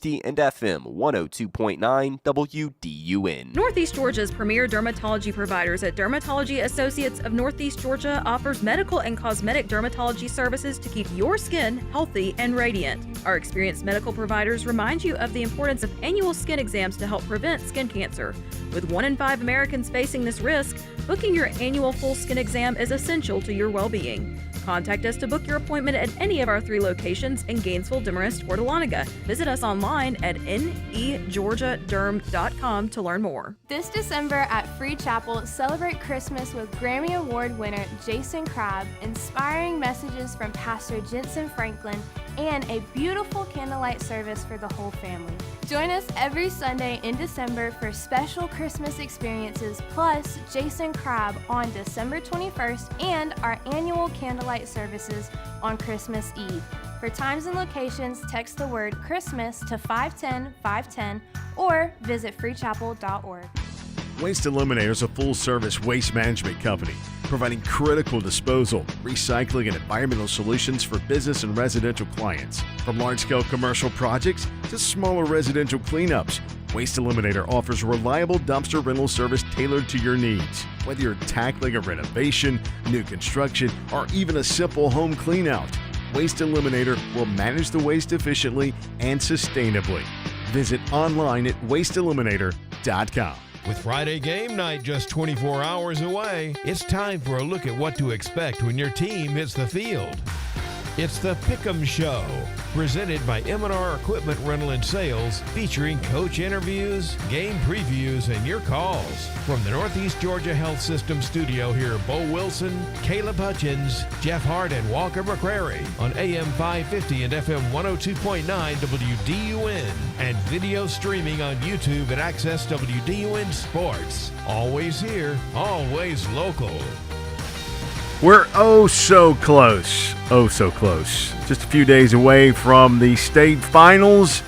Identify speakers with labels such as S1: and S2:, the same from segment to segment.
S1: 550 and FM 102.9 WDUN.
S2: Northeast Georgia's premier dermatology providers at Dermatology Associates of Northeast Georgia offers medical and cosmetic dermatology services to keep your skin healthy and radiant. Our experienced medical providers remind you of the importance of annual skin exams to help prevent skin cancer. With 1 in 5 Americans facing this risk, booking your annual full skin exam is essential to your well-being. Contact us to book your appointment at any of our 3 locations in Gainesville, Demarest, or Dahlonega. Visit us online at negeorgiaderm.com to learn more.
S3: This December at Free Chapel, celebrate Christmas with Grammy Award winner Jason Crabb, inspiring messages from Pastor Jensen Franklin, and a beautiful candlelight service for the whole family. Join us every Sunday in December for special Christmas experiences, plus Jason Crabb on December 21st and our annual candlelight services on Christmas Eve. For times and locations, text the word Christmas to 510-510 or visit freechapel.org.
S4: Waste Eliminator is a full-service waste management company providing critical disposal, recycling, and environmental solutions for business and residential clients. From large-scale commercial projects to smaller residential cleanups, Waste Eliminator offers reliable dumpster rental service tailored to your needs. Whether you're tackling a renovation, new construction, or even a simple home cleanout, Waste Eliminator will manage the waste efficiently and sustainably. Visit online at wasteeliminator.com.
S5: With Friday game night just 24 hours away, it's time for a look at what to expect when your team hits the field. It's the Pick'em Show, presented by M&R Equipment Rental and Sales, featuring coach interviews, game previews, and your calls. From the Northeast Georgia Health System studio, here are Bo Wilson, Caleb Hutchins, Jeff Hart, and Walker McCrary on AM 550 and FM 102.9 WDUN, and video streaming on YouTube at Access WDUN Sports. Always here, always local.
S4: We're oh so close. Just a few days away from the state finals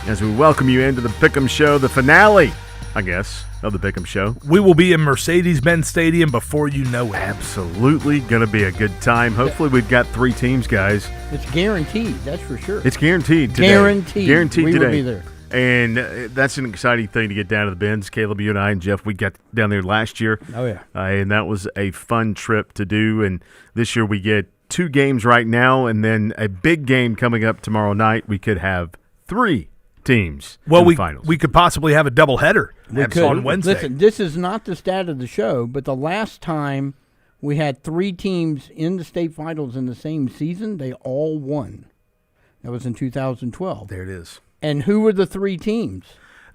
S4: as we welcome you into the Pick'em Show, the finale, I guess, of the Pick'em Show.
S6: We will be in Mercedes-Benz Stadium before you know it.
S4: Absolutely going to be a good time. Hopefully we've got 3 teams, guys.
S7: It's guaranteed, that's for sure.
S4: It's guaranteed today. Guaranteed
S7: we
S4: today.
S7: will be there.
S4: And that's an exciting thing to get down to the Benz. Caleb, you and I and Jeff, we got down there last year.
S7: Oh, yeah.
S4: And that was a fun trip to do. And this year we get 2 games right now and then a big game coming up tomorrow night. We could have 3 teams in the finals.
S6: We could possibly have a doubleheader on Wednesday.
S7: Listen, this is not the stat of the show, but the last time we had 3 teams in the state finals in the same season, they all won. That was in 2012.
S4: There it is.
S7: And who were the 3 teams?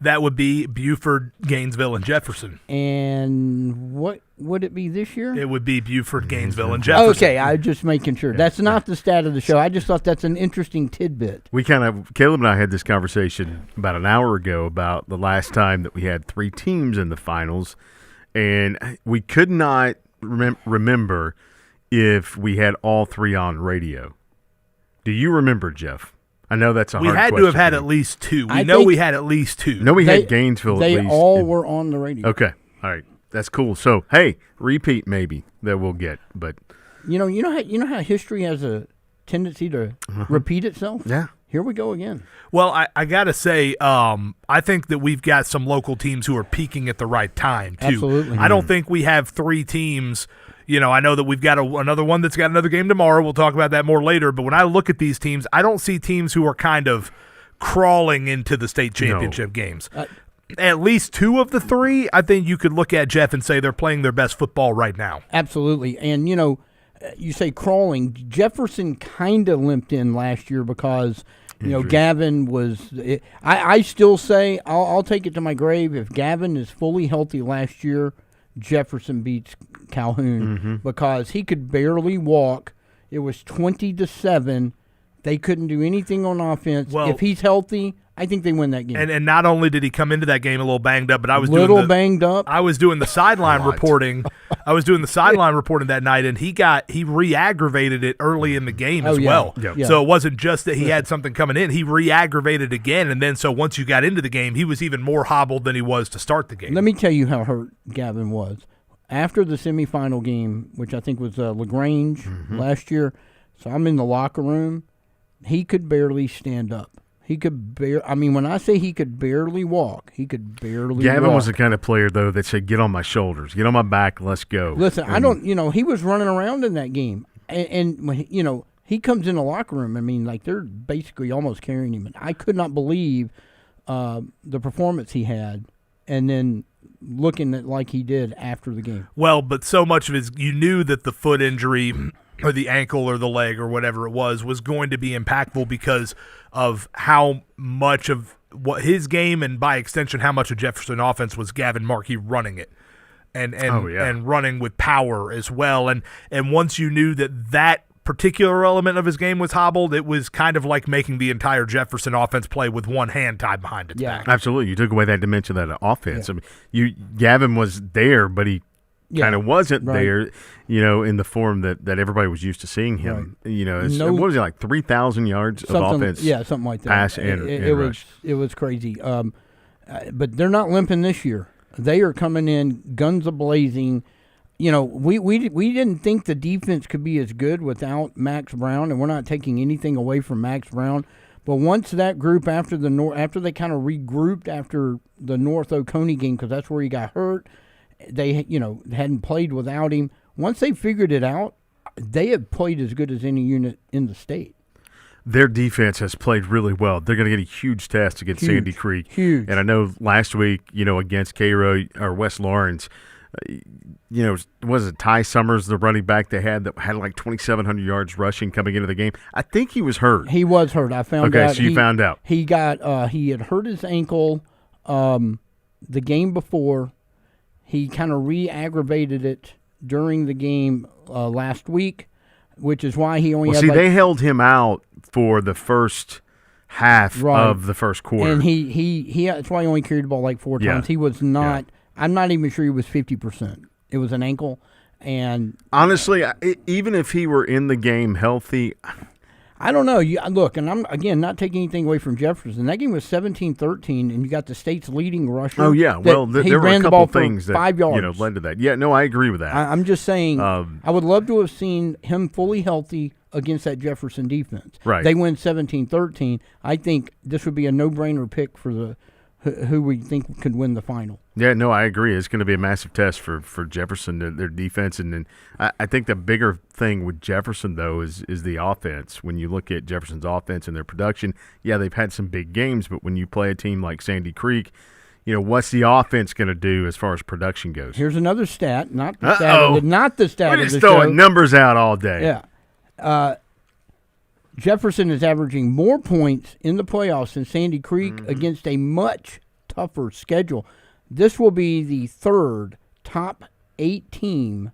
S6: That would be Buford, Gainesville, and Jefferson.
S7: And what would it be this year?
S6: It would be Buford, Gainesville, and Jefferson.
S7: Okay, I'm just making sure. That's not the stat of the show. I just thought that's an interesting tidbit.
S4: Caleb and I had this conversation about an hour ago about the last time that we had 3 teams in the finals, and we could not remember if we had all 3 on radio. Do you remember, Jeff? I know that's a hard question.
S6: We had to have had at least 2. We had at least 2.
S4: No, we had Gainesville at least.
S7: They all were on the radio.
S4: Okay. All right. That's cool. So, hey, repeat maybe that we'll get, but
S7: you know how history has a tendency to repeat itself?
S4: Yeah.
S7: Here we go again.
S6: Well, I got to say, I think that we've got some local teams who are peaking at the right time, too.
S7: Absolutely.
S6: I don't think we have 3 teams. I know that we've got another one that's got another game tomorrow. We'll talk about that more later. But when I look at these teams, I don't see teams who are kind of crawling into the state championship games. At least 2 of the 3, I think you could look at, Jeff, and say they're playing their best football right now.
S7: Absolutely. And, you say crawling. Jefferson kind of limped in last year because Gavin was I still say I'll take it to my grave. If Gavin is fully healthy last year, Jefferson beats Calhoun because he could barely walk. It was 20-7. They couldn't do anything on offense. Well, if he's healthy, I think they win that game.
S6: And not only did he come into that game a little banged up, but I was
S7: banged up.
S6: I was doing the sideline reporting. I was doing the sideline reporting that night, and he re-aggravated it early in the game as well.
S4: Yeah.
S6: So it wasn't just that he had something coming in; he re-aggravated again, and then so once you got into the game, he was even more hobbled than he was to start the game.
S7: Let me tell you how hurt Gavin was after the semifinal game, which I think was LaGrange last year. So I'm in the locker room. He could barely stand up. He could I mean, when I say he could barely walk, he could barely
S4: Gavin
S7: walk.
S4: was the kind of player, though, that said, get on my shoulders, get on my back, let's go.
S7: Listen, I don't, he was running around in that game. And when he comes in the locker room, I mean, like, they're basically almost carrying him. And I could not believe the performance he had and then looking at like he did after the game.
S6: Well, but so much of you knew that the foot injury or the ankle or the leg or whatever it was going to be impactful because of how much of what his game and by extension how much of Jefferson offense was Gavin Markey running it and running with power as well. And once you knew that particular element of his game was hobbled, it was kind of like making the entire Jefferson offense play with one hand tied behind its back.
S4: Absolutely. You took away that dimension of that offense. I mean, Gavin was there, but he kind of wasn't there, in the form that everybody was used to seeing him. Right. What was he, like 3,000 yards of offense?
S7: Yeah, something like that.
S4: Pass and rush.
S7: It was crazy. But they're not limping this year. They are coming in guns a-blazing. We didn't think the defense could be as good without Max Brown, and we're not taking anything away from Max Brown. But once that group after they kind of regrouped after the North Oconee game, because that's where he got hurt, they hadn't played without him. Once they figured it out, they have played as good as any unit in the state.
S4: Their defense has played really well. They're going to get a huge test against Sandy Creek.
S7: Huge.
S4: And I know last week, against Cairo or West Lawrence, was it Ty Summers, the running back they had that had like 2,700 yards rushing coming into the game? I think he was hurt.
S7: He was hurt. I found out.
S4: Okay, so you found out.
S7: He got he had hurt his ankle the game before. He kind of re-aggravated it during the game last week, which is why he only had
S4: they held him out for the first half of the first quarter.
S7: And he that's why he only carried the ball like 4 times. He was not I'm not even sure he was 50%. It was an ankle. And
S4: honestly, even if he were in the game healthy,
S7: I don't know. Look, and I'm, again, not taking anything away from Jefferson. That game was 17-13, and you got the state's leading rusher.
S4: Oh, yeah. Well, there were a couple things that
S7: 5 yards.
S4: led to that. Yeah, no, I agree with that.
S7: I'm just saying I would love to have seen him fully healthy against that Jefferson defense.
S4: Right.
S7: They win 17-13. I think this would be a no-brainer pick for who we think could win the final.
S4: Yeah, no, I agree. It's going to be a massive test for Jefferson, their defense. And then I think the bigger thing with Jefferson, though, is the offense. When you look at Jefferson's offense and their production, they've had some big games, but when you play a team like Sandy Creek, what's the offense going to do as far as production goes?
S7: Here's another stat, not the stat of the show.
S4: We're just throwing numbers out all day.
S7: Yeah. Jefferson is averaging more points in the playoffs than Sandy Creek against a much tougher schedule. This will be the third top 8 team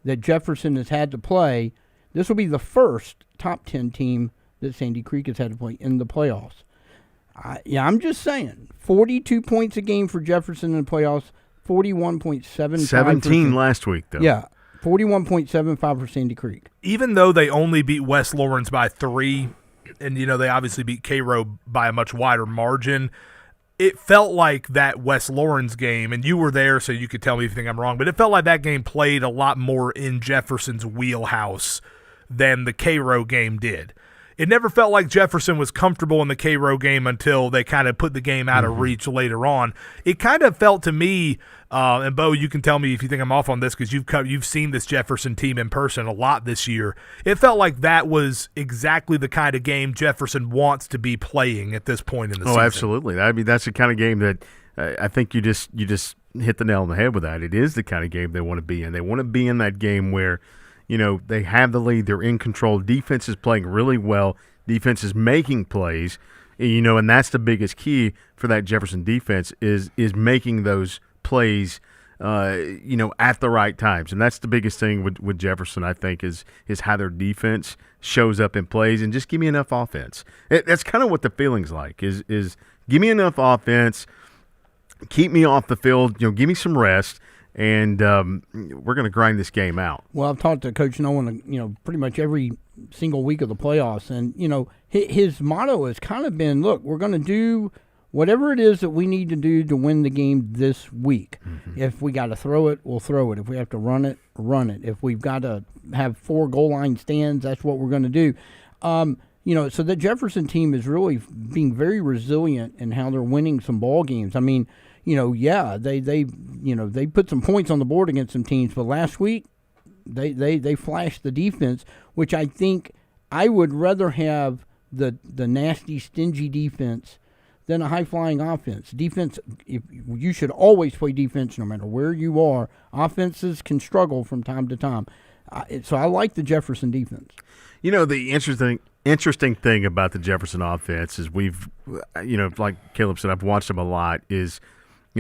S7: that Jefferson has had to play. This will be the first top 10 team that Sandy Creek has had to play in the playoffs. I'm just saying, 42 points a game for Jefferson in the playoffs, 41.75.
S4: 17 last week, though.
S7: Yeah. 41.75 for Sandy Creek.
S6: Even though they only beat West Lawrence by 3, and they obviously beat Cairo by a much wider margin, it felt like that West Lawrence game, and you were there, so you could tell me if you think I'm wrong, but it felt like that game played a lot more in Jefferson's wheelhouse than the Cairo game did. It never felt like Jefferson was comfortable in the Cairo game until they kind of put the game out of reach later on. It kind of felt to me, and Bo, you can tell me if you think I'm off on this because you've seen this Jefferson team in person a lot this year. It felt like that was exactly the kind of game Jefferson wants to be playing at this point in the season.
S4: Oh, absolutely. I mean, that's the kind of game that I think you just hit the nail on the head with that. It is the kind of game they want to be in. They want to be in that game where they have the lead. They're in control. Defense is playing really well. Defense is making plays, and that's the biggest key for that Jefferson defense is making those plays, at the right times. And that's the biggest thing with Jefferson, I think, is how their defense shows up in plays. And just give me enough offense. That's kind of what the feeling's like is give me enough offense, keep me off the field, give me some rest. And we're going to grind this game out.
S7: Well, I've talked to Coach Nolan, pretty much every single week of the playoffs. And, his motto has kind of been, look, we're going to do whatever it is that we need to do to win the game this week. Mm-hmm. If we got to throw it, we'll throw it. If we have to run it, run it. If we've got to have 4 goal line stands, that's what we're going to do. So the Jefferson team is really being very resilient in how they're winning some ball games. I mean, they put some points on the board against some teams, but last week they flashed the defense, which I think I would rather have the nasty, stingy defense than a high-flying offense. Defense, you should always play defense no matter where you are. Offenses can struggle from time to time. So I like the Jefferson defense.
S4: The interesting thing about the Jefferson offense is we've, like Caleb said, I've watched them a lot, is,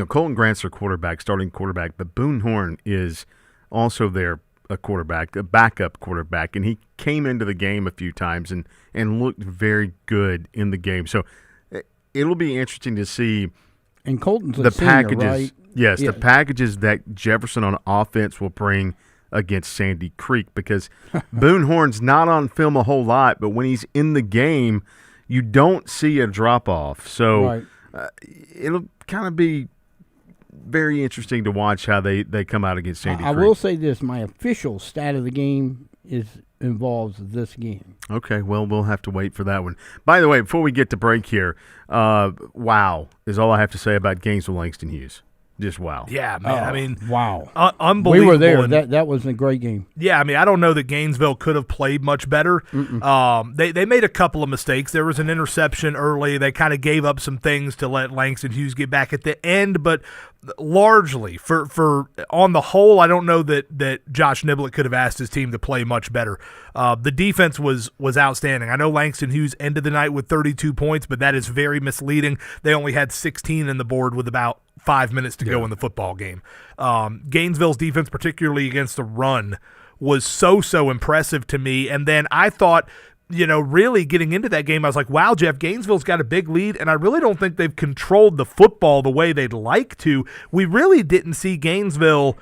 S4: Colton Grant's their quarterback, starting quarterback, but Boone Horn is also their quarterback, a backup quarterback, and he came into the game a few times and looked very good in the game. So it'll be interesting to see
S7: and Colton's
S4: the
S7: senior,
S4: packages.
S7: right?
S4: Yes,
S7: Yeah.
S4: the packages that Jefferson on offense will bring against Sandy Creek, because Boone Horn's not on film a whole lot, but when he's in the game, you don't see a drop-off. So it'll kind of be very interesting to watch how they come out against Sandy Creek.
S7: I will say this, my official stat of the game involves this game.
S4: Okay, well, we'll have to wait for that one. By the way, before we get to break here, wow is all I have to say about Gainesville Langston Hughes. Just wow.
S6: Yeah, man. I mean,
S7: wow.
S6: Unbelievable.
S7: We were there.
S6: And
S7: That was a great game.
S6: yeah, I mean, I don't know that Gainesville could have played much better. They made a couple of mistakes. There was an interception early. They kind of gave up some things to let Langston Hughes get back at the end, but largely, for on the whole, I don't know that Josh Niblett could have asked his team to play much better. The defense was outstanding. I know Langston Hughes ended the night with 32 points, but that is very misleading. They only had 16 in the board with about 5 minutes to go in the football game. Gainesville's defense, particularly against the run, was so impressive to me. And then I thought, really getting into that game, I was like, wow, Jeff, Gainesville's got a big lead, and I really don't think they've controlled the football the way they'd like to. We really didn't see Gainesville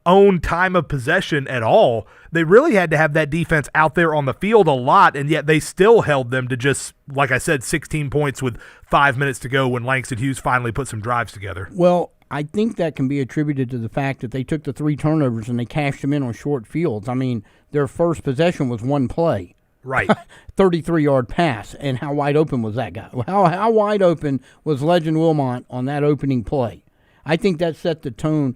S6: own time of possession at all. They really had to have that defense out there on the field a lot, and yet they still held them to just, like I said, 16 points with 5 minutes to go when Langston Hughes finally put some drives together.
S7: Well, I think that can be attributed to the fact that they took the 3 turnovers and they cashed them in on short fields. I mean, their first possession was one play.
S6: Right.
S7: 33-yard pass, and how wide open was that guy? How wide open was Legend Wilmot on that opening play? I think that set the tone.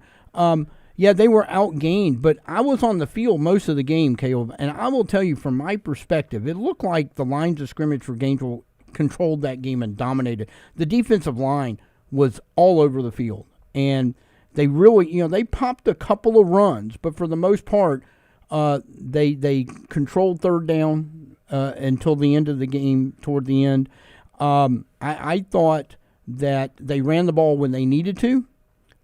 S7: Yeah, they were outgained, but I was on the field most of the game, Caleb, and I will tell you from my perspective, it looked like the lines of scrimmage for Gainesville controlled that game and dominated. The defensive line was all over the field, and they really, they popped a couple of runs, but for the most part, they controlled third down until the end of the game, toward the end. I thought that they ran the ball when they needed to.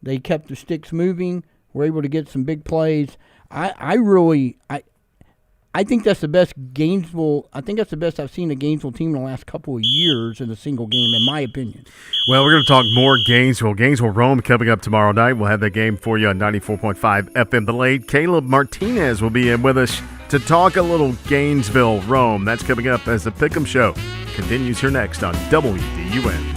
S7: They kept the sticks moving. Were able to get some big plays. I think that's the best Gainesville. I think that's the best I've seen a Gainesville team in the last couple of years in a single game, in my opinion.
S4: Well, we're going to talk more Gainesville Rome coming up tomorrow night. We'll have that game for you on 94.5 FM The Late. Caleb Martinez will be in with us to talk a little Gainesville Rome. That's coming up as the Pick'em Show continues here next on WDUN.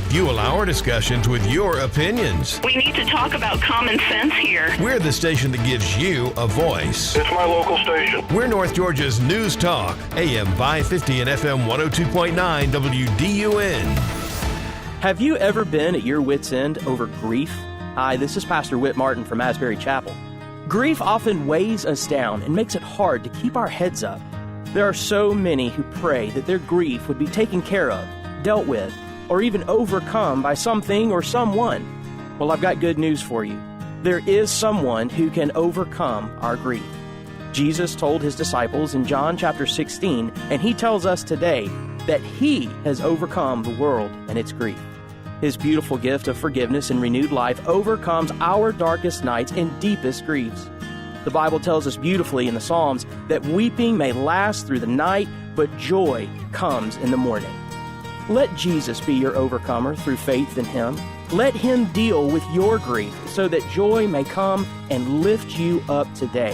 S5: Fuel our discussions with your opinions.
S8: We need to talk about common sense here.
S5: We're the station that gives you a voice.
S9: It's my local station.
S5: We're North Georgia's News Talk, AM 550 and FM 102.9 WDUN.
S10: Have you ever been at your wit's end over grief? Hi, this is Pastor Whit Martin from Asbury Chapel. Grief often weighs us down and makes it hard to keep our heads up. There are so many who pray that their grief would be taken care of, dealt with, or even overcome by something or someone. Well, I've got good news for you. There is someone who can overcome our grief. Jesus told his disciples in John chapter 16, and he tells us today that he has overcome the world and its grief. His beautiful gift of forgiveness and renewed life overcomes our darkest nights and deepest griefs. The Bible tells us beautifully in the Psalms that weeping may last through the night, but joy comes in the morning. Let Jesus be your overcomer through faith in him. Let him deal with your grief so that joy may come and lift you up today.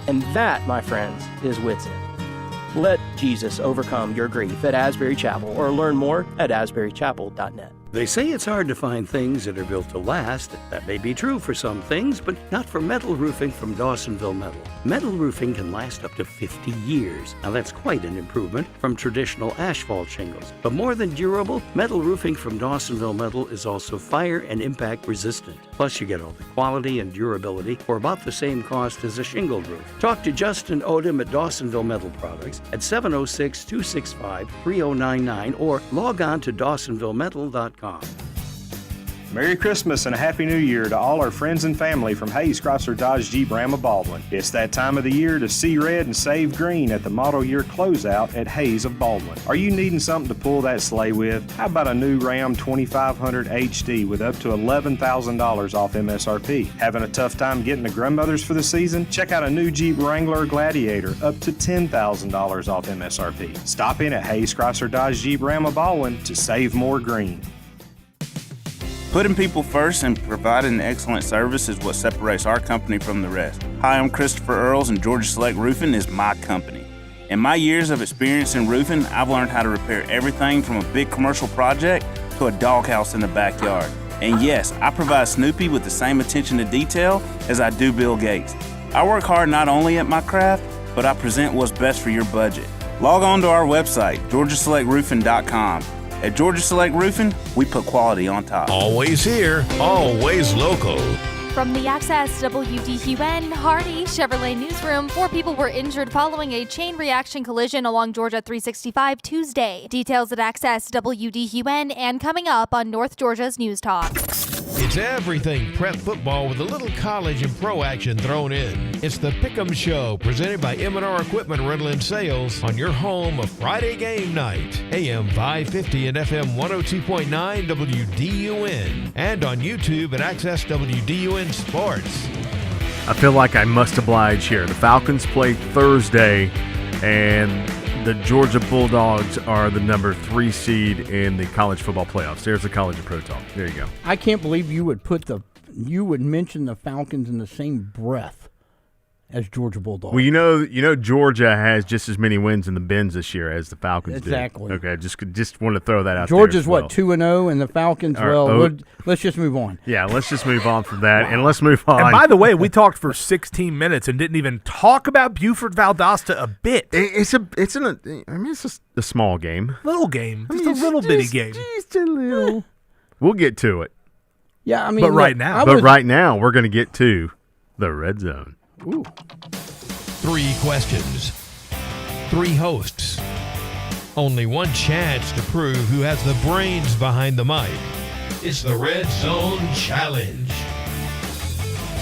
S10: And that, my friends, is wit's end. Let Jesus overcome your grief at Asbury Chapel, or learn more at asburychapel.net.
S9: They say it's hard to find things that are built to last. That may be true for some things, but not for metal roofing from Dawsonville Metal. Metal roofing can last up to 50 years. Now that's quite an improvement from traditional asphalt shingles. But more than durable, metal roofing from Dawsonville Metal is also fire and impact resistant. Plus you get all the quality and durability for about the same cost as a shingled roof. Talk to Justin Odom at Dawsonville Metal Products at 706-265-3099 or log on to dawsonvillemetal.com.
S11: Merry Christmas and a Happy New Year to all our friends and family from Hayes Chrysler Dodge Jeep Ram of Baldwin. It's that time of the year to see red and save green at the model year closeout at Hayes of Baldwin. Are you needing something to pull that sleigh with? How about a new Ram 2500 HD with up to $11,000 off MSRP? Having a tough time getting to grandmother's for the season? Check out a new Jeep Wrangler Gladiator up to $10,000 off MSRP. Stop in at Hayes Chrysler Dodge Jeep Ram of Baldwin to save more green.
S12: Putting people first and providing excellent service is what separates our company from the rest. Hi, I'm Christopher Earls, and Georgia Select Roofing is my company. In my years of experience in roofing, I've learned how to repair everything from a big commercial project to a doghouse in the backyard. And yes, I provide Snoopy with the same attention to detail as I do Bill Gates. I work hard not only at my craft, but I present what's best for your budget. Log on to our website, georgiaselectroofing.com. At Georgia Select Roofing, we put quality on top.
S5: Always here, always local.
S13: From the Access WDQN Hardy Chevrolet Newsroom, 4 people were injured following a chain reaction collision along Georgia 365 Tuesday. Details at Access WDQN and coming up on North Georgia's News Talk.
S5: It's everything prep football with a little college and pro action thrown in. It's the Pick'em Show, presented by M&R Equipment Rental and Sales on your home of Friday game night. AM 550 and FM 102.9 WDUN. And on YouTube at Access WDUN Sports.
S4: I feel like I must oblige here. The Falcons play Thursday, and the Georgia Bulldogs are the number 3 seed in the college football playoffs. There's the college and pro talk. There you go.
S7: I can't believe you would mention the Falcons in the same breath as Georgia Bulldogs.
S4: Well, you know, Georgia has just as many wins in the bins this year as the Falcons
S7: exactly.
S4: do. Okay, just want to throw that out.
S7: Georgia's
S4: there as well.
S7: what, 2-0, and the Falcons. Let's just move on.
S4: Yeah, let's just move on from that, and let's move on.
S6: And by the way, we talked for 16 minutes and didn't even talk about Buford Valdosta a bit.
S4: It's just a small game,
S6: little game, just a little bitty game,
S7: just a little.
S4: We'll get to it.
S7: Yeah, I mean,
S6: but right now,
S4: we're going to get to the red zone.
S7: Ooh.
S5: 3 questions, 3 hosts, only one chance to prove who has the brains behind the mic. It's the Red Zone Challenge.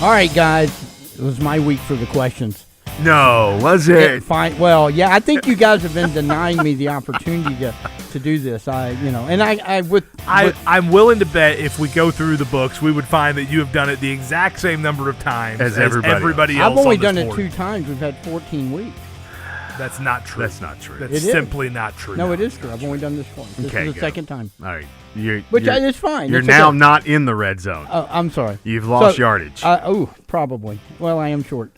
S7: All right, guys, it was my week for the questions.
S4: No, was it?
S7: Fine. Well, yeah, I think you guys have been denying me the opportunity to do this. I'm
S6: willing to bet if we go through the books, we would find that you have done it the exact same number of times
S4: as everybody else.
S7: I've only done it 2 times. We've had 14 weeks.
S6: That's not true.
S4: That's not true.
S6: That's simply not true.
S7: No, it is true. I've only done this once. This is the second time.
S4: All right.
S7: It's fine.
S4: You're now not in the red zone.
S7: I'm sorry.
S4: You've lost yardage.
S7: Probably. Well, I am short.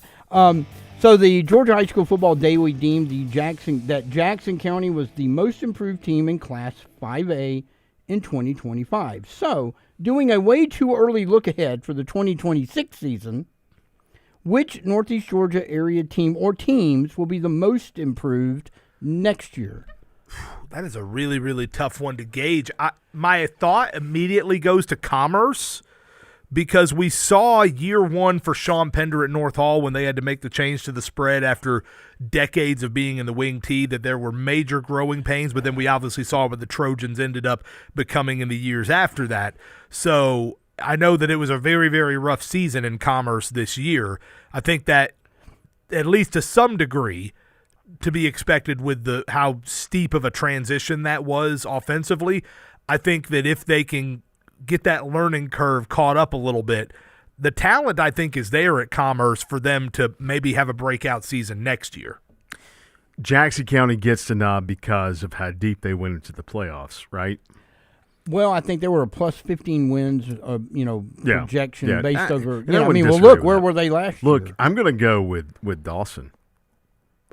S7: So the Georgia High School Football Daily deemed that Jackson County was the most improved team in Class 5A in 2025. So, doing a way too early look ahead for the 2026 season, which Northeast Georgia area team or teams will be the most improved next year?
S6: That is a really, really tough one to gauge. My thought immediately goes to Commerce, because we saw year 1 for Sean Pender at North Hall when they had to make the change to the spread after decades of being in the wing T, that there were major growing pains, but then we obviously saw what the Trojans ended up becoming in the years after that. So I know that it was a very, very rough season in Commerce this year. I think that, at least to some degree, to be expected with how steep of a transition that was offensively, I think that if they can get that learning curve caught up a little bit, the talent, I think, is there at Commerce for them to maybe have a breakout season next year.
S4: Jackson County gets the nod because of how deep they went into the playoffs, right?
S7: Well, I think they were a plus 15 wins, projection based over. Where were they last year?
S4: Look, I'm going to go with Dawson.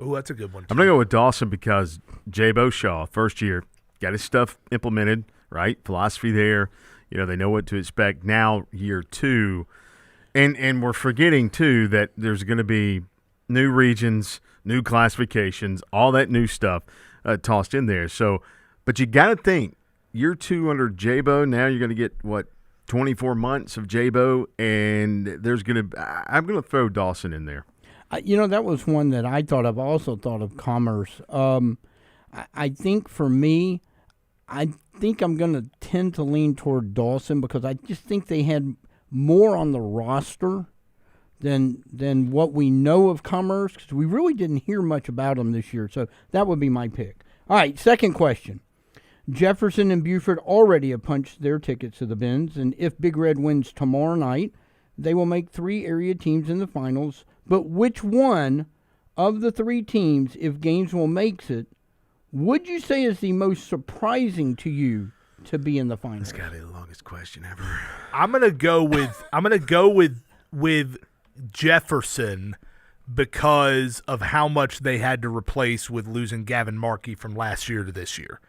S6: Oh, that's a good one, too.
S4: I'm going to go with Dawson because Jay Beaushaw, first year, got his stuff implemented, right? Philosophy there. They know what to expect now, year 2. And we're forgetting, too, that there's going to be new regions, new classifications, all that new stuff tossed in there. So, but you got to think, year 2 under J-Bo, now you're going to get, 24 months of J-Bo, and I'm going to throw Dawson in there.
S7: That was one that I thought of. I also thought of Commerce. I think for me, I think I'm going to tend to lean toward Dawson because I just think they had more on the roster than what we know of Commerce, because we really didn't hear much about them this year. So that would be my pick. All right, second question. Jefferson and Buford already have punched their tickets to the Benz, and if Big Red wins tomorrow night, they will make 3 area teams in the finals. But which one of the 3 teams, if Gainesville makes it, would you say is the most surprising to you to be in the finals?
S4: That's got to be the longest question ever.
S6: I'm gonna go with Jefferson because of how much they had to replace with losing Gavin Markey from last year to this year.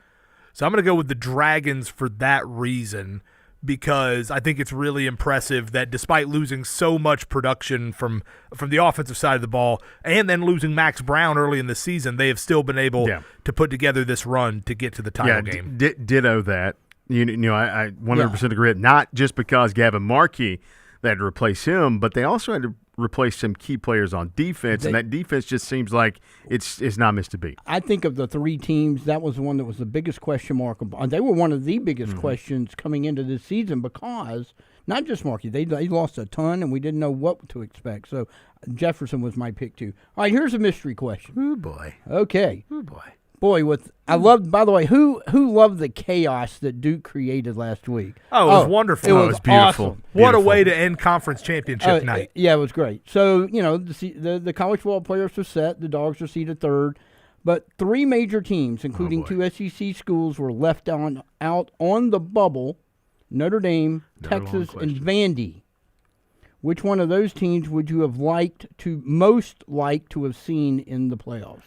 S6: So I'm gonna go with the Dragons for that reason, because I think it's really impressive that despite losing so much production from the offensive side of the ball and then losing Max Brown early in the season, they have still been able to put together this run to get to the title game.
S4: Ditto that. I 100% agree. Not just because Gavin Markey, they had to replace him, but they also had to replace some key players on defense, and that defense just seems like it's not missed a beat.
S7: I think of the 3 teams, that was the one that was the biggest question mark. They were one of the biggest questions coming into this season because not just Markey, they lost a ton, and we didn't know what to expect. So Jefferson was my pick too. All right, here's a mystery question.
S4: Oh boy.
S7: Okay.
S4: Oh boy.
S7: Boy, I loved. By the way, who loved the chaos that Duke created last week?
S6: Oh, it was wonderful.
S7: It was
S6: beautiful.
S7: Awesome.
S6: What a way to end conference championship night.
S7: Yeah, it was great. So the college football players are set. The Dogs are seeded 3rd, but 3 major teams, including 2 SEC schools, were left out on the bubble: Notre Dame, Texas, and Vandy. Which one of those teams would you have most liked to have seen in the playoffs?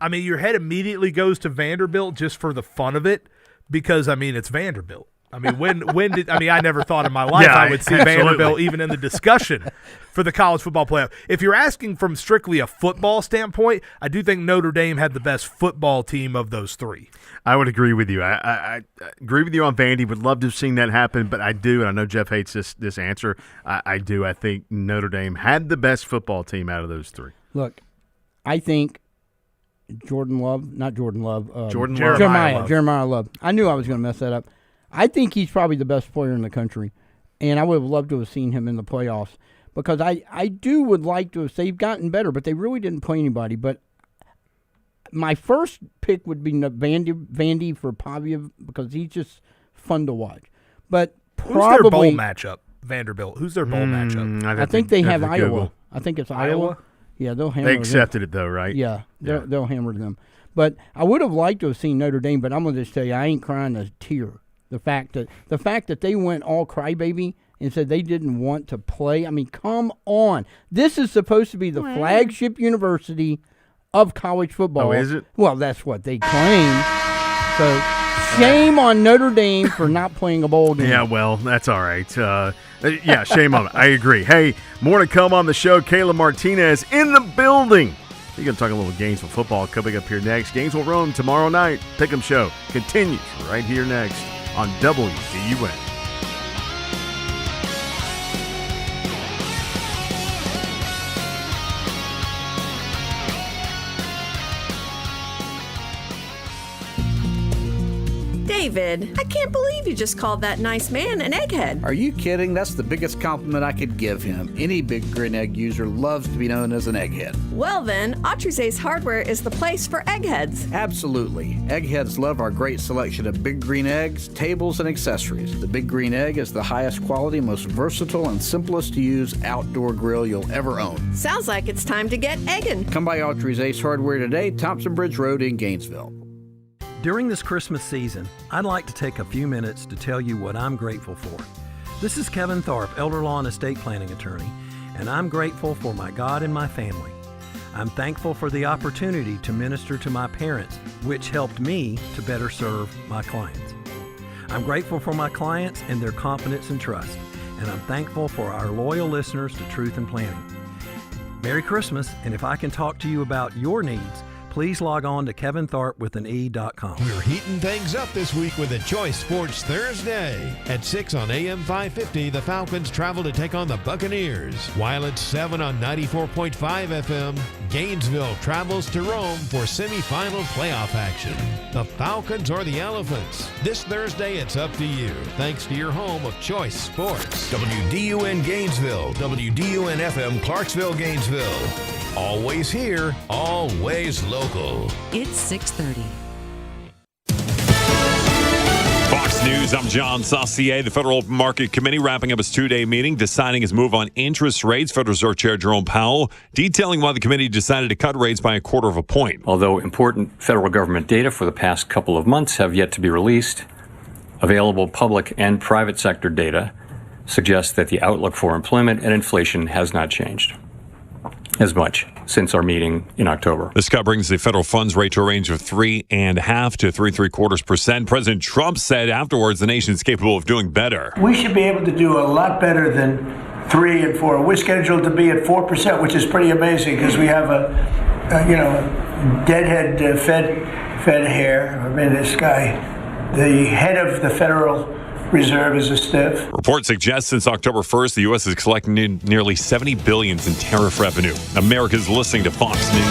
S6: I mean, your head immediately goes to Vanderbilt just for the fun of it, because it's Vanderbilt. I mean, I never thought in my life I would see Vanderbilt even in the discussion for the college football playoff. If you're asking from strictly a football standpoint, I do think Notre Dame had the best football team of those 3.
S4: I would agree with you. I agree with you on Vandy. Would love to have seen that happen, but I do, and I know Jeff hates this answer. I do. I think Notre Dame had the best football team out of those 3.
S7: Look, I think Jeremiah Love. I knew I was going to mess that up. I think he's probably the best player in the country, and I would have loved to have seen him in the playoffs because I would like to have. They've gotten better, but they really didn't play anybody. But my first pick would be Vandy for Pavia because he's just fun to watch. But
S6: who's their bowl matchup? Vanderbilt. Who's their bowl matchup?
S7: I think they have Iowa. I think it's Iowa. Yeah, they'll hammer them.
S4: They accepted it, though, right?
S7: Yeah, they'll hammer them. But I would have liked to have seen Notre Dame, but I'm going to just tell you, I ain't crying a tear. The fact that they went all crybaby and said they didn't want to play. I mean, come on. This is supposed to be the flagship university of college football.
S4: Oh, is it?
S7: Well, that's what they claim. So shame on Notre Dame for not playing a bowl game.
S4: Yeah, well, that's all right. Shame on it. I agree. Hey, more to come on the show. Kayla Martinez in the building. We're going to talk a little Gainesville football coming up here next. Gainesville Rome tomorrow night. Pick'em show continues right here next on WDUN.
S14: David, I can't believe you just called that nice man an egghead.
S15: Are you kidding? That's the biggest compliment I could give him. Any Big Green Egg user loves to be known as an egghead.
S14: Well then, Autry's Ace Hardware is the place for eggheads.
S15: Absolutely. Eggheads love our great selection of Big Green Eggs, tables, and accessories. The Big Green Egg is the highest quality, most versatile, and simplest to use outdoor grill you'll ever own.
S14: Sounds like it's time to get egging.
S15: Come by Autry's Ace Hardware today, Thompson Bridge Road in Gainesville.
S16: During this Christmas season, I'd like to take a few minutes to tell you what I'm grateful for. This is Kevin Tharp, elder law and estate planning attorney, and I'm grateful for my God and my family. I'm thankful for the opportunity to minister to my parents, which helped me to better serve my clients. I'm grateful for my clients and their confidence and trust, and I'm thankful for our loyal listeners to Truth in Planning. Merry Christmas, and if I can talk to you about your needs, please log on to KevinTharpWithAE.com.
S5: We're heating things up this week with a Choice Sports Thursday. At 6 on AM 550, the Falcons travel to take on the Buccaneers. While at 7 on 94.5 FM, Gainesville travels to Rome for semifinal playoff action. The Falcons or the Elephants? This Thursday, it's up to you. Thanks to your home of Choice Sports. WDUN Gainesville, WDUN FM Clarksville, Gainesville. Always here, always local.
S17: It's 6:30.
S18: Fox News, I'm John Saucier. The Federal Open Market Committee wrapping up its two-day meeting, deciding its move on interest rates. Federal Reserve Chair Jerome Powell detailing why the committee decided to cut rates by 1/4 of a point.
S19: Although important federal government data for the past couple of months have yet to be released, available public and private sector data suggests that the outlook for employment and inflation has not changed as much since our meeting in October.
S18: This cut brings the federal funds rate to a range of 3.5% to 3.75%. President Trump said afterwards the nation is capable of doing better.
S20: We should be able to do a lot better than 3 and 4. We're scheduled to be at 4%, which is pretty amazing because we have a deadhead Fed hair. I mean, this guy, the head of the Federal Reserve is a stiff.
S18: Reports suggest since October 1st, the U.S. has collected nearly $70 billion in tariff revenue. America's listening to Fox News.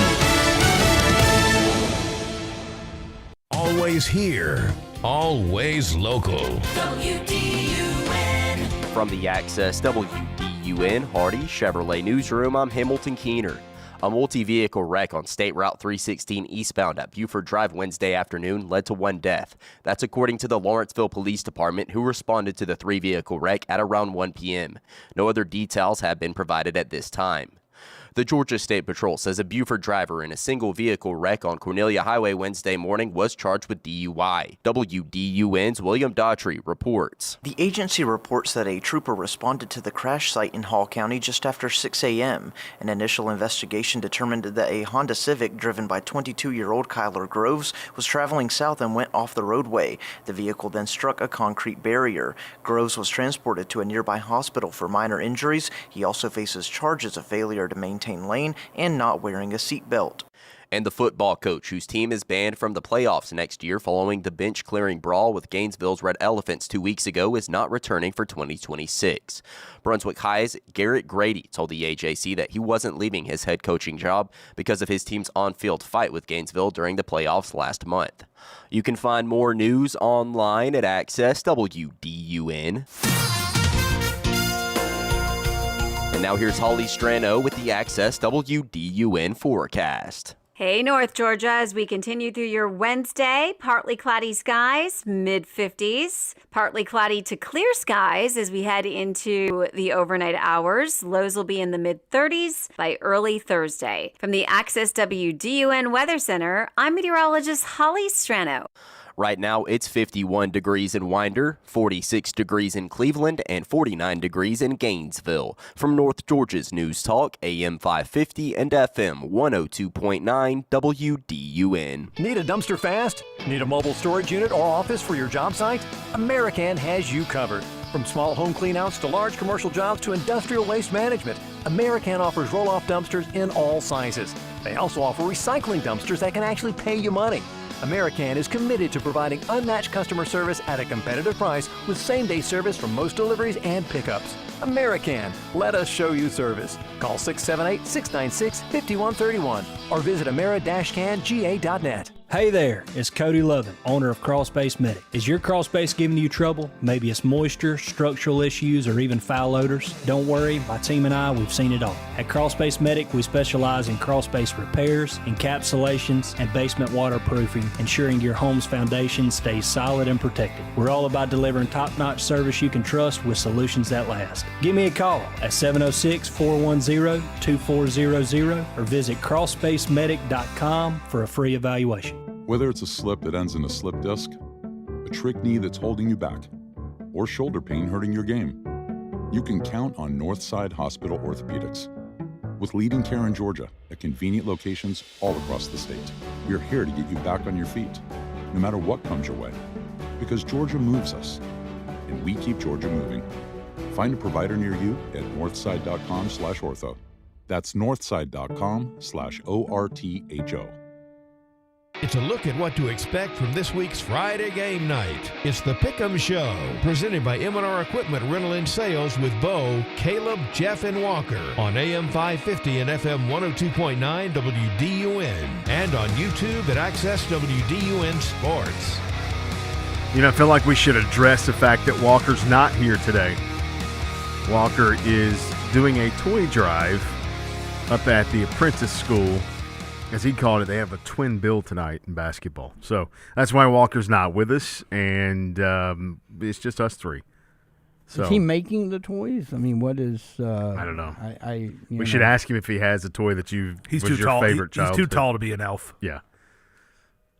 S5: Always here, always local.
S1: WDUN. From the Access WDUN Hardy Chevrolet Newsroom, I'm Hamilton Keener. A multi-vehicle wreck on State Route 316 eastbound at Buford Drive Wednesday afternoon led to one death. That's according to the Lawrenceville Police Department, who responded to the 3-vehicle wreck at around 1 p.m. No other details have been provided at this time. The Georgia State Patrol says a Buford driver in a single-vehicle wreck on Cornelia Highway Wednesday morning was charged with DUI. WDUN's William Daughtry reports.
S21: The agency reports that a trooper responded to the crash site in Hall County just after 6 a.m. An initial investigation determined that a Honda Civic driven by 22-year-old Kyler Groves was traveling south and went off the roadway. The vehicle then struck a concrete barrier. Groves was transported to a nearby hospital for minor injuries. He also faces charges of failure to maintain lane and not wearing a seatbelt.
S1: And the football coach, whose team is banned from the playoffs next year following the bench-clearing brawl with Gainesville's Red Elephants 2 weeks ago, is not returning for 2026. Brunswick High's Garrett Grady told the AJC that he wasn't leaving his head coaching job because of his team's on-field fight with Gainesville during the playoffs last month. You can find more news online at Access WDUN. And now here's Holly Strano with the Access WDUN forecast.
S22: Hey, North Georgia, as we continue through your Wednesday, partly cloudy skies, mid-50s. Partly cloudy to clear skies as we head into the overnight hours. Lows will be in the mid-30s by early Thursday. From the Access WDUN Weather Center, I'm meteorologist Holly Strano.
S1: Right now, it's 51 degrees in Winder, 46 degrees in Cleveland, and 49 degrees in Gainesville. From North Georgia's News Talk, AM 550 and FM 102.9 WDUN.
S23: Need a dumpster fast? Need a mobile storage unit or office for your job site? American has you covered. From small home cleanouts to large commercial jobs to industrial waste management, American offers roll-off dumpsters in all sizes. They also offer recycling dumpsters that can actually pay you money. American is committed to providing unmatched customer service at a competitive price with same-day service for most deliveries and pickups. American, let us show you service. Call 678-696-5131 or visit ameri-canga.net.
S24: Hey there, it's Cody Lovin, owner of Crawlspace Medic. Is your crawlspace giving you trouble? Maybe it's moisture, structural issues, or even foul odors? Don't worry, my team and I, we've seen it all. At Crawlspace Medic, we specialize in crawlspace repairs, encapsulations, and basement waterproofing, ensuring your home's foundation stays solid and protected. We're all about delivering top-notch service you can trust with solutions that last. Give me a call at 706-410-2400 or visit crawlspacemedic.com for a free evaluation.
S25: Whether it's a slip that ends in a slip disc, a trick knee that's holding you back, or shoulder pain hurting your game, you can count on Northside Hospital Orthopedics. With leading care in Georgia at convenient locations all across the state, we're here to get you back on your feet, no matter what comes your way. because Georgia moves us, and we keep Georgia moving. Find a provider near you at northside.com/ortho. That's northside.com/ORTHO.
S5: It's a look at what to expect from this week's Friday game night. It's the Pick'em Show, presented by M&R Equipment Rental and Sales with Bo, Caleb, Jeff, and Walker on AM 550 and FM 102.9 WDUN and on YouTube at Access WDUN Sports.
S4: You know, I feel like we should address the fact that Walker's not here today. Walker is doing a toy drive up at the Apprentice School. As he called it, they have a twin bill tonight in basketball. So that's why Walker's not with us, and it's just us three. So,
S7: is he making the toys? I mean, what is...
S4: I don't know.
S7: We
S4: should ask him if he has a toy that
S6: He's
S4: was
S6: too
S4: your
S6: tall.
S4: favorite
S6: He's
S4: childhood.
S6: too tall to be an elf.
S4: Yeah.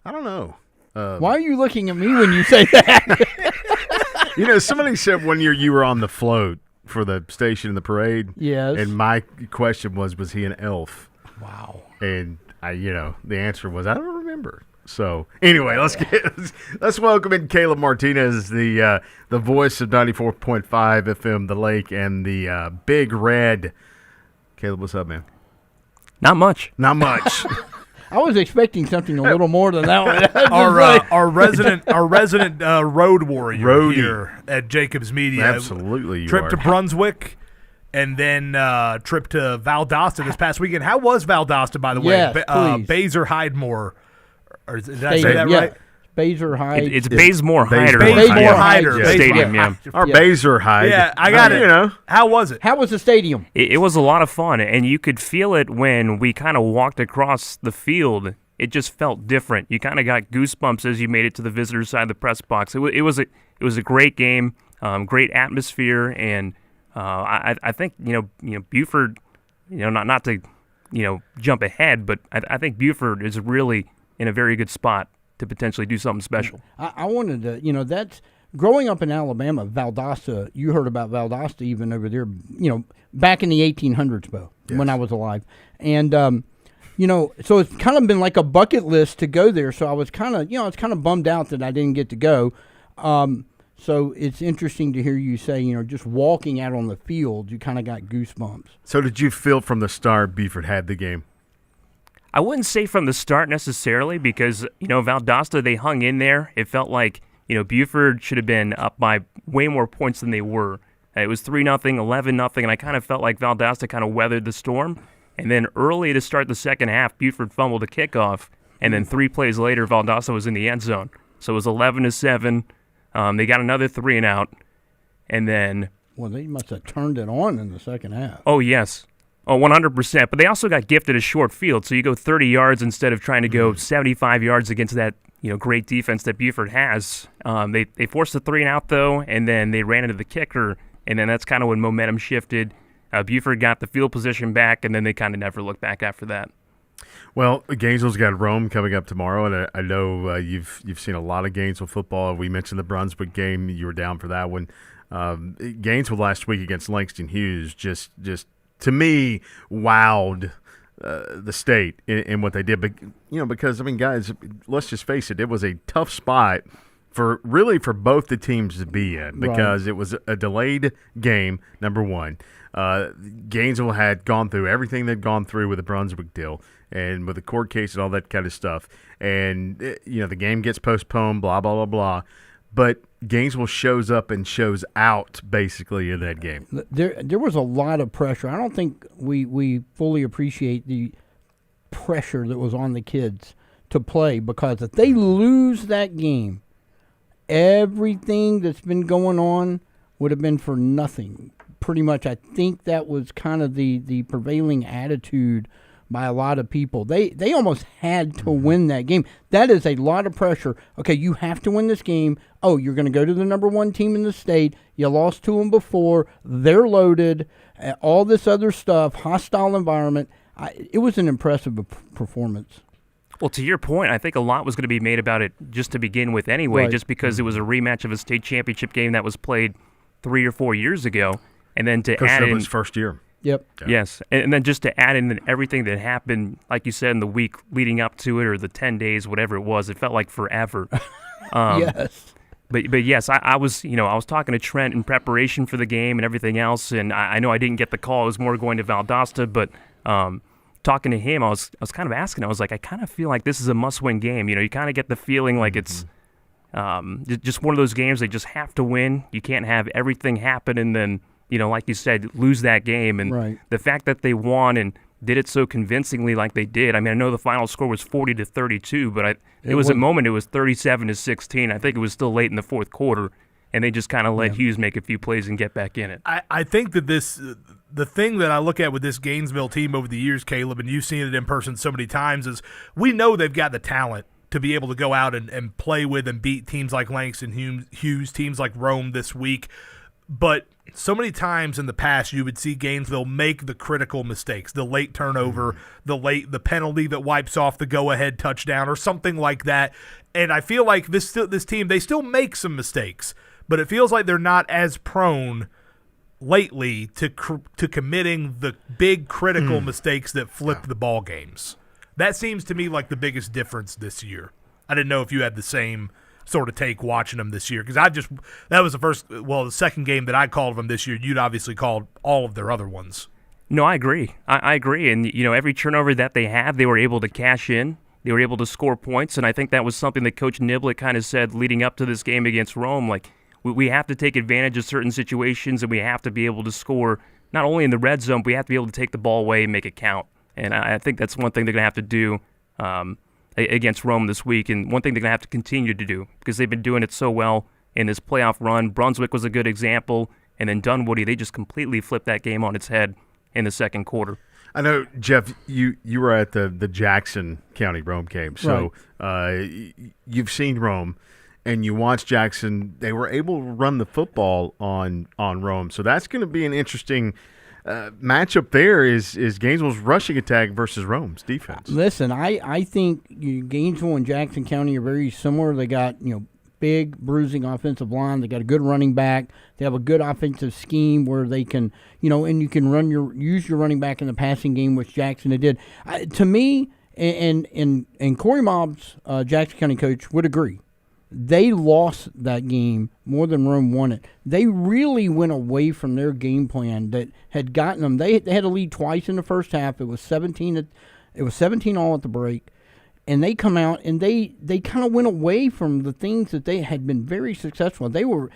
S4: I don't know.
S7: Why are you looking at me when you say that?
S4: You know, somebody said one year you were on the float for the station in the parade.
S7: Yes.
S4: And my question was he an elf?
S7: Wow.
S4: And the answer was, I don't remember. So anyway, let's welcome in Caleb Martinez, the voice of 94.5 FM, The Lake, and the Big Red. Caleb, what's up, man?
S2: Not much.
S4: Not much.
S7: I was expecting something a little more than that one.
S6: Our resident road warrior
S4: Roadie.
S6: here at Jacobs Media.
S4: Absolutely, you
S6: Trip
S4: are.
S6: to Brunswick. And then trip to Valdosta this past weekend. How was Valdosta, by the way?
S7: Yes, please.
S6: Baser Hydemore. Or did I say that right?
S7: Baser Hyde.
S2: It's Bazemore Hyder.
S6: Bazemore Hyder
S2: Stadium, yeah.
S4: Or Baser Hyde.
S6: Yeah, I got it. How was it?
S7: How was the stadium?
S2: It was a lot of fun, and you could feel it when we kind of walked across the field. It just felt different. You kind of got goosebumps as you made it to the visitor side of the press box. It was a great game, great atmosphere, and I think Buford, not to jump ahead, but I think Buford is really in a very good spot to potentially do something special.
S7: I wanted to, that's growing up in Alabama. Valdosta, you heard about Valdosta even over there, back in the 1800s, Bo, when I was alive, and so it's kind of been like a bucket list to go there. So I was kind of bummed out that I didn't get to go. So it's interesting to hear you say, just walking out on the field, you kind of got goosebumps.
S4: So did you feel from the start Buford had the game?
S2: I wouldn't say from the start necessarily because, Valdosta, they hung in there. It felt like, Buford should have been up by way more points than they were. It was 3-0, 11-0, and I kind of felt like Valdosta kind of weathered the storm. And then early to start the second half, Buford fumbled a kickoff, and then 3 plays later, Valdosta was in the end zone. So it was 11-7. They got another 3-and-out, and then...
S7: Well, they must have turned it on in the second half.
S2: Oh, yes. Oh, 100%. But they also got gifted a short field, so you go 30 yards instead of trying to go 75 yards against that great defense that Buford has. They forced the 3-and-out, though, and then they ran into the kicker, and then that's kind of when momentum shifted. Buford got the field position back, and then they kind of never looked back after that.
S4: Well, Gainesville's got Rome coming up tomorrow, and I know you've seen a lot of Gainesville football. We mentioned the Brunswick game; you were down for that one. Gainesville last week against Langston Hughes just to me wowed the state in what they did. But because guys, let's just face it, it was a tough spot for both the teams to be in because it was a delayed game. Number one. Gainesville had gone through everything they'd gone through with the Brunswick deal and with the court case and all that kind of stuff. And, the game gets postponed, blah, blah, blah, blah. But Gainesville shows up and shows out basically in that game.
S7: There was a lot of pressure. I don't think we fully appreciate the pressure that was on the kids to play because if they lose that game, everything that's been going on would have been for nothing. Pretty much, I think that was kind of the prevailing attitude by a lot of people. They almost had to win that game. That is a lot of pressure. Okay, you have to win this game. Oh, you're going to go to the number one team in the state. You lost to them before. They're loaded. All this other stuff, hostile environment. It was an impressive performance.
S2: Well, to your point, I think a lot was going to be made about it just to begin with anyway,
S7: Right.
S2: just because it was a rematch of a state championship game that was played 3 or 4 years ago. And then to
S4: Coach
S2: add in
S4: Noble's first year.
S7: Yep.
S4: Yeah.
S2: Yes, and then just to add in everything that happened, like you said, in the week leading up to it or the 10 days, whatever it was, it felt like forever.
S7: Yes.
S2: But yes, I was talking to Trent in preparation for the game and everything else, and I know I didn't get the call. It was more going to Valdosta, but talking to him, I was kind of asking. I was like, I kind of feel like this is a must-win game. You kind of get the feeling like it's just one of those games they just have to win. You can't have everything happen and then like you said, lose that game. And the fact that they won and did it so convincingly like they did. I mean, I know the final score was 40-32, but it was a moment it was 37-16. I think it was still late in the fourth quarter, and they just kind of let Hughes make a few plays and get back in it.
S6: I think that the thing that I look at with this Gainesville team over the years, Caleb, and you've seen it in person so many times, is we know they've got the talent to be able to go out and play with and beat teams like Langston Hughes, teams like Rome this week. But so many times in the past, you would see Gainesville make the critical mistakes, the late turnover, the penalty that wipes off the go-ahead touchdown or something like that. And I feel like this team, they still make some mistakes, but it feels like they're not as prone lately to committing the big critical mistakes that flip the ball games. That seems to me like the biggest difference this year. I didn't know if you had the same sort of take watching them this year, because that was the second game that I called them this year. You'd obviously called all of their other ones.
S2: No, I agree. I agree. And, every turnover that they had, they were able to cash in. They were able to score points, and I think that was something that Coach Niblett kind of said leading up to this game against Rome. Like, we have to take advantage of certain situations, and we have to be able to score not only in the red zone, but we have to be able to take the ball away and make it count. And I think that's one thing they're going to have to do against Rome this week, and one thing they're going to have to continue to do because they've been doing it so well in this playoff run. Brunswick was a good example, and then Dunwoody, they just completely flipped that game on its head in the second quarter.
S4: I know, Jeff, you were at the Jackson County Rome game, so you've seen Rome, and you watched Jackson. They were able to run the football on Rome, so that's going to be an interesting matchup there is Gainesville's rushing attack versus Rome's defense.
S7: Listen, I think Gainesville and Jackson County are very similar. They got, big bruising offensive line. They got a good running back. They have a good offensive scheme where they can, and you can use your running back in the passing game, which Jackson did. To me, and Corey Mobbs, Jackson County coach, would agree. They lost that game more than Rome won it. They really went away from their game plan that had gotten them. They had a lead twice in the first half. It was 17 all at the break, and they come out and they kind of went away from the things that they had been very successful. They were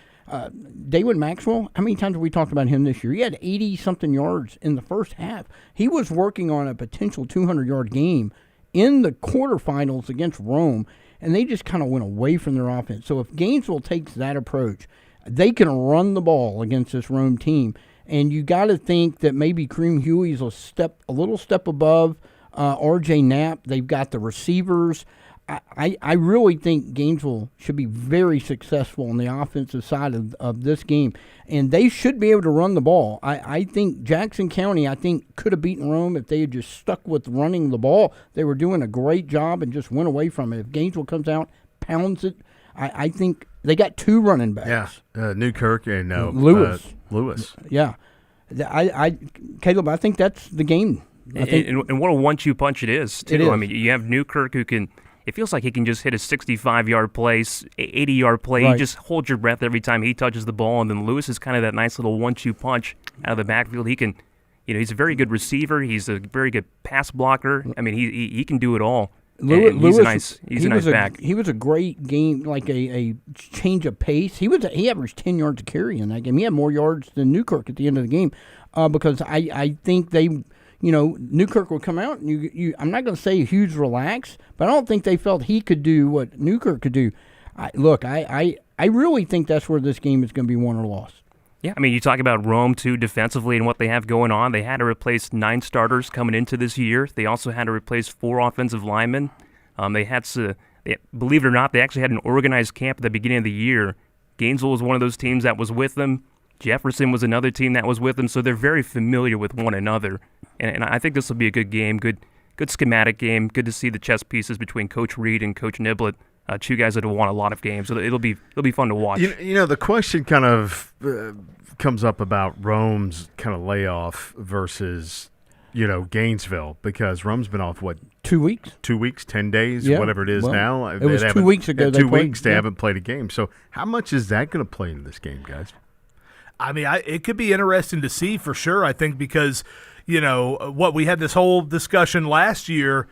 S7: David Maxwell. How many times have we talked about him this year? He had 80-something yards in the first half. He was working on a potential 200-yard game in the quarterfinals against Rome. And they just kind of went away from their offense. So if Gainesville takes that approach, they can run the ball against this Rome team. And you got to think that maybe Kareem Huey's a little step above R.J. Knapp. They've got the receivers. I really think Gainesville should be very successful on the offensive side of this game, and they should be able to run the ball. I think Jackson County, could have beaten Rome if they had just stuck with running the ball. They were doing a great job and just went away from it. If Gainesville comes out, pounds it, I think they got two running backs.
S4: Yeah, Newkirk and
S7: Lewis.
S4: Lewis.
S7: Yeah. Caleb, I think that's the game.
S2: And what a 1-2 punch it is, too.
S7: It is.
S2: I mean, you have Newkirk who can – it feels like he can just hit a 65-yard play, 80-yard play.
S7: Right.
S2: You just hold your breath every time he touches the ball. And then Lewis is kind of that nice little 1-2 punch out of the backfield. He can – he's a very good receiver. He's a very good pass blocker. I mean, he can do it all. He's a nice back.
S7: He was a great game, like a change of pace. He averaged 10 yards a carry in that game. He had more yards than Newkirk at the end of the game because I think they – Newkirk would come out, and I'm not going to say a huge relax, but I don't think they felt he could do what Newkirk could do. I really think that's where this game is going to be won or lost.
S2: Yeah, I mean, you talk about Rome, too, defensively and what they have going on. They had to replace 9 starters coming into this year. They also had to replace 4 offensive linemen. Believe it or not, they actually had an organized camp at the beginning of the year. Gainesville was one of those teams that was with them. Jefferson was another team that was with them, so they're very familiar with one another. And I think this will be a good game, good schematic game. Good to see the chess pieces between Coach Reed and Coach Niblett, two guys that have won a lot of games. So it'll be fun to watch.
S4: The question kind of comes up about Rome's kind of layoff versus Gainesville, because Rome's been off,
S7: 2 weeks?
S4: 2 weeks, 10 days,
S7: Yeah.
S4: whatever it is
S7: Well,
S4: now.
S7: it was 2 weeks ago they
S4: 2
S7: played,
S4: weeks they
S7: yeah.
S4: haven't played a game. So how much is that going to play into this game, guys?
S6: I mean, it could be interesting to see for sure, I think, because, we had this whole discussion last year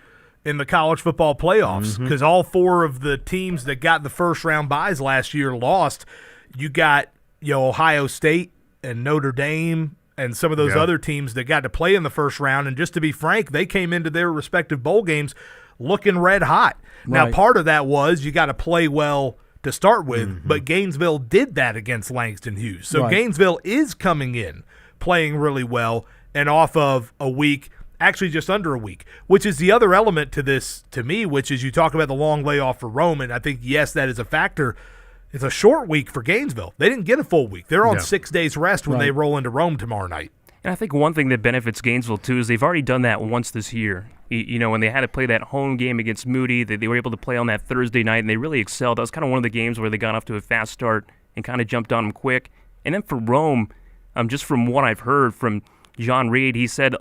S6: in the college football playoffs, because all 4 of the teams that got the first round byes last year lost. You got, Ohio State and Notre Dame and some of those other teams that got to play in the first round. And just to be frank, they came into their respective bowl games looking red hot. Now, part of that was you got to play well to start with, but Gainesville did that against Langston Hughes. So Gainesville is coming in playing really well and off of a week, actually just under a week, which is the other element to this to me, which is you talk about the long layoff for Rome, and I think, yes, that is a factor. It's a short week for Gainesville. They didn't get a full week. They're on 6 days rest when they roll into Rome tomorrow night.
S2: And I think one thing that benefits Gainesville, too, is they've already done that once this year. When they had to play that home game against Moody, they were able to play on that Thursday night, and they really excelled. That was kind of one of the games where they got off to a fast start and kind of jumped on them quick. And then for Rome, just from what I've heard from John Reed, he said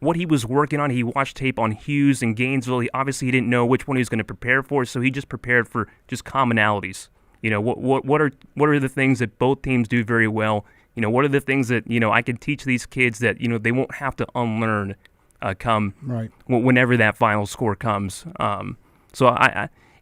S2: what he was working on, he watched tape on Hughes and Gainesville. He didn't know which one he was going to prepare for, so he just prepared for just commonalities. What are the things that both teams do very well? What are the things that I can teach these kids that they won't have to unlearn whenever that final score comes. So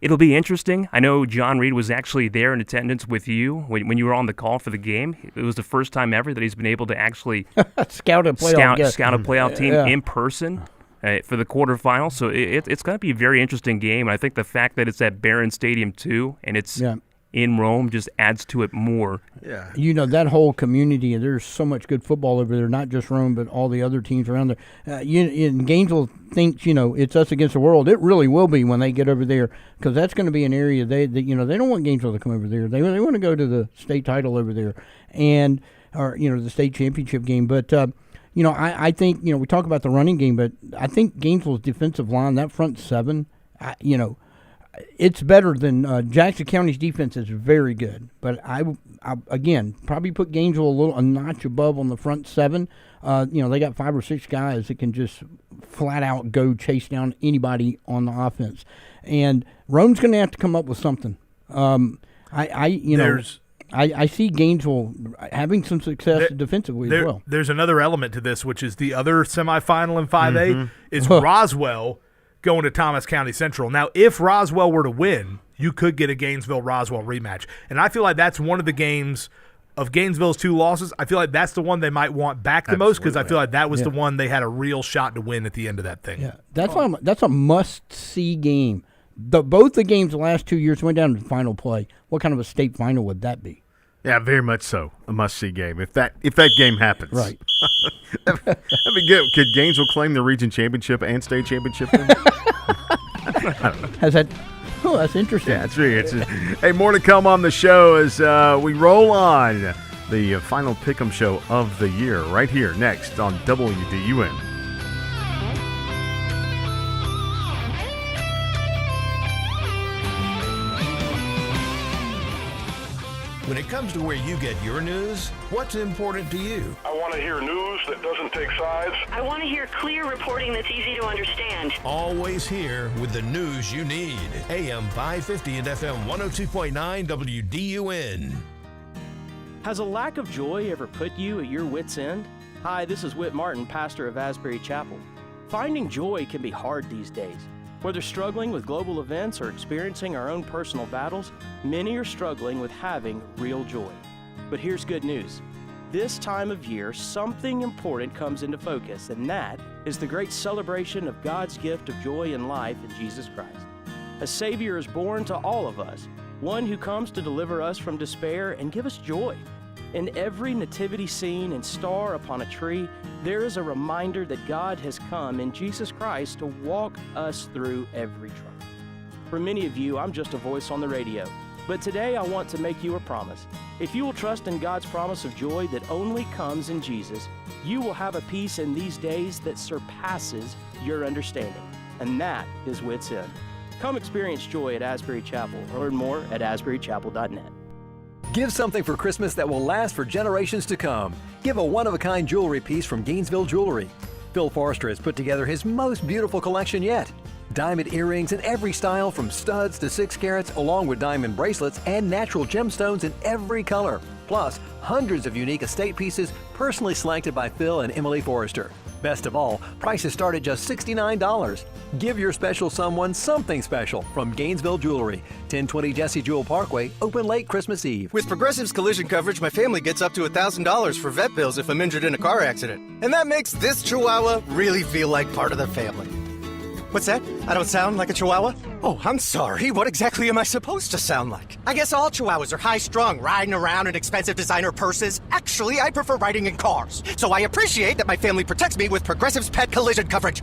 S2: it'll be interesting. I know John Reed was actually there in attendance with you when you were on the call for the game. It was the first time ever that he's been able to actually
S7: scout a
S2: playoff team in person. For the quarterfinal, so it's going to be a very interesting game. I think the fact that it's at Barron Stadium too, and it's in Rome, just adds to it more.
S7: Yeah, that whole community. There's so much good football over there. Not just Rome, but all the other teams around there. And Gainesville thinks it's us against the world. It really will be when they get over there, because that's going to be an area they don't want Gainesville to come over there. They want to go to the state title over there, or the state championship game. But I think, we talk about the running game, but I think Gainesville's defensive line, that front seven, it's better than Jackson County's defense is very good. But I again, probably put Gainesville a notch above on the front seven. They got 5 or 6 guys that can just flat out go chase down anybody on the offense. And Rome's going to have to come up with something. I see Gainesville having some success defensively as well.
S6: There's another element to this, which is the other semifinal in 5A is Roswell going to Thomas County Central. Now, if Roswell were to win, you could get a Gainesville-Roswell rematch. And I feel like that's one of the games of Gainesville's 2 losses. I feel like that's the one they might want back the most, because I feel like that was the one they had a real shot to win at the end of that thing.
S7: Yeah, that's a must-see game. Both the games the last 2 years went down to the final play. What kind of a state final would that be?
S4: Yeah, very much so. A must-see game if that game happens.
S7: Right.
S4: That'd be good. Could Gainesville claim the region championship and state championship?
S7: Has that? Oh, that's interesting.
S4: Yeah, it's very interesting. Hey, more to come on the show as we roll on the final Pick'em show of the year right here next on WDUN.
S5: When it comes to where you get your news, what's important to you?
S3: I want to hear news that doesn't take sides.
S8: I want to hear clear reporting that's easy to understand.
S5: Always here with the news you need. AM 550 and FM 102.9 WDUN.
S9: Has a lack of joy ever put you at your wit's end? Hi, this is Whit Martin, pastor of Asbury Chapel. Finding joy can be hard these days. Whether struggling with global events or experiencing our own personal battles, many are struggling with having real joy. But here's good news. This time of year, something important comes into focus, and that is the great celebration of God's gift of joy and life in Jesus Christ. A Savior is born to all of us, one who comes to deliver us from despair and give us joy. In every nativity scene and star upon a tree, there is a reminder that God has come in Jesus Christ to walk us through every trial. For many of you, I'm just a voice on the radio. But today I want to make you a promise. If you will trust in God's promise of joy that only comes in Jesus, you will have a peace in these days that surpasses your understanding. And that is Wit's End. Come experience joy at Asbury Chapel. Learn more at asburychapel.net.
S23: Give something for Christmas that will last for generations to come. Give a one-of-a-kind jewelry piece from Gainesville Jewelry. Phil Forrester has put together his most beautiful collection yet. Diamond earrings in every style from studs to 6 carats, along with diamond bracelets and natural gemstones in every color. Plus, hundreds of unique estate pieces personally selected by Phil and Emily Forrester. Best of all, prices start at just $69. Give your special someone something special from Gainesville Jewelry, 1020 Jesse Jewell Parkway, open late Christmas Eve.
S10: With Progressive's collision coverage, my family gets up to $1,000 for vet bills if I'm injured in a car accident. And that makes this Chihuahua really feel like part of the family. What's that? I don't sound like a Chihuahua? Oh, I'm sorry. What exactly am I supposed to sound like? I guess all Chihuahuas are high-strung, riding around in expensive designer purses. Actually, I prefer riding in cars. So I appreciate that my family protects me with Progressive's pet collision coverage.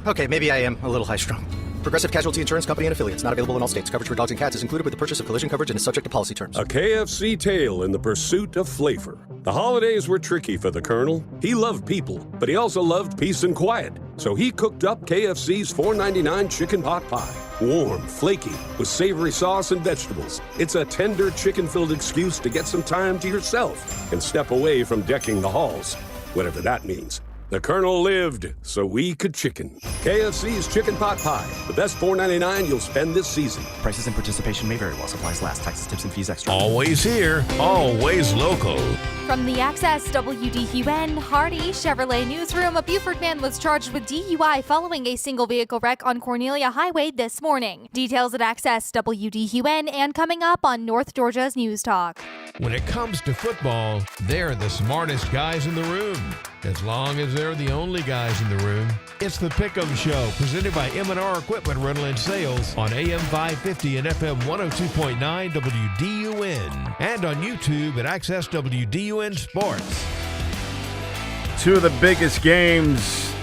S10: Okay, maybe I am a little high-strung. Progressive Casualty Insurance Company and Affiliates. Not available in all states. Coverage for dogs and cats is included with the purchase of collision coverage and is subject to policy terms.
S11: A KFC tale in the pursuit of flavor. The holidays were tricky for the Colonel. He loved people, but he also loved peace and quiet. So he cooked up KFC's $4.99 chicken pot pie. Warm, flaky, with savory sauce and vegetables. It's a tender chicken-filled excuse to get some time to yourself and step away from decking the halls, whatever that means. The Colonel lived so we could chicken. KFC's Chicken Pot Pie. The best $4.99 you'll spend this season.
S12: Prices and participation may vary while supplies last. Taxes, tips, and fees extra.
S5: Always here, always local.
S13: From the Access WDUN Hardy Chevrolet Newsroom, a Buford man was charged with DUI following a single vehicle wreck on Cornelia Highway this morning. Details at Access WDUN and coming up on North Georgia's News Talk.
S5: When it comes to football, they're the smartest guys in the room. As long as they're the only guys in the room. It's the Pick'em Show, presented by M&R Equipment Rental and Sales on AM 550 and FM 102.9 WDUN. And on YouTube at Access WDUN Sports.
S4: Two of the biggest games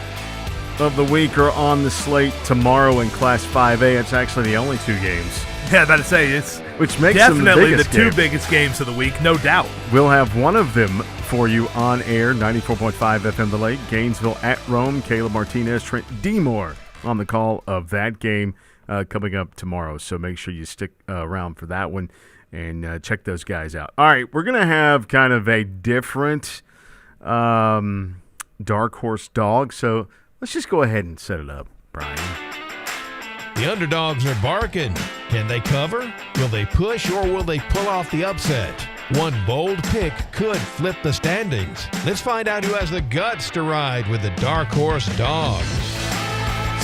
S4: of the week are on the slate tomorrow in Class 5A. It's actually the only two games.
S6: Yeah, I was about to say, it's
S4: which makes
S6: definitely
S4: them
S6: the two biggest games of the week, no doubt.
S4: We'll have one of them for you on air, 94.5 FM The Lake, Gainesville at Rome. Caleb Martinez, Trent Demore on the call of that game coming up tomorrow. So make sure you stick around for that one and check those guys out. All right, we're going to have kind of a different dark horse dog. So let's just go ahead and set it up, Brian.
S5: The underdogs are barking. Can they cover? Will they push, or will they pull off the upset? One bold pick could flip the standings. Let's find out who has the guts to ride with the dark horse dogs.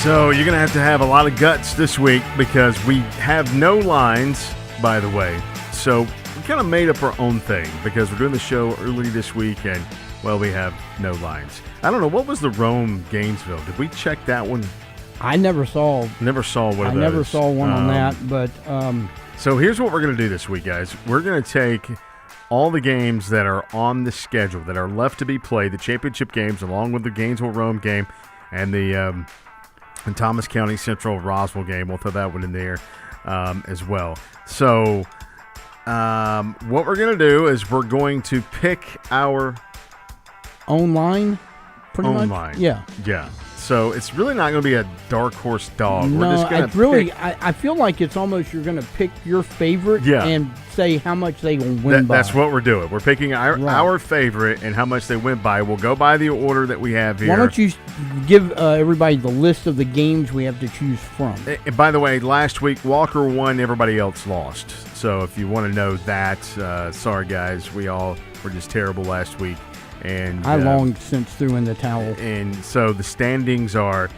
S4: So you're going to have a lot of guts this week because we have no lines, by the way. So we kind of made up our own thing because we're doing the show early this week and, well, we have no lines. I don't know. What was the Rome Gainesville? Did we check that one?
S7: I never saw one of those.
S4: I
S7: never saw one on that, but
S4: so here's what we're going to do this week, guys. We're going to take all the games that are on the schedule that are left to be played, the championship games, along with the Gainesville-Rome game and the and Thomas County Central-Roswell game. We'll throw that one in there as well. So what we're going to do is we're going to pick our
S7: own line, pretty much.
S4: Line.
S7: Yeah.
S4: So it's really not going to be a dark horse dog.
S7: No,
S4: we're just going to
S7: really. I feel like it's almost you're going to pick your favorite and say how much they will win by.
S4: That's what we're doing. We're picking our favorite and how much they win by. We'll go by the order that we have here.
S7: Why don't you give everybody the list of the games we have to choose from?
S4: And by the way, last week Walker won, everybody else lost. So if you want to know that, sorry guys, we all were just terrible last week. And
S7: I long since threw in the towel.
S4: And so the standings are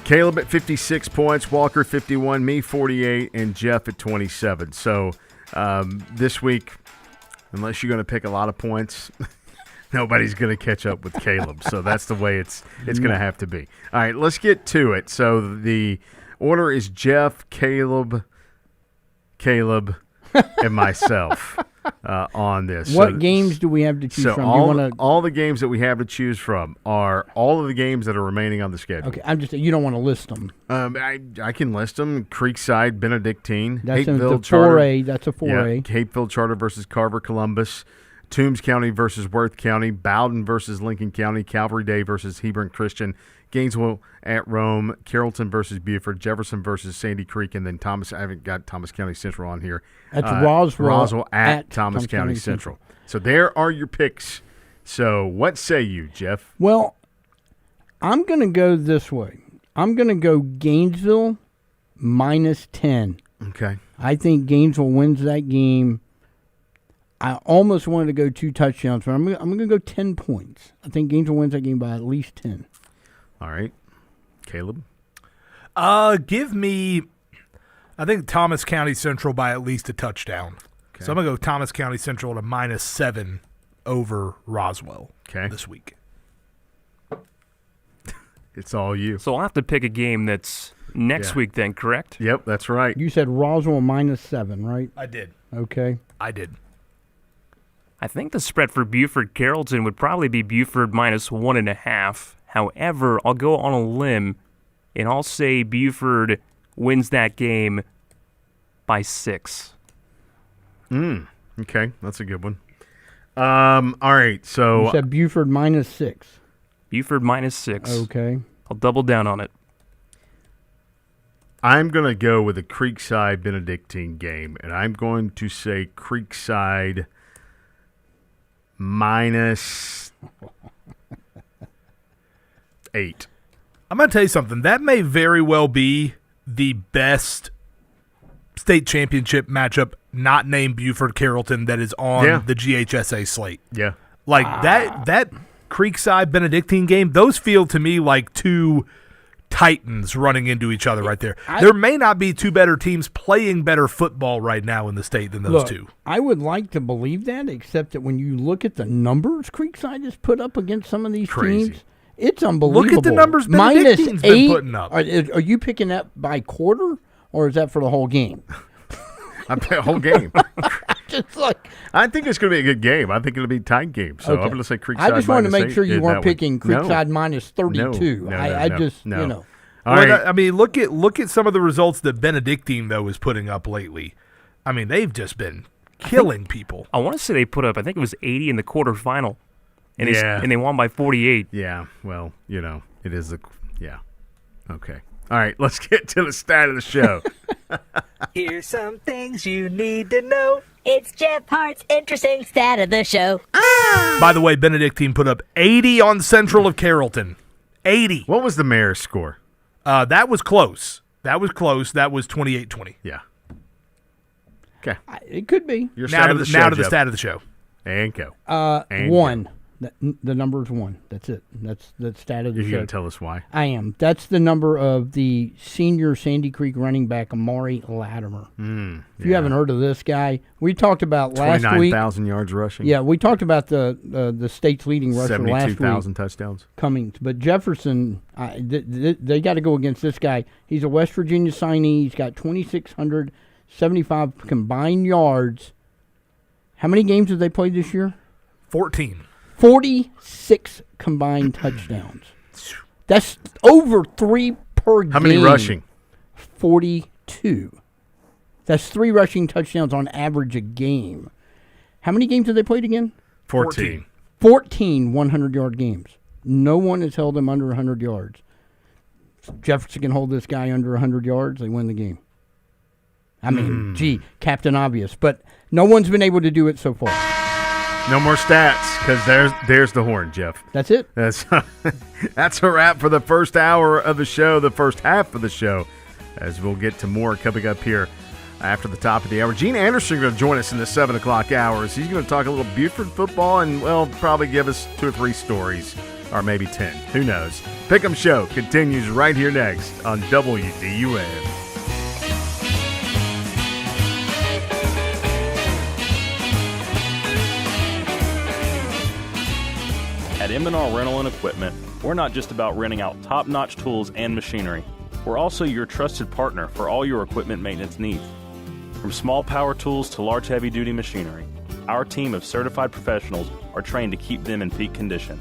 S4: Caleb at 56 points, Walker 51, me 48, and Jeff at 27. So this week, unless you're going to pick a lot of points, nobody's going to catch up with Caleb. So that's the way it's going to have to be. All right, let's get to it. So the order is Jeff, Caleb, and myself. On this.
S7: What games do we have to choose from?
S4: All the games that we have to choose from are all of the games that are remaining on the schedule.
S7: Okay, you don't want to list them.
S4: I can list them. Creekside, Benedictine,
S7: that's
S4: Hapeville,
S7: Charter. 4A. That's a 4A.
S4: Yeah, Hapeville Charter versus Carver Columbus, Toombs County versus Worth County, Bowden versus Lincoln County, Calvary Day versus Hebron Christian, Gainesville at Rome, Carrollton versus Buford, Jefferson versus Sandy Creek, and then Thomas. I haven't got Thomas County Central on here.
S7: That's
S4: Roswell at Thomas County Central. So there are your picks. So what say you, Jeff?
S7: Well, I'm going to go this way. I'm going to go Gainesville -10.
S4: Okay.
S7: I think Gainesville wins that game. I almost wanted to go 2 touchdowns, but I'm going to go 10 points. I think Gainesville wins that game by at least 10.
S4: All right. Caleb?
S6: Give me, I think, Thomas County Central by at least a touchdown.
S4: Okay.
S6: So I'm going to go Thomas County Central to -7 over Roswell this week.
S4: It's all you.
S2: So I'll have to pick a game that's next week then, correct?
S4: Yep, that's right.
S7: You said Roswell -7, right?
S6: I did.
S7: Okay.
S6: I did.
S2: I think the spread for Buford Carrollton would probably be Buford -1.5. However, I'll go on a limb, and I'll say Buford wins that game by 6.
S4: Okay, that's a good one. All right, so
S7: You said Buford -6.
S2: Buford -6.
S7: Okay.
S2: I'll double down on it.
S4: I'm going to go with the Creekside Benedictine game, and I'm going to say Creekside -8.
S6: I'm going to tell you something. That may very well be the best state championship matchup not named Buford Carrollton that is on the GHSA slate.
S4: Yeah.
S6: Like that Creekside Benedictine game, those feel to me like two titans running into each other right there. There may not be two better teams playing better football right now in the state than those two.
S7: I would like to believe that, except that when you look at the numbers Creekside has put up against some of these teams, it's unbelievable.
S6: Look at the numbers Benedictine's been
S7: -8.
S6: putting up.
S7: Are you picking that by quarter, or is that for the whole game?
S4: I'm the whole game.
S7: Just like,
S4: I think it's going to be a good game. I think it'll be a tight game. So I'm going to say Creekside.
S7: I just wanted to make
S4: -8
S7: sure you
S4: in
S7: weren't
S4: that one.
S7: picking Creekside -32.
S4: No,
S7: I just,
S4: no.
S7: you know.
S4: All right.
S6: I mean, look at some of the results that Benedictine, though, is putting up lately. I mean, they've just been killing people.
S2: I want to say they put up, I think it was 80 in the quarterfinal. And
S4: Yeah.
S2: they won by 48.
S4: Yeah, well, you know, it is okay. All right, let's get to the stat of the show.
S14: Here's some things you need to know. It's Jeff Hart's interesting stat of the show.
S6: By the way, Benedictine put up 80 on Central of Carrollton. 80.
S4: What was the mayor's score?
S6: That was close. That was 28-20.
S4: Yeah. Okay.
S7: It could be.
S4: Your
S6: Now
S4: stat
S6: to
S4: of
S6: the
S4: the show, Jeff.
S6: stat of the show.
S4: And go. And
S7: 1.
S4: go.
S7: The number is 1. That's it. That's the stat of the
S4: You're
S7: show.
S4: going to tell us why?
S7: I am. That's the number of the senior Sandy Creek running back, Amari Latimer. If you haven't heard of this guy, we talked about last week.
S4: 29,000 yards rushing.
S7: Yeah, we talked about the state's leading rusher last week.
S4: 72,000 touchdowns.
S7: Cummings. But Jefferson, they got to go against this guy. He's a West Virginia signee. He's got 2,675 combined yards. How many games have they played this year?
S6: 14.
S7: 46 combined touchdowns. That's over 3 per game.
S4: How many rushing?
S7: 42. That's 3 rushing touchdowns on average a game. How many games have they played again?
S4: 14.
S7: 14 100-yard games. No one has held him under 100 yards. If Jefferson can hold this guy under 100 yards, they win the game. I mean, Captain Obvious. But no one's been able to do it so far.
S4: No more stats, because there's the horn, Jeff.
S7: That's it.
S4: That's a wrap for the first hour of the show, the first half of the show, as we'll get to more coming up here after the top of the hour. Gene Anderson is going to join us in the 7 o'clock hours. He's going to talk a little Buford football and, well, probably give us 2 or 3 stories, or maybe 10. Who knows? Pick'em Show continues right here next on WDUN.
S15: At M&R Rental and Equipment, we're not just about renting out top-notch tools and machinery. We're also your trusted partner for all your equipment maintenance needs. From small power tools to large heavy-duty machinery, our team of certified professionals are trained to keep them in peak condition.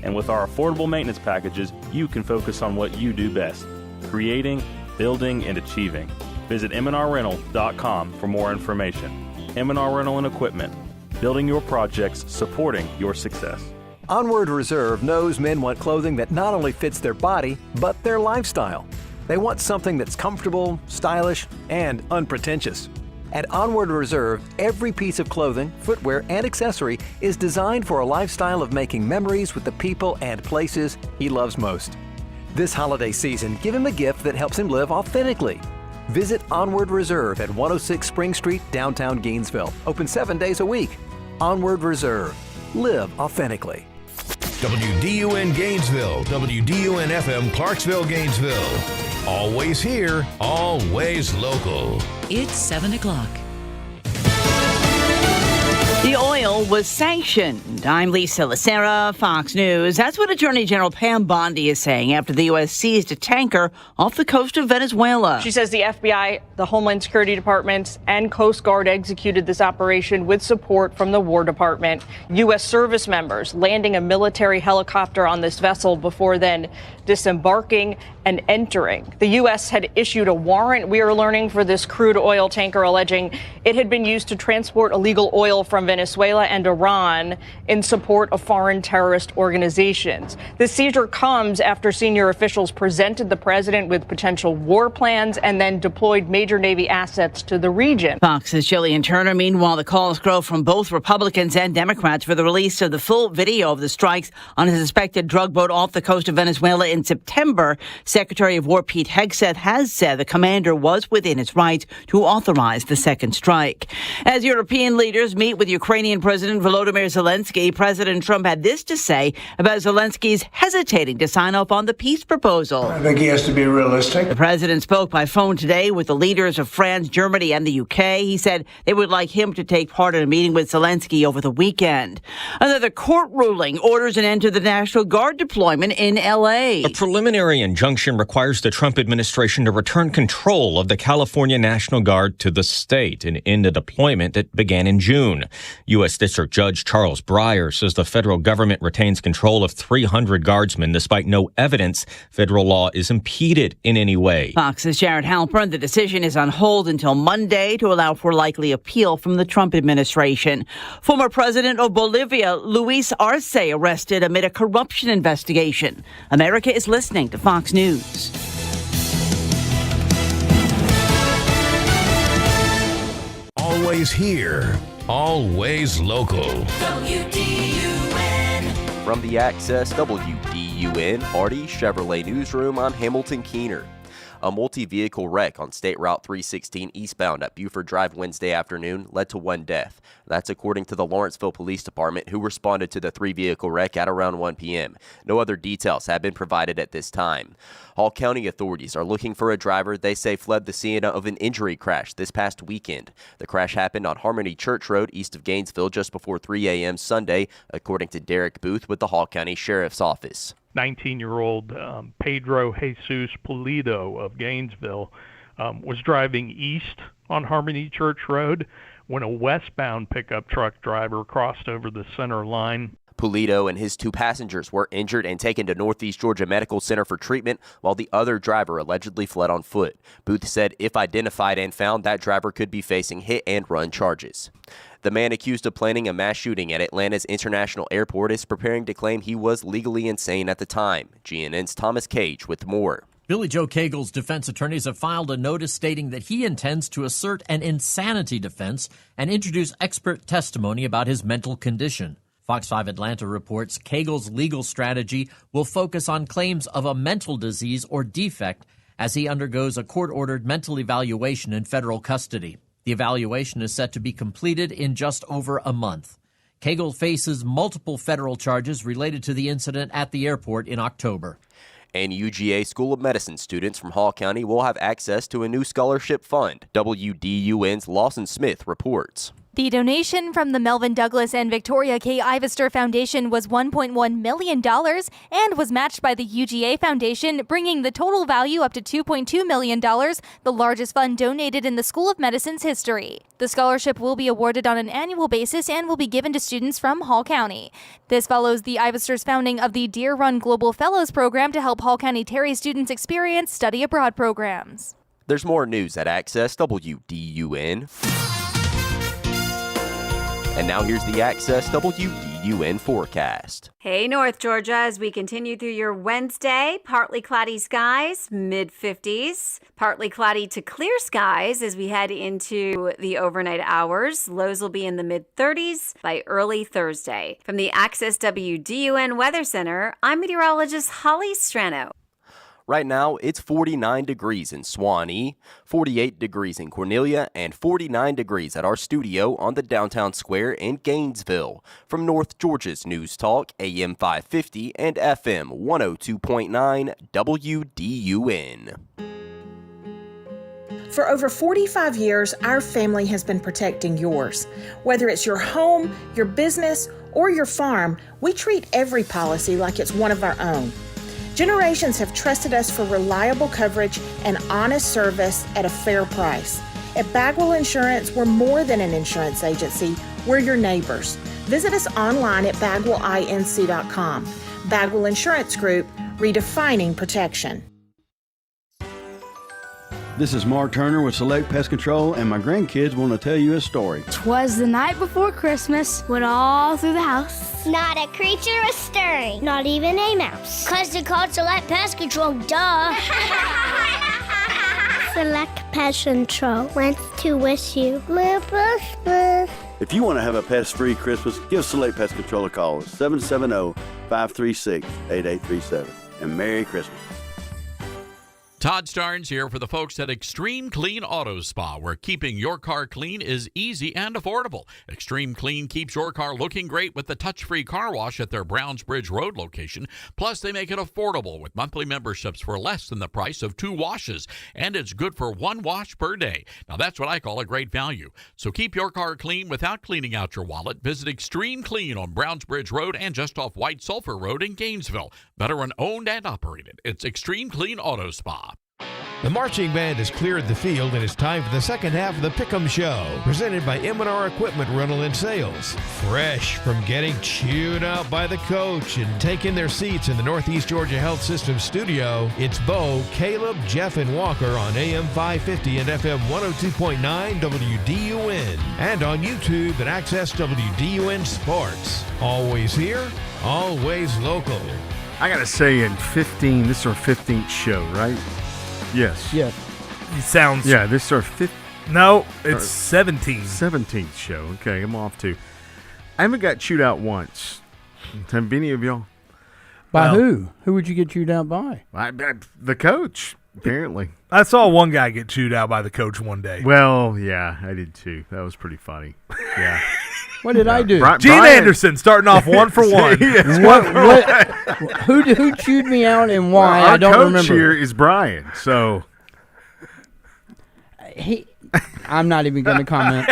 S15: And with our affordable maintenance packages, you can focus on what you do best, creating, building, and achieving. Visit mnrrental.com for more information. M&R Rental and Equipment, building your projects, supporting your success.
S23: Onward Reserve knows men want clothing that not only fits their body, but their lifestyle. They want something that's comfortable, stylish, and unpretentious. At Onward Reserve, every piece of clothing, footwear, and accessory is designed for a lifestyle of making memories with the people and places he loves most. This holiday season, give him a gift that helps him live authentically. Visit Onward Reserve at 106 Spring Street, downtown Gainesville. Open 7 days a week. Onward Reserve. Live authentically.
S5: WDUN Gainesville, WDUN FM Clarksville, Gainesville. Always here, always local.
S16: It's 7 o'clock.
S17: The oil was sanctioned. I'm Lisa Lacera, Fox News. That's what Attorney General Pam Bondi is saying after the U.S. seized a tanker off the coast of Venezuela.
S18: She says the FBI, the Homeland Security Department, and Coast Guard executed this operation with support from the War Department. U.S. service members landing a military helicopter on this vessel before then disembarking and entering. The U.S. had issued a warrant, we are learning, for this crude oil tanker, alleging it had been used to transport illegal oil from Venezuela and Iran in support of foreign terrorist organizations. The seizure comes after senior officials presented the president with potential war plans and then deployed major Navy assets to the region.
S17: Fox's Jillian Turner. Meanwhile, the calls grow from both Republicans and Democrats for the release of the full video of the strikes on a suspected drug boat off the coast of Venezuela in September. Secretary of War Pete Hegseth has said the commander was within his rights to authorize the second strike. As European leaders meet with Ukrainian President Volodymyr Zelensky, President Trump had this to say about Zelensky's hesitating to sign up on the peace proposal.
S19: I think he has to be realistic.
S17: The president spoke by phone today with the leaders of France, Germany, and the UK. He said they would like him to take part in a meeting with Zelensky over the weekend. Another court ruling orders an end to the National Guard deployment in L.A.
S20: A preliminary injunction requires the Trump administration to return control of the California National Guard to the state and end a deployment that began in June. U.S. District Judge Charles Breyer says the federal government retains control of 300 guardsmen despite no evidence federal law is impeded in any way.
S17: Fox's Jared Halpern. The decision is on hold until Monday to allow for likely appeal from the Trump administration. Former president of Bolivia, Luis Arce, arrested amid a corruption investigation. America is listening to Fox News.
S5: Always here, always local.
S1: WDUN. From the Access WDUN Hardy Chevrolet Newsroom, I'm Hamilton Keener. A multi-vehicle wreck on State Route 316 eastbound at Buford Drive Wednesday afternoon led to one death. That's according to the Lawrenceville Police Department, who responded to the three-vehicle wreck at around 1 p.m. No other details have been provided at this time. Hall County authorities are looking for a driver they say fled the scene of an injury crash this past weekend. The crash happened on Harmony Church Road east of Gainesville just before 3 a.m. Sunday, according to Derek Booth with the Hall County Sheriff's Office.
S26: 19-year-old Pedro Jesus Pulido of Gainesville was driving east on Harmony Church Road when a westbound pickup truck driver crossed over the center line.
S1: Pulido and his two passengers were injured and taken to Northeast Georgia Medical Center for treatment, while the other driver allegedly fled on foot. Booth said if identified and found, that driver could be facing hit-and-run charges. The man accused of planning a mass shooting at Atlanta's International Airport is preparing to claim he was legally insane at the time. GNN's Thomas Cage with more.
S27: Billy Joe Cagle's defense attorneys have filed a notice stating that he intends to assert an insanity defense and introduce expert testimony about his mental condition. Fox 5 Atlanta reports Cagle's legal strategy will focus on claims of a mental disease or defect as he undergoes a court-ordered mental evaluation in federal custody. The evaluation is set to be completed in just over a month. Cagle faces multiple federal charges related to the incident at the airport in October.
S1: And UGA School of Medicine students from Hall County will have access to a new scholarship fund. WDUN's Lawson Smith reports.
S13: The donation from the Melvin Douglas and Victoria K. Ivester Foundation was $1.1 million and was matched by the UGA Foundation, bringing the total value up to $2.2 million, the largest fund donated in the School of Medicine's history. The scholarship will be awarded on an annual basis and will be given to students from Hall County. This follows the Ivesters' founding of the Deer Run Global Fellows Program to help Hall County Terry students experience study abroad programs.
S1: There's more news at Access WDUN. And now here's the Access WDUN forecast.
S22: Hey, North Georgia, as we continue through your Wednesday, partly cloudy skies, mid-50s. Partly cloudy to clear skies as we head into the overnight hours. Lows will be in the mid-30s by early Thursday. From the Access WDUN Weather Center, I'm meteorologist Holly Strano.
S1: Right now, it's 49 degrees in Suwanee, 48 degrees in Cornelia, and 49 degrees at our studio on the downtown square in Gainesville. From North Georgia's News Talk, AM 550 and FM 102.9 WDUN.
S3: For over 45 years, our family has been protecting yours. Whether it's your home, your business, or your farm, we treat every policy like it's one of our own. Generations have trusted us for reliable coverage and honest service at a fair price. At Bagwell Insurance, we're more than an insurance agency. We're your neighbors. Visit us online at bagwellinc.com. Bagwell Insurance Group, redefining protection.
S8: This is Mark Turner with Select Pest Control, and my grandkids want to tell you a story.
S16: 'Twas the night before Christmas, when all through the house, not a creature was stirring, not even a mouse. 'Cause they called Select Pest Control, duh. Select Pest Control wants to wish you Merry Christmas.
S8: If you want to have a pest-free Christmas, give Select Pest Control a call at 770-536-8837. And Merry Christmas.
S19: Todd Starnes here for the folks at Extreme Clean Auto Spa, where keeping your car clean is easy and affordable. Extreme Clean keeps your car looking great with the touch-free car wash at their Browns Bridge Road location. Plus, they make it affordable with monthly memberships for less than the price of 2 washes, and it's good for 1 wash per day. Now, that's what I call a great value. So keep your car clean without cleaning out your wallet. Visit Extreme Clean on Browns Bridge Road and just off White Sulphur Road in Gainesville. Veteran owned and operated. It's Extreme Clean Auto Spa.
S5: The marching band has cleared the field, and it's time for the second half of the Pick'em Show, presented by M&R Equipment Rental and Sales. Fresh from getting chewed out by the coach and taking their seats in the Northeast Georgia Health System studio, it's Bo, Caleb, Jeff, and Walker on AM 550 and FM 102.9 WDUN, and on YouTube at Access WDUN Sports. Always here, always local.
S4: I got to say, in 15, this is our 15th show, right? Yes.
S7: Yes.
S6: It sounds.
S4: Yeah, this is our 15th.
S6: No, it's 17.
S4: 17th show. Okay, I'm off to. I haven't got chewed out once. Have any of y'all?
S7: By who? Who would you get chewed out by?
S4: The coach, apparently.
S6: I saw one guy get chewed out by the coach one day.
S4: Well, yeah, I did too. That was pretty funny. Yeah.
S7: What did I do?
S6: Gene Anderson starting off 1 for 1.
S7: Who chewed me out and why?
S4: Well,
S7: I don't remember.
S4: Our coach here is Brian, so
S7: I'm not even going to comment.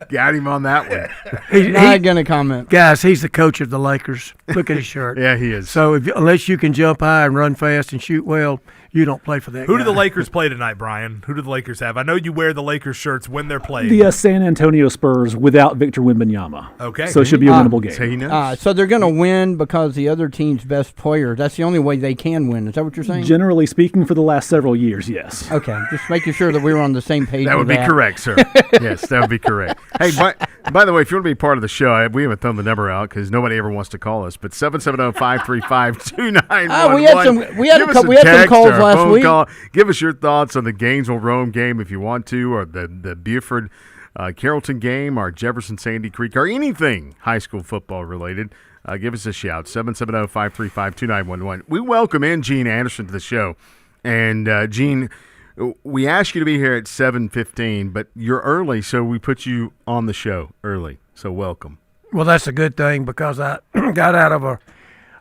S4: Got him on that one.
S7: He's not going to comment.
S21: Guys, he's the coach of the Lakers. Look at his shirt.
S4: Yeah, he is.
S21: So unless you can jump high and run fast and shoot well, you don't play for that
S6: Who
S21: guy.
S6: do the Lakers play tonight, Brian? Who do the Lakers have? I know you wear the Lakers shirts when they're playing.
S24: The San Antonio Spurs without Victor Wembanyama.
S6: Okay.
S24: So it should be a winnable game.
S7: So they're going to win because the other team's best player. That's the only way they can win. Is that what you're saying?
S24: Generally speaking, for the last several years, yes.
S7: Okay. Just making sure that we were on the same page.
S4: That would be correct, sir. Yes, that would be correct. Hey, by the way, if you want to be part of the show, we haven't thrown the number out because nobody ever wants to call us, but 770-535-2911.
S7: We had some calls last week.
S4: Give us your thoughts on the Gainesville-Rome game if you want to, or the Buford Carrollton game, or Jefferson-Sandy Creek, or anything high school football related. Give us a shout, 770-535-2911. We welcome in Gene Anderson to the show. And, Gene, we asked you to be here at 7:15, but you're early, so we put you on the show early. So welcome.
S21: Well, that's a good thing because I got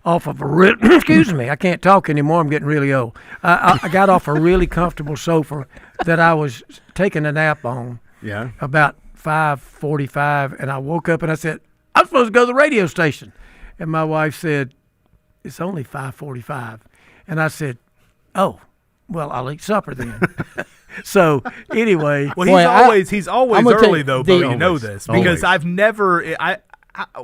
S21: off of a excuse me, I can't talk anymore. I'm getting really old. I got off a really comfortable sofa that I was taking a nap on.
S4: Yeah.
S21: About 5:45, and I woke up and I said, I'm supposed to go to the radio station. And my wife said, it's only 5:45. And I said, oh, well, I'll eat supper then. So anyway,
S6: well, he's always early though, Bo. You know this because
S4: always.
S6: I've never.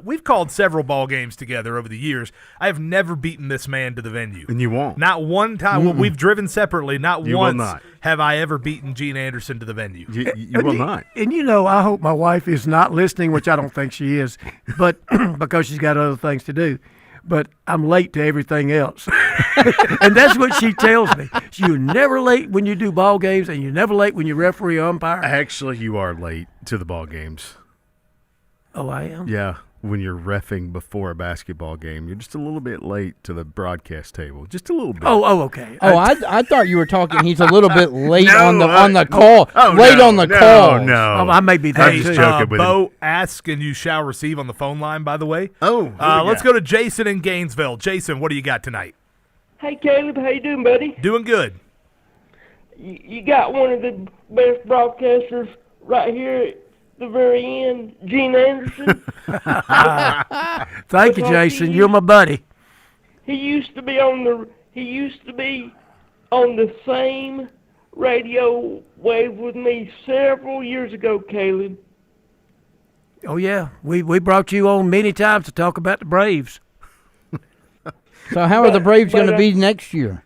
S6: We've called several ball games together over the years. I have never beaten this man to the venue.
S4: And you won't.
S6: Not one time. Well, we've driven separately. Not
S4: You
S6: once
S4: will not.
S6: have I ever beaten Gene Anderson to the venue.
S4: You will not.
S21: And I hope my wife is not listening, which I don't think she is, but because she's got other things to do. But I'm late to everything else. And that's what she tells me. You're never late when you do ball games, and you're never late when you referee umpire.
S4: Actually, you are late to the ball games.
S21: Oh, I am?
S4: Yeah. when you're reffing before a basketball game, you're just a little bit late to the broadcast table. Just a little bit.
S21: Okay.
S7: I thought you were talking. He's a little bit late
S4: No,
S7: on the call.
S4: on the
S7: call.
S4: No,
S21: I may be
S4: I'm just joking with him.
S6: Bo, ask and you shall receive on the phone line, by the way.
S4: Oh,
S6: let's go to Jason in Gainesville. Jason, what do you got tonight?
S2: Hey, Caleb. How you doing, buddy?
S6: Doing good.
S2: You got one of the best broadcasters right here at the very end, Gene Anderson.
S21: Thank you, Jason. You're my buddy.
S2: He used to be on the same radio wave with me several years ago, Caleb.
S21: Oh yeah, we brought you on many times to talk about the Braves.
S7: So how are the Braves going to be next year?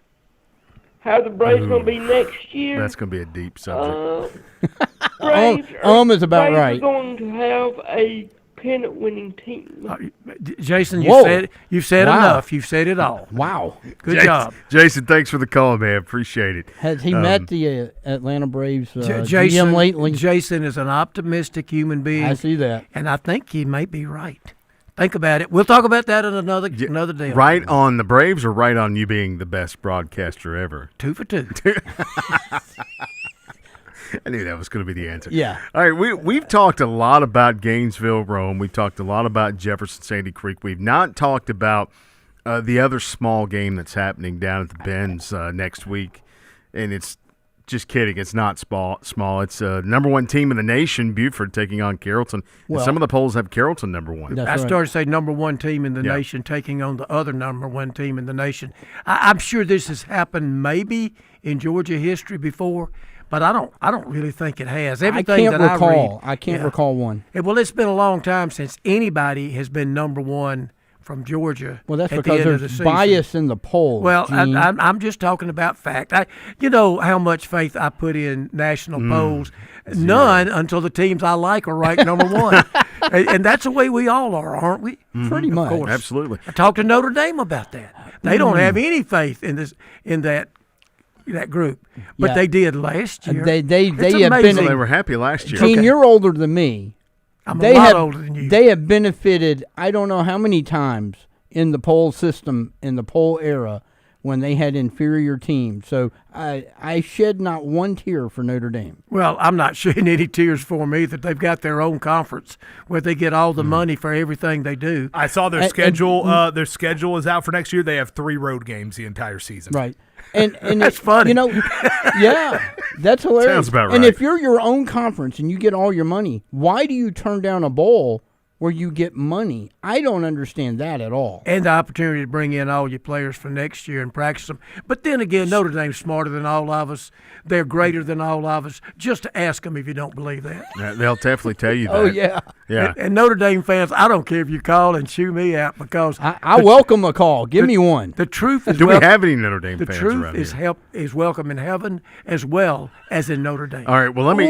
S2: How the Braves going to be next year?
S4: That's going to be a deep subject.
S2: Braves
S7: is about
S2: Braves
S7: right.
S2: are going to have a pennant-winning team.
S21: Jason,
S7: Whoa.
S21: you've said
S7: Wow.
S21: enough. You've said it all.
S7: Wow.
S21: Good job.
S4: Jason, thanks for the call, man. Appreciate it.
S7: Has he met the Atlanta Braves
S21: Jason
S7: GM lately?
S21: Jason is an optimistic human being.
S7: I see that.
S21: And I think he may be right. Think about it. We'll talk about that in another day.
S4: Right on the Braves or right on you being the best broadcaster ever?
S21: 2 for 2.
S4: I knew that was going to be the answer.
S7: Yeah.
S4: All right, we've talked a lot about Gainesville, Rome. We've talked a lot about Jefferson, Sandy Creek. We've not talked about the other small game that's happening down at the Bends next week, and it's just kidding. It's not small. It's number one team in the nation, Buford, taking on Carrollton.
S21: Well,
S4: and some of the polls have Carrollton number one.
S21: I started to say number one team in the nation taking on the other number one team in the nation. I'm sure this has happened maybe in Georgia history before, but I don't really think it has. Everything
S7: I can't recall one.
S21: Well, it's been a long time since anybody has been number one from Georgia.
S7: Well, that's
S21: at
S7: because
S21: the end
S7: there's
S21: of the
S7: bias in the poll.
S21: Well,
S7: Gene.
S21: I'm just talking about fact. You know how much faith I put in national polls. None until the teams I like are ranked number one. And that's the way we all are, aren't we?
S7: Pretty much.
S21: Of course.
S4: Absolutely.
S21: I talked to Notre Dame about that. They don't have any faith in that group, but they did last year.
S7: They have
S21: amazing.
S7: been.
S4: They were happy last year.
S7: Gene, you're older than me.
S21: I'm a lot older than you.
S7: They have benefited, I don't know how many times in the poll system, in the poll era, when they had inferior teams. So I shed not one tear for Notre Dame.
S21: Well, I'm not shedding any tears for them either. They've got their own conference where they get all the money for everything they do.
S6: I saw their schedule. Their schedule is out for next year. They have 3 road games the entire season.
S7: Right. And
S21: that's funny.
S7: You know, yeah, that's hilarious.
S4: Sounds about right.
S7: And if you're your own conference and you get all your money, why do you turn down a bowl where you get money? I don't understand that at all.
S21: And the opportunity to bring in all your players for next year and practice them. But then again, Notre Dame's smarter than all of us. They're greater than all of us. Just ask them if you don't believe that.
S4: Yeah, they'll definitely tell you that.
S7: Oh, yeah.
S4: Yeah.
S21: And Notre Dame fans, I don't care if you call and chew me out because
S7: I welcome a call. Give me one.
S21: The truth is
S4: Do we have any Notre Dame
S21: the
S4: fans
S21: truth
S4: around
S21: is
S4: here?
S21: is welcome in heaven as well as in Notre Dame.
S4: All right, well, let me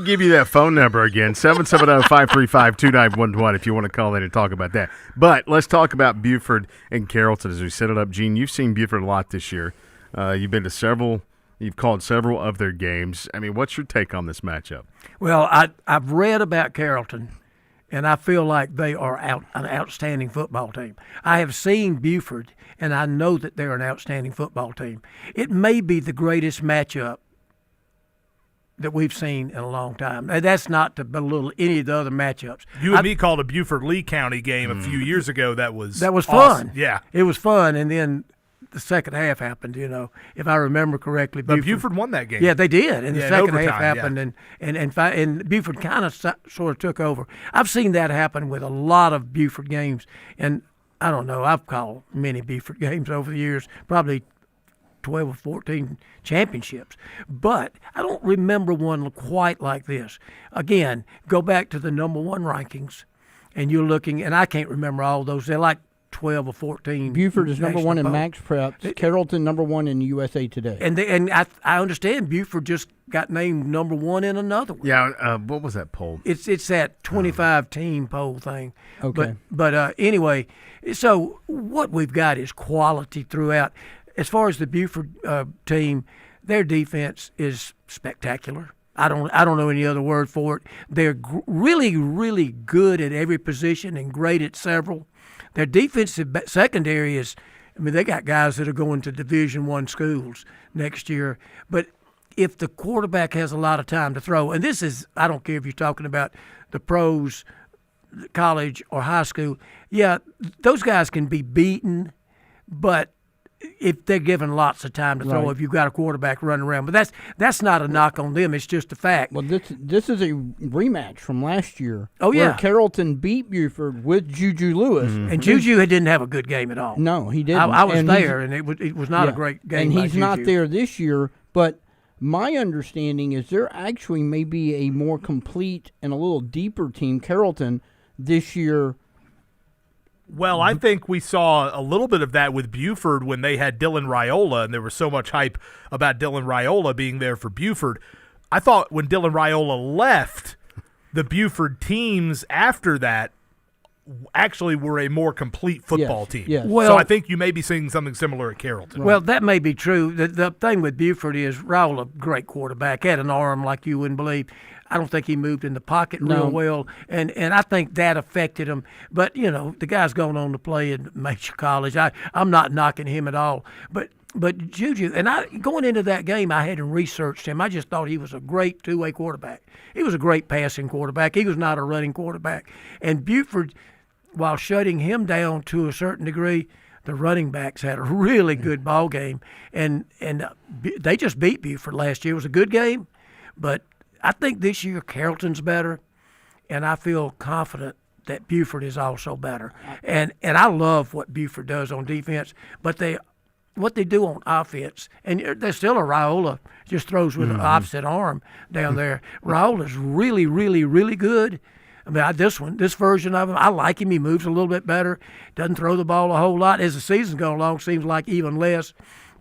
S4: give you that phone number again, 770-535-2911 if you want to call in and talk about that. But let's talk about Buford and Carrollton as we set it up. Gene, you've seen Buford a lot this year. You've been to several. You've called several of their games. I mean, what's your take on this matchup?
S21: Well, I've read about Carrollton, and I feel like they are an outstanding football team. I have seen Buford, and I know that they're an outstanding football team. It may be the greatest matchup that we've seen in a long time. And that's not to belittle any of the other matchups.
S6: You and me called a Buford-Lee County game a few years ago. That was
S21: fun.
S6: Awesome. Yeah.
S21: It was fun, and then the second half happened, if I remember correctly.
S6: But Buford won that game.
S21: Yeah, they did, and the second half
S6: overtime,
S21: happened, and Buford kind of sort of took over. I've seen that happen with a lot of Buford games, and I don't know, I've called many Buford games over the years, probably 12 or 14 championships, but I don't remember one quite like this. Again, go back to the number one rankings, and you're looking, and I can't remember all those. They're like 12 or 14.
S7: Buford is number one in
S21: national
S7: Max Preps. Carrollton number one in USA Today.
S21: And I understand Buford just got named number one in another one.
S4: Yeah, what was that poll?
S21: It's that 25-team poll thing.
S7: Okay.
S21: But anyway, so what we've got is quality throughout. As far as the Buford team, their defense is spectacular. I don't know any other word for it. They're really, really good at every position and great at several. Their defensive secondary is, I mean, they got guys that are going to Division I schools next year. But if the quarterback has a lot of time to throw, and this is, I don't care if you're talking about the pros, college or high school, yeah, those guys can be beaten, but if they're given lots of time to throw,
S7: Right.
S21: if you've got a quarterback running around. But that's not a knock on them. It's just a fact.
S7: Well, this is a rematch from last year.
S21: Oh,
S7: where
S21: yeah.
S7: Carrollton beat Buford with Juju Lewis.
S21: And Juju didn't have a good game at all.
S7: No, he didn't.
S21: I was
S7: And
S21: there, and it was not a great game
S7: And
S21: by
S7: he's
S21: Juju.
S7: not there this year, but my understanding is there actually may be a more complete and a little deeper team, Carrollton, this year.
S6: Well, I think we saw a little bit of that with Buford when they had Dylan Raiola, and there was so much hype about Dylan Raiola being there for Buford. I thought when Dylan Raiola left, the Buford teams after that actually were a more complete football team.
S21: yes.
S6: So
S21: Well-
S6: I think you may be seeing something similar at Carrollton.
S21: Well, that may be true. The thing with Buford is Raul, a great quarterback, had an arm like you wouldn't believe. I don't think he moved in the pocket
S7: No.
S21: real well, and I think that affected him. But, you know, the guy's going on to play in major college. I'm not knocking him at all. But Juju, and going into that game, I hadn't researched him. I just thought he was a great two-way quarterback. He was a great passing quarterback. He was not a running quarterback. And Buford, while shutting him down to a certain degree, the running backs had a really good ball game, and they just beat Buford last year. It was a good game, but I think this year Carrollton's better, and I feel confident that Buford is also better. And I love what Buford does on defense, but what they do on offense, and there's still a Raiola just throws with an opposite arm down there. Raiola is really, really, really good. I mean, this version of him, I like him. He moves a little bit better, doesn't throw the ball a whole lot. As the season's going along, seems like even less.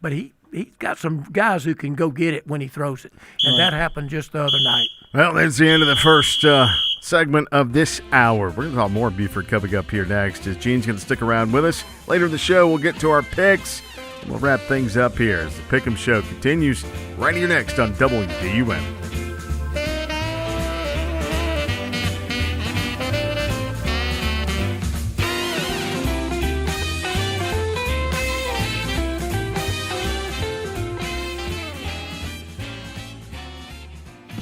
S21: But he's got some guys who can go get it when he throws it, and that happened just the other night.
S4: Well, that's the end of the first segment of this hour. We're going to talk more Buford coming up here next as Gene's going to stick around with us. Later in the show, we'll get to our picks. We'll wrap things up here as the Pick'em Show continues right here next on WDUM.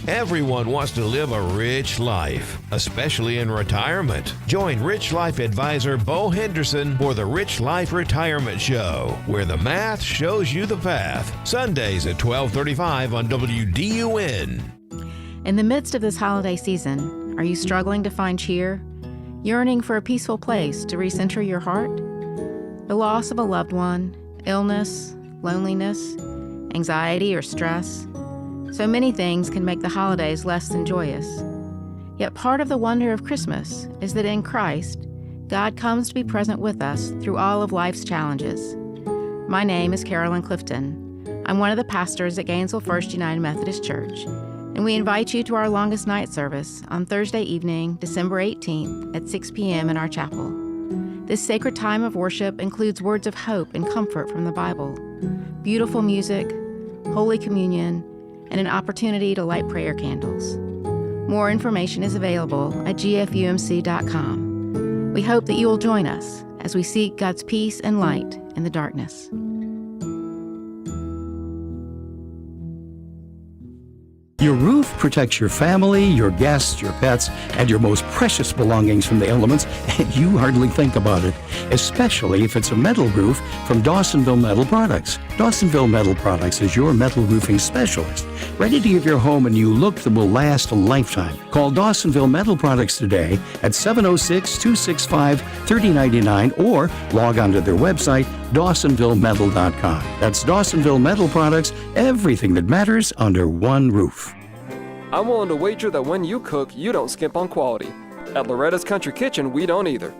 S5: Everyone wants to live a rich life, especially in retirement. Join Rich Life advisor Bo Henderson for the Rich Life Retirement Show, where the math shows you the path. Sundays at 12:35 on WDUN.
S9: In the midst of this holiday season, are you struggling to find cheer? Yearning for a peaceful place to recenter your heart? The loss of a loved one, illness, loneliness, anxiety, or stress? So many things can make the holidays less than joyous. Yet part of the wonder of Christmas is that in Christ, God comes to be present with us through all of life's challenges. My name is Carolyn Clifton. I'm one of the pastors at Gainesville First United Methodist Church, and we invite you to our longest night service on Thursday evening, December 18th at 6 p.m. in our chapel. This sacred time of worship includes words of hope and comfort from the Bible, beautiful music, Holy Communion, and an opportunity to light prayer candles. More information is available at gfumc.com. We hope that you will join us as we seek God's peace and light in the darkness.
S10: Your roof protects your family, your guests, your pets, and your most precious belongings from the elements, and you hardly think about it, especially if it's a metal roof from Dawsonville Metal Products. Dawsonville Metal Products is your metal roofing specialist, ready to give your home a new look that will last a lifetime. Call Dawsonville Metal Products today at 706-265-3099 or log on to their website, DawsonvilleMetal.com. That's Dawsonville Metal Products, everything that matters under one roof.
S11: I'm willing to wager that when you cook, you don't skimp on quality. At Loretta's Country Kitchen, we don't either.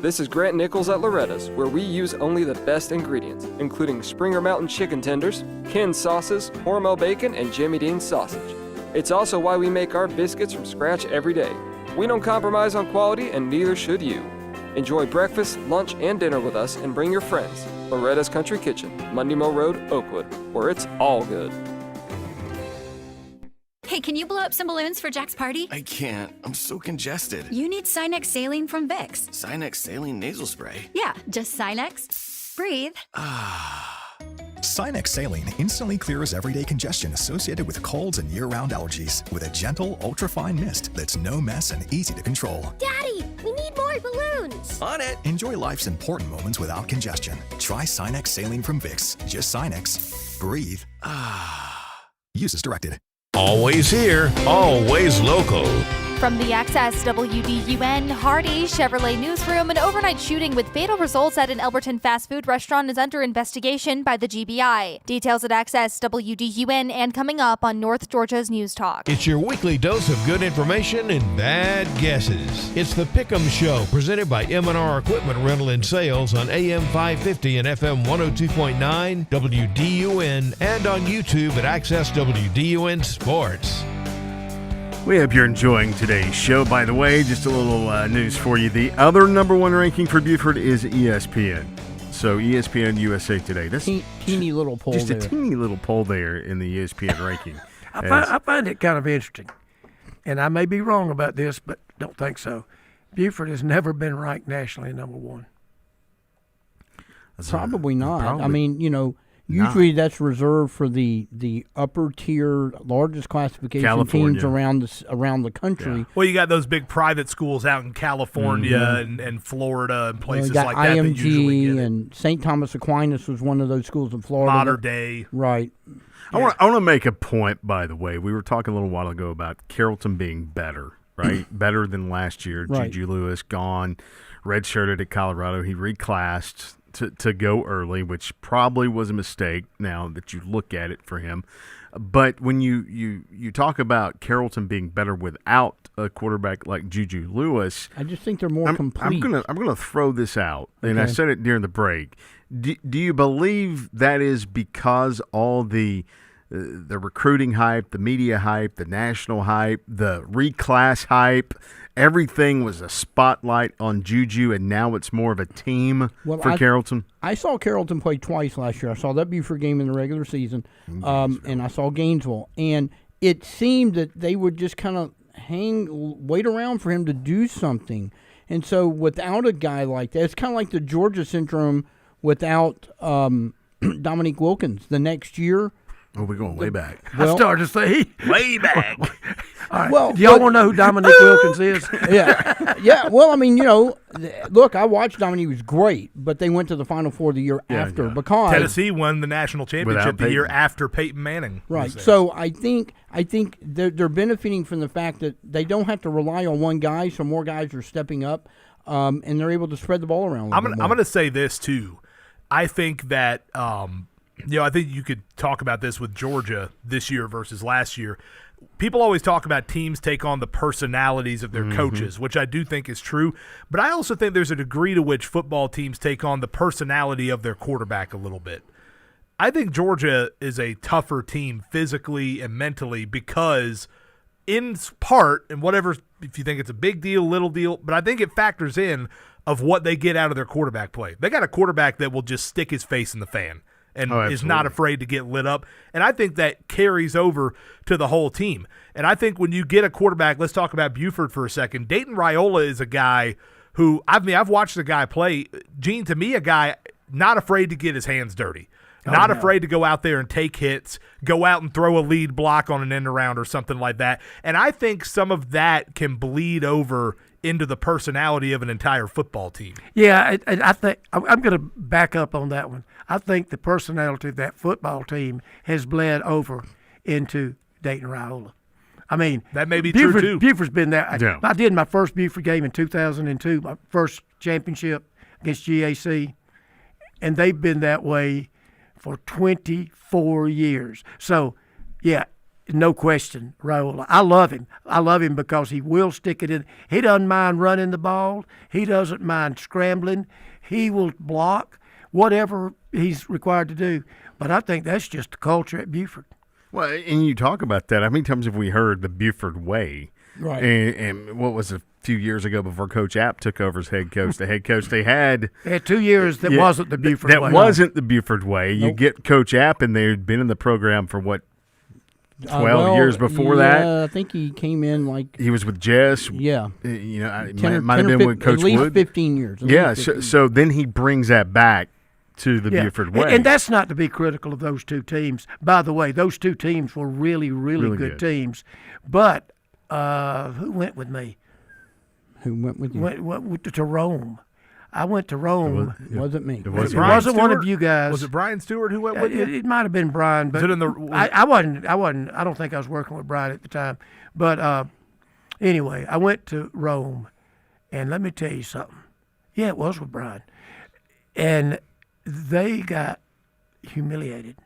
S11: This is Grant Nichols at Loretta's, where we use only the best ingredients, including Springer Mountain chicken tenders, canned sauces, Hormel bacon, and Jimmy Dean's sausage. It's also why we make our biscuits from scratch every day. We don't compromise on quality, and neither should you. Enjoy breakfast, lunch, and dinner with us, and bring your friends. Loretta's Country Kitchen, Monday Mill Road, Oakwood, where it's all good.
S12: Hey, can you blow up some balloons for Jack's party?
S14: I can't. I'm so congested.
S12: You need Sinex Saline from Vicks.
S14: Sinex Saline Nasal Spray?
S12: Yeah, just Sinex. Breathe.
S15: Sinex Saline instantly clears everyday congestion associated with colds and year-round allergies with a gentle, ultra-fine mist that's no mess and easy to control.
S16: Daddy, we need more balloons.
S14: On it.
S15: Enjoy life's important moments without congestion. Try Sinex Saline from Vicks. Just Sinex. Breathe. Use as directed.
S5: Always here, always local.
S13: From the Access WDUN Hardy Chevrolet Newsroom, an overnight shooting with fatal results at an Elberton fast food restaurant is under investigation by the GBI. Details at Access WDUN and coming up on North Georgia's News Talk.
S5: It's your weekly dose of good information and bad guesses. It's the Pick'em Show, presented by M&R Equipment Rental and Sales on AM 550 and FM 102.9 WDUN and on YouTube at Access WDUN Sports.
S4: We hope you're enjoying today's show. By the way, just a little news for you. The other number one ranking for Buford is ESPN. So ESPN USA Today. That's
S7: teeny little poll
S4: just
S7: there.
S4: a teeny little poll there in the ESPN ranking.
S21: I find it kind of interesting, and I may be wrong about this, but don't think so. Buford has never been ranked nationally number one.
S7: Probably not. I mean, usually that's reserved for the upper tier, largest classification teams around the country.
S6: Yeah. Well, you got those big private schools out in California and Florida and places like that.
S7: IMG
S6: that usually get it.
S7: and St. Thomas Aquinas was one of those schools in Florida.
S6: Modern Day,
S7: right?
S4: I want to make a point. By the way, we were talking a little while ago about Carrollton being better, right? Better than last year.
S7: Right.
S4: Juju Lewis gone, redshirted at Colorado. He reclassed to go early, which probably was a mistake now that you look at it for him. But when you talk about Carrollton being better without a quarterback like Juju Lewis,
S7: I just think they're more complete.
S4: I'm gonna throw this out, and I
S7: Okay.
S4: said it during the break. Do you believe that is because all the recruiting hype, the media hype, the national hype, the reclass hype, everything was a spotlight on Juju, and now it's more of a team for Carrollton?
S7: I saw Carrollton play twice last year. I saw that Buford game in the regular season, and I saw Gainesville. And it seemed that they would just kind of wait around for him to do something. And so without a guy like that, it's kind of like the Georgia syndrome without Dominique Wilkins. The next year,
S4: oh, we're going way back.
S21: I started to say
S4: way back.
S21: All right.
S7: Well,
S21: do y'all want to know who Dominique Wilkins is?
S7: Yeah. Well, I mean, look, I watched Dominique. He was great, but they went to the Final Four the year after because
S6: Tennessee won the national championship the year after Peyton Manning.
S7: Right. So I think they're benefiting from the fact that they don't have to rely on one guy, so more guys are stepping up, and they're able to spread the ball around.
S6: I'm going to say this too. I think that I think you could talk about this with Georgia this year versus last year. People always talk about teams take on the personalities of their coaches, which I do think is true. But I also think there's a degree to which football teams take on the personality of their quarterback a little bit. I think Georgia is a tougher team physically and mentally because in part, and whatever, if you think it's a big deal, little deal, but I think it factors in of what they get out of their quarterback play. They got a quarterback that will just stick his face in the fan and is not afraid to get lit up. And I think that carries over to the whole team. And I think when you get a quarterback, let's talk about Buford for a second. Dayton Raiola is a guy who, I've watched the guy play. Gene, to me, a guy not afraid to get his hands dirty. Not afraid to go out there and take hits, go out and throw a lead block on an end around or something like that. And I think some of that can bleed over into the personality of an entire football team.
S21: Yeah, I think I'm going to back up on that one. I think the personality of that football team has bled over into Dayton Raiola. I mean,
S6: that may be true too.
S21: Buford's been there.
S4: Yeah.
S21: I did my first Buford game in 2002, my first championship against GAC, and they've been that way for 24 years. So, yeah, no question, Raiola. I love him. I love him because he will stick it in. He doesn't mind running the ball. He doesn't mind scrambling. He will block whatever he's required to do. But I think that's just the culture at Buford.
S4: Well, and you talk about that. How many times have we heard the Buford way?
S7: Right.
S4: And what was a few years ago before Coach App took over as head coach? The head coach they had
S21: 2 years that wasn't the Buford way.
S4: That wasn't the Buford way.
S7: Nope.
S4: You get Coach App, and they'd been in the program for
S7: 12
S4: years before that.
S7: I think he came in like
S4: he was with Jess.
S7: Yeah,
S4: might have been with Coach
S7: at least
S4: Wood.
S7: 15 years.
S4: So then he brings that back to the Buford way.
S21: And that's not to be critical of those two teams. By the way, those two teams were really good teams. But who went with me?
S7: Who went with you?
S21: Went to Rome. I went to Rome.
S7: It wasn't me.
S21: It wasn't one of you guys.
S6: Was it Brian Stewart who went with you?
S21: It might have been Brian, but I wasn't. I don't think I was working with Brian at the time. But anyway, I went to Rome, and let me tell you something. Yeah, it was with Brian, and they got humiliated,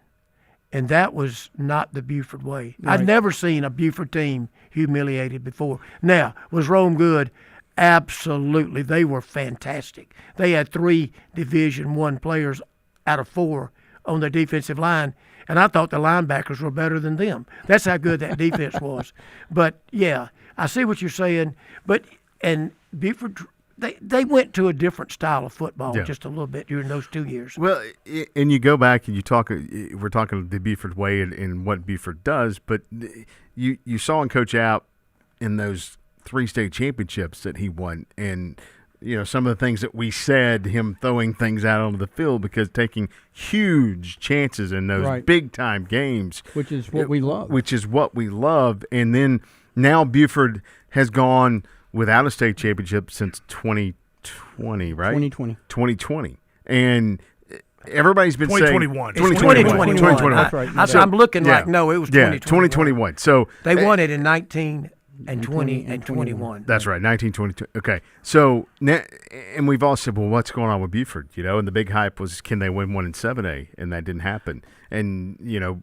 S21: and that was not the Buford way.
S7: Right.
S21: I've never seen a Buford team humiliated before. Now, was Rome good? Absolutely. They were fantastic. They had 3 Division I players out of 4 on their defensive line, and I thought the linebackers were better than them. That's how good that defense was. But, yeah, I see what you're saying. And Buford, they went to a different style of football just a little bit during those 2 years.
S4: Well, and you go back and you talk. We're talking the Buford way and what Buford does, but you saw him coach out in those 3 state championships that he won, and some of the things that we said, him throwing things out onto the field because taking huge chances in those big time games,
S7: which is what we love.
S4: And then now Buford has gone without a state championship since 2020, right? 2020, and everybody's been
S6: 2021.
S4: saying 2021.
S21: That's right. I'm looking like no, it was
S4: 2021. So
S21: they won it in 19. And 20 and 21.
S4: That's right, 1922. Okay, so and we've all said, well, what's going on with Buford? And the big hype was, can they win 1 in 7A? And that didn't happen. And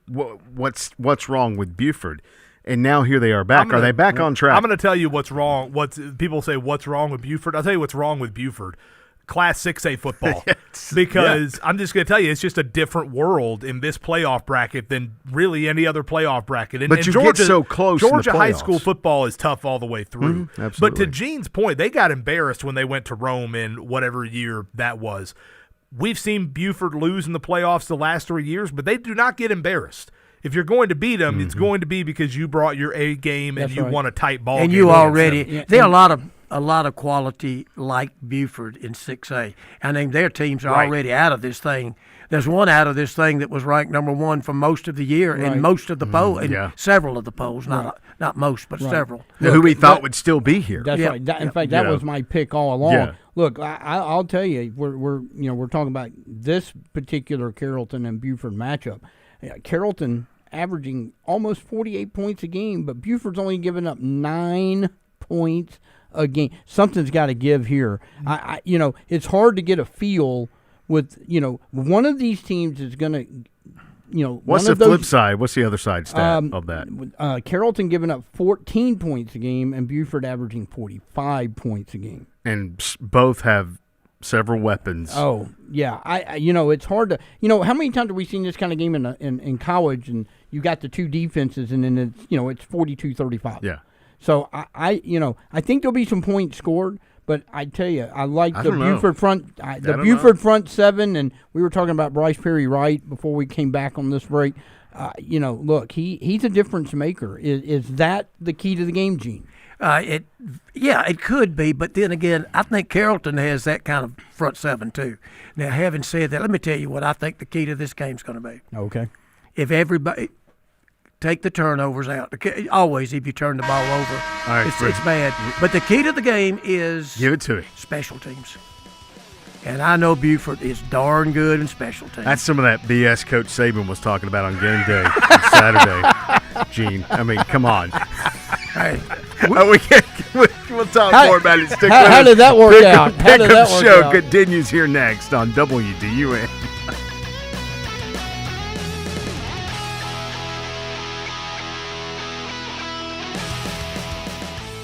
S4: what's wrong with Buford? And now here they are back. Are they back on track?
S6: I'm going to tell you what's wrong. People say what's wrong with Buford. I'll tell you what's wrong with Buford. Class 6A football. Because I'm just going to tell you, it's just a different world in this playoff bracket than really any other playoff bracket. And
S4: you get so close.
S6: Georgia high school football is tough all the way through.
S4: Absolutely.
S6: But to Gene's point, they got embarrassed when they went to Rome in whatever year that was. We've seen Buford lose in the playoffs the last 3 years, but they do not get embarrassed. If you're going to beat them, it's going to be because you brought your A game and you won a tight ball game.
S21: And you already – there are a lot of quality like Buford in 6A. I think their teams are already out of this thing. There's one out of this thing that was ranked number 1 for most of the year in most of the polls, several of the polls, not most, but several.
S4: Who we thought would still be here.
S7: That's right. In fact, that was my pick all along. Yeah. Look, I'll tell you, we're talking about this particular Carrollton and Buford matchup. Carrollton averaging almost 48 points a game, but Buford's only given up 9 points a game. Something's got to give here. It's hard to get a feel with, one of these teams is going to,
S4: what's the flip side? What's the other side stat of that?
S7: Carrollton giving up 14 points a game and Buford averaging 45 points a game.
S4: And both have several weapons.
S7: Oh, yeah. It's hard to, how many times have we seen this kind of game in college and you got the 2 defenses and then it's 42-35.
S4: Yeah.
S7: So I think there'll be some points scored, but I tell you, I like the Buford front, front 7, and we were talking about Bryce Perry Wright before we came back on this break. Look, he's a difference maker. Is that the key to the game, Gene?
S21: It could be, but then again, I think Carrollton has that kind of front 7 too. Now, having said that, let me tell you what I think the key to this game's going to be.
S7: Okay.
S21: If everybody take the turnovers out, always if you turn the ball over, it's bad. But the key to the game is
S4: give it to me.
S21: Special teams. And I know Buford is darn good in special teams.
S4: That's some of that BS Coach Saban was talking about on game day on Saturday, Gene. I mean, come on.
S21: Hey,
S4: we'll talk more about it. Stick with
S7: how
S4: us.
S7: did that work out? How did that work
S4: show
S7: out?
S4: continues here next on WDUN.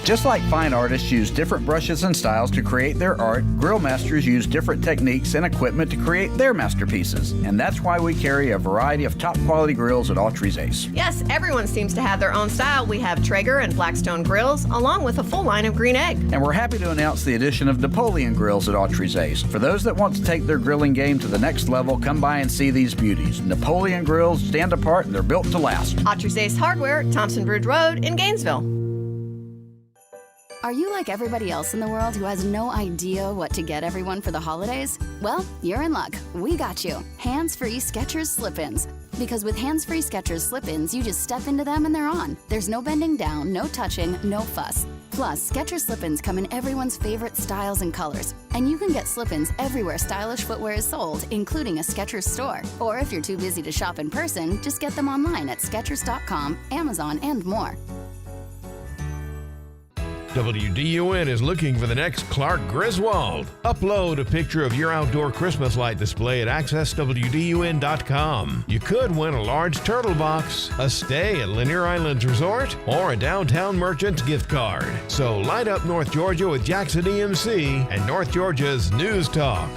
S17: Just like fine artists use different brushes and styles to create their art, grill masters use different techniques and equipment to create their masterpieces. And that's why we carry a variety of top quality grills at Autry's Ace.
S18: Yes, everyone seems to have their own style. We have Traeger and Blackstone grills, along with a full line of Green Egg.
S17: And we're happy to announce the addition of Napoleon grills at Autry's Ace. For those that want to take their grilling game to the next level, come by and see these beauties. Napoleon grills stand apart and they're built to last.
S18: Autry's Ace Hardware, Thompson Bridge Road in Gainesville.
S20: Are you like everybody else in the world who has no idea what to get everyone for the holidays? Well, you're in luck. We got you. Hands-free Skechers slip-ins. Because with hands-free Skechers slip-ins, you just step into them and they're on. There's no bending down, no touching, no fuss. Plus, Skechers slip-ins come in everyone's favorite styles and colors. And you can get slip-ins everywhere stylish footwear is sold, including a Skechers store. Or if you're too busy to shop in person, just get them online at Skechers.com, Amazon, and more.
S5: WDUN is looking for the next Clark Griswold. Upload a picture of your outdoor Christmas light display at accesswdun.com. You could win a large turtle box, a stay at Lanier Islands Resort, or a downtown merchant's gift card. So light up North Georgia with Jackson EMC and North Georgia's News Talk.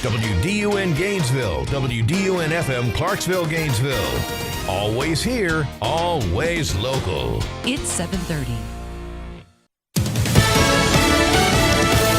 S5: WDUN Gainesville, WDUN FM Clarksville, Gainesville. Always here, always local.
S23: It's 7:30.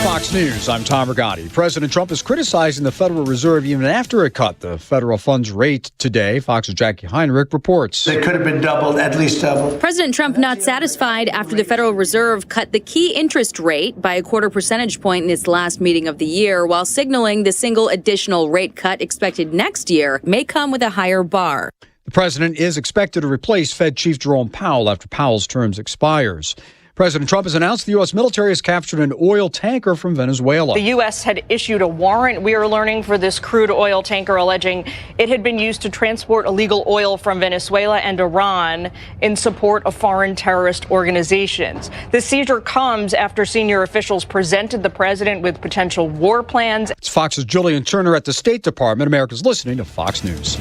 S25: Fox News, I'm Tom Rigotti. President Trump is criticizing the Federal Reserve even after it cut the federal funds rate today. Fox's Jackie Heinrich reports.
S26: It could have been doubled, at least doubled.
S27: President Trump not satisfied after the Federal Reserve cut the key interest rate by a 1/4 percentage point in its last meeting of the year, while signaling the single additional rate cut expected next year may come with a higher bar.
S25: The president is expected to replace Fed Chief Jerome Powell after Powell's term expires. President Trump has announced the U.S. military has captured an oil tanker from Venezuela.
S28: The U.S. had issued a warrant, we are learning, for this crude oil tanker, alleging it had been used to transport illegal oil from Venezuela and Iran in support of foreign terrorist organizations. The seizure comes after senior officials presented the president with potential war plans.
S25: It's Fox's Julian Turner at the State Department. America's listening to Fox News.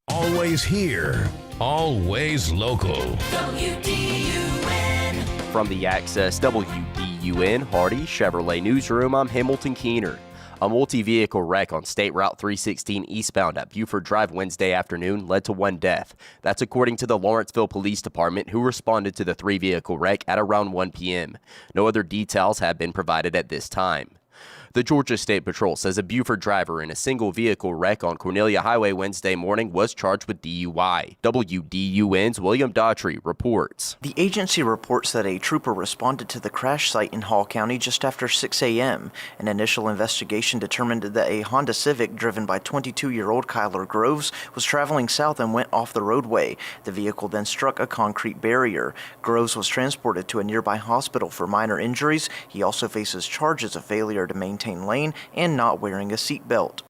S5: Always here, always local.
S1: WDUN. From the Access WDUN Hardy Chevrolet Newsroom, I'm Hamilton Keener. A multi-vehicle wreck on State Route 316 eastbound at Buford Drive Wednesday afternoon led to one death. That's according to the Lawrenceville Police Department, who responded to the 3-vehicle wreck at around 1 p.m. No other details have been provided at this time. The Georgia State Patrol says a Buford driver in a single vehicle wreck on Cornelia Highway Wednesday morning was charged with DUI. WDUN's William Daughtry reports.
S29: The agency reports that a trooper responded to the crash site in Hall County just after 6 a.m. An initial investigation determined that a Honda Civic driven by 22-year-old Kyler Groves was traveling south and went off the roadway. The vehicle then struck a concrete barrier. Groves was transported to a nearby hospital for minor injuries. He also faces charges of failure to maintain lane and not wearing a seatbelt.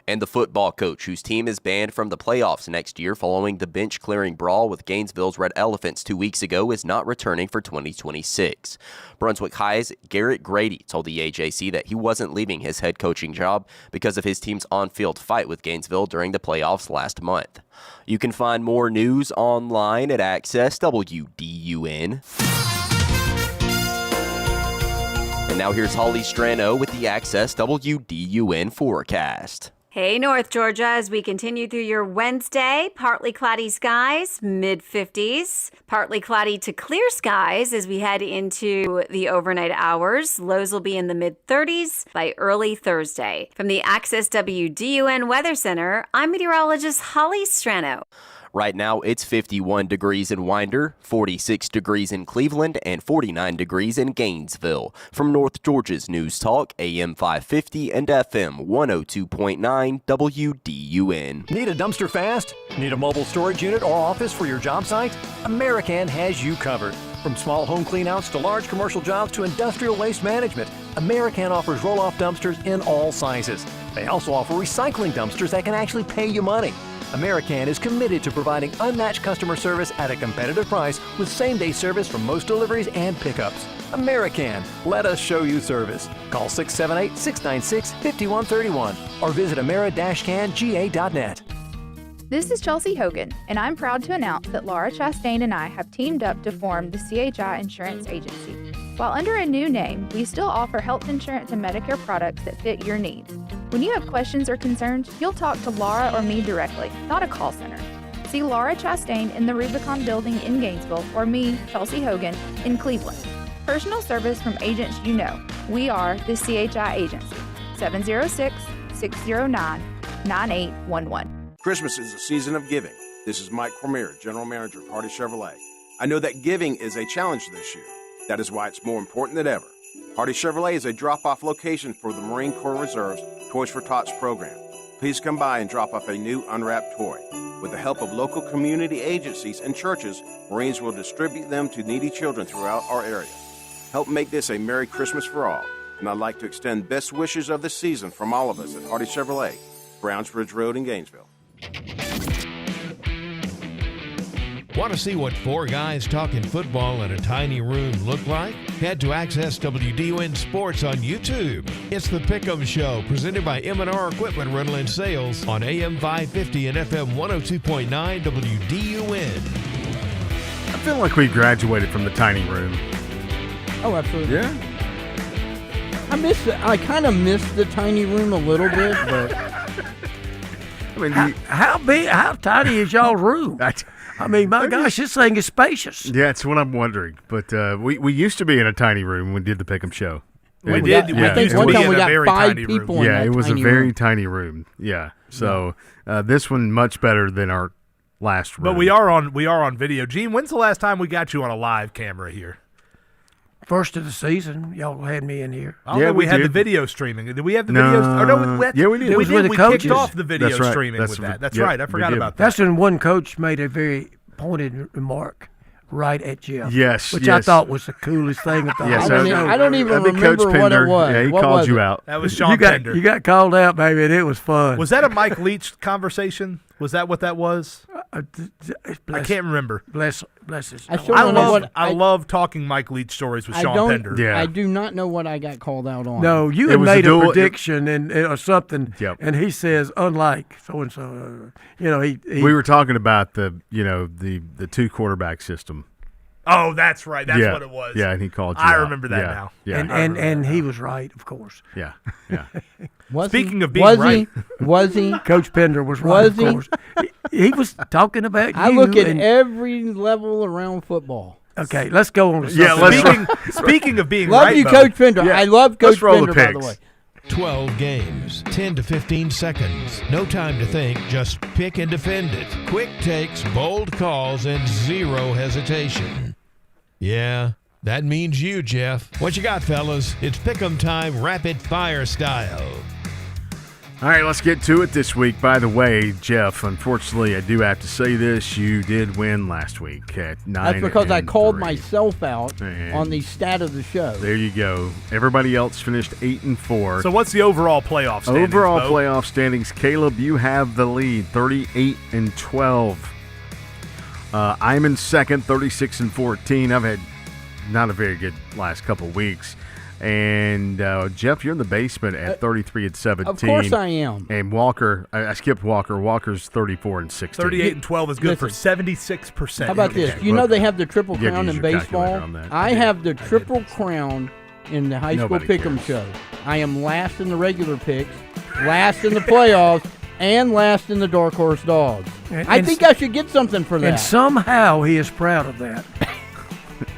S1: And the football coach, whose team is banned from the playoffs next year following the bench-clearing brawl with Gainesville's Red Elephants 2 weeks ago, is not returning for 2026. Brunswick High's Garrett Grady told the AJC that he wasn't leaving his head coaching job because of his team's on-field fight with Gainesville during the playoffs last month. You can find more news online at Access WDUN. And now here's Holly Strano with the Access WDUN forecast.
S22: Hey, North Georgia, as we continue through your Wednesday, partly cloudy skies, mid-50s. Partly cloudy to clear skies as we head into the overnight hours. Lows will be in the mid-30s by early Thursday. From the Access WDUN Weather Center, I'm meteorologist Holly Strano.
S1: Right now, it's 51 degrees in Winder, 46 degrees in Cleveland, and 49 degrees in Gainesville. From North Georgia's News Talk, AM 550 and FM 102.9 WDUN.
S30: Need a dumpster fast? Need a mobile storage unit or office for your job site? American has you covered. From small home cleanouts to large commercial jobs to industrial waste management, American offers roll-off dumpsters in all sizes. They also offer recycling dumpsters that can actually pay you money. American is committed to providing unmatched customer service at a competitive price with same-day service for most deliveries and pickups. American, let us show you service. Call 678-696-5131 or visit ameri-canga.net.
S2: This is Chelsea Hogan, and I'm proud to announce that Laura Chastain and I have teamed up to form the CHI Insurance Agency. While under a new name, we still offer health insurance and Medicare products that fit your needs. When you have questions or concerns, you'll talk to Laura or me directly, not a call center. See Laura Chastain in the Rubicon Building in Gainesville or me, Chelsea Hogan, in Cleveland. Personal service from agents you know. We are the CHI Agency. 706-609-9811.
S3: Christmas is a season of giving. This is Mike Cormier, General Manager of Hardy Chevrolet. I know that giving is a challenge this year. That is why it's more important than ever. Hardy Chevrolet is a drop-off location for the Marine Corps Reserve's Toys for Tots program. Please come by and drop off a new unwrapped toy. With the help of local community agencies and churches, Marines will distribute them to needy children throughout our area. Help make this a Merry Christmas for all. And I'd like to extend best wishes of this season from all of us at Hardy Chevrolet, Brownsbridge Road in Gainesville.
S5: Want to see what four guys talking football in a tiny room look like? Head to Access WDUN Sports on YouTube. It's the Pick'em Show, presented by M&R Equipment Rental and Sales on AM 550 and FM 102.9 WDUN.
S4: I feel like we graduated from the tiny room.
S7: Oh, absolutely.
S4: Yeah.
S7: I kind of miss the tiny room a little bit, but
S4: I mean,
S21: how tiny is y'all's room? I mean, my gosh, this thing is spacious.
S4: Yeah, it's what I'm wondering. But we used to be in a tiny room when we did the Pick'em Show.
S7: We did. I think one time we got 5 people in that.
S4: Yeah, it was a
S7: tiny
S4: very
S7: room.
S4: tiny room. Yeah. So this one much better than our last room.
S6: But we are on video. Gene, when's the last time we got you on a live camera here?
S21: First of the season, y'all had me in here.
S6: We had the video streaming. Did we have the video?
S4: Yeah, we did.
S21: It was with the coaches.
S6: Kicked off the video
S4: That's right.
S6: streaming with that. That's right. I forgot about that.
S21: That's when one coach made a very pointed remark right at Jeff.
S4: Yes,
S21: which I thought was the coolest thing of the whole show.
S7: I don't even remember
S4: Coach
S7: what it was.
S4: Yeah, he
S7: what
S4: called
S7: was
S4: you
S7: it?
S4: out.
S6: That was Sean Pender.
S21: You got called out, baby, and it was fun.
S6: Was that a Mike Leach conversation? Was that what that was? I can't remember.
S21: Bless his
S6: I love talking Mike Leach stories with Sean Pender.
S7: Yeah. I do not know what I got called out on.
S21: No, you had made a prediction or something, and he says, unlike so-and-so,
S4: we were talking about the 2 quarterback system.
S6: Oh, that's right. That's what it was.
S4: Yeah, and he called you
S6: I
S4: out.
S6: remember that now.
S4: Yeah.
S21: And he was right, of course.
S4: Yeah.
S6: Speaking of being right.
S7: Was he?
S21: Coach Pender was right, of course. He was talking about you.
S7: I look at every level around football.
S21: Okay, let's go on to something.
S6: Speaking of being
S7: love
S6: right,
S7: you, Coach Pender.
S4: Yeah.
S7: I love Coach Pender, by the way.
S5: 12 games, 10 to 15 seconds. No time to think, just pick and defend it. Quick takes, bold calls, and zero hesitation. Yeah, that means you, Jeff. What you got, fellas? It's Pick'em time, rapid fire style.
S4: All right, let's get to it this week. By the way, Jeff, unfortunately, I do have to say this. You did win last week at 9-3.
S7: That's because I called myself out on the stat of the show.
S4: There you go. Everybody else finished 8-4.
S6: So what's the overall playoff standings?
S4: Overall playoff standings, Caleb, you have the lead, 38-12. I'm in second, 36-14. I've had not a very good last couple weeks. And Jeff, you're in the basement at 33-17.
S7: Of course I am.
S4: And Walker, I skipped Walker. Walker's 34-16.
S6: 38-12 is good for 76%.
S7: How about this? You know they have the Triple Crown in baseball. I have the Triple Crown in the high school Pick'em show. I am last in the regular picks, last in the playoffs, and last in the Dark Horse Dogs. I think I should get something for that.
S21: And somehow he is proud of that.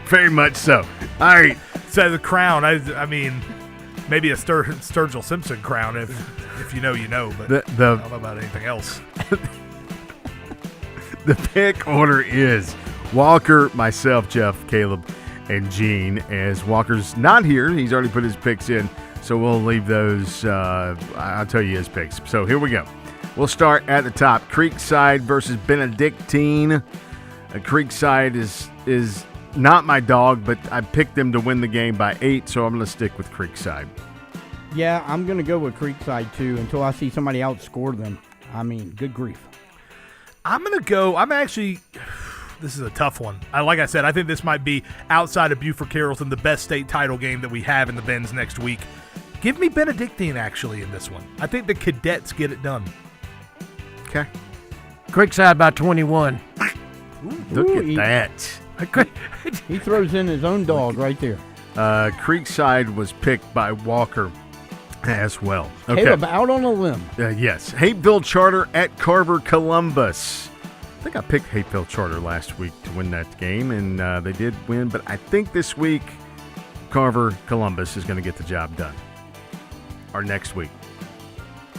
S4: Very much so. All right.
S6: So the crown, I mean, maybe a Sturgill Simpson crown if you know, you know. But I don't know about anything else.
S4: The pick order is Walker, myself, Jeff, Caleb, and Gene. As Walker's not here, he's already put his picks in, so we'll leave those. I'll tell you his picks. So here we go. We'll start at the top. Creekside versus Benedictine. Creekside is not my dog, but I picked them to win the game by 8, so I'm going to stick with Creekside.
S7: Yeah, I'm going to go with Creekside, too, until I see somebody outscore them. I mean, good grief.
S6: I'm going to go. This is a tough one. Like I said, I think this might be, outside of Buford Carrollton, the best state title game that we have in the Benz next week. Give me Benedictine, actually, in this one. I think the Cadets get it done.
S4: Okay.
S21: Creekside by 21.
S4: Look at that.
S7: He throws in his own dog right there.
S4: Creekside was picked by Walker as well. Okay.
S7: Caleb out on a limb.
S4: Yes. Hapeville Charter at Carver Columbus. I think I picked Hapeville Charter last week to win that game, and they did win. But I think this week, Carver Columbus is going to get the job done. Or next week.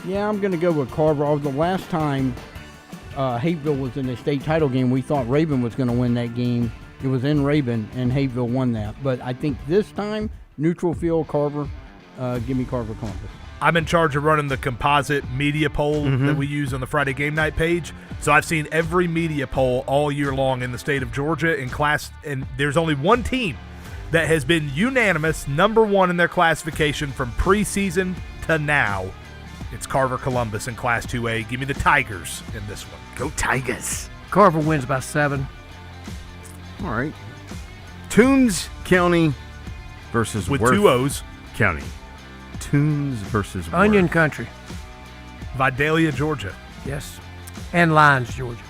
S7: Yeah, I'm going to go with Carver. The last time Hapeville was in the state title game, we thought Raven was going to win that game. It was in Raven, and Hapeville won that. But I think this time, neutral field, Carver. Give me Carver Columbus.
S6: I'm in charge of running the composite media poll that we use on the Friday Game Night page. So I've seen every media poll all year long in the state of Georgia in class, and there's only one team that has been unanimous number one in their classification from preseason to now. It's Carver Columbus in Class 2A. Give me the Tigers in this one.
S4: Go Tigers.
S21: Carver wins by 7.
S4: All right. Toombs County versus
S6: with
S4: Worth
S6: 2 O's.
S4: County. Toombs versus
S21: Onion
S4: Worth.
S21: Country.
S6: Vidalia, Georgia.
S21: Yes. And Lyons, Georgia.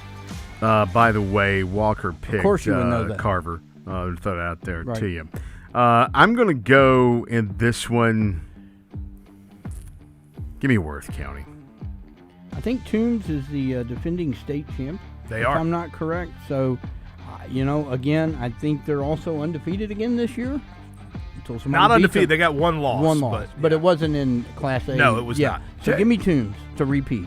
S4: By the way, Walker picked
S7: of course you would know that.
S4: Carver. Throw that out there
S7: Right.
S4: to you. I'm going to go in this one. Give me Worth County.
S7: I think Toombs is the defending state champ.
S6: They
S7: if
S6: are.
S7: I'm not correct. So, again, I think they're also undefeated again this year. Until somebody
S6: Not
S7: beats
S6: undefeated.
S7: them.
S6: They got one loss.
S7: One loss. But it wasn't in Class A.
S6: No, it was not.
S7: So give me Toombs to repeat.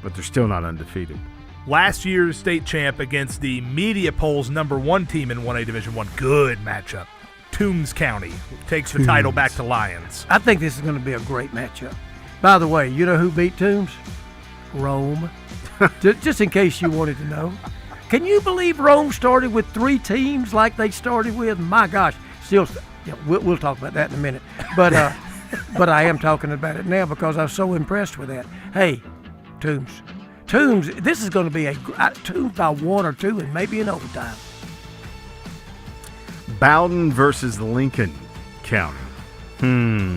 S4: But they're still not undefeated.
S6: Last year's state champ against the media polls number 1 team in 1A Division 1. Good matchup. Toombs County takes the title back to Lions.
S21: I think this is going to be a great matchup. By the way, you know who beat Toombs? Rome. Just in case you wanted to know. Can you believe Rome started with 3 teams like they started with? My gosh. Still, we'll talk about that in a minute. But I am talking about it now because I was so impressed with that. Hey, Toombs, this is going to be a Toombs by 1 or 2 and maybe in overtime.
S4: Bowden versus Lincoln County.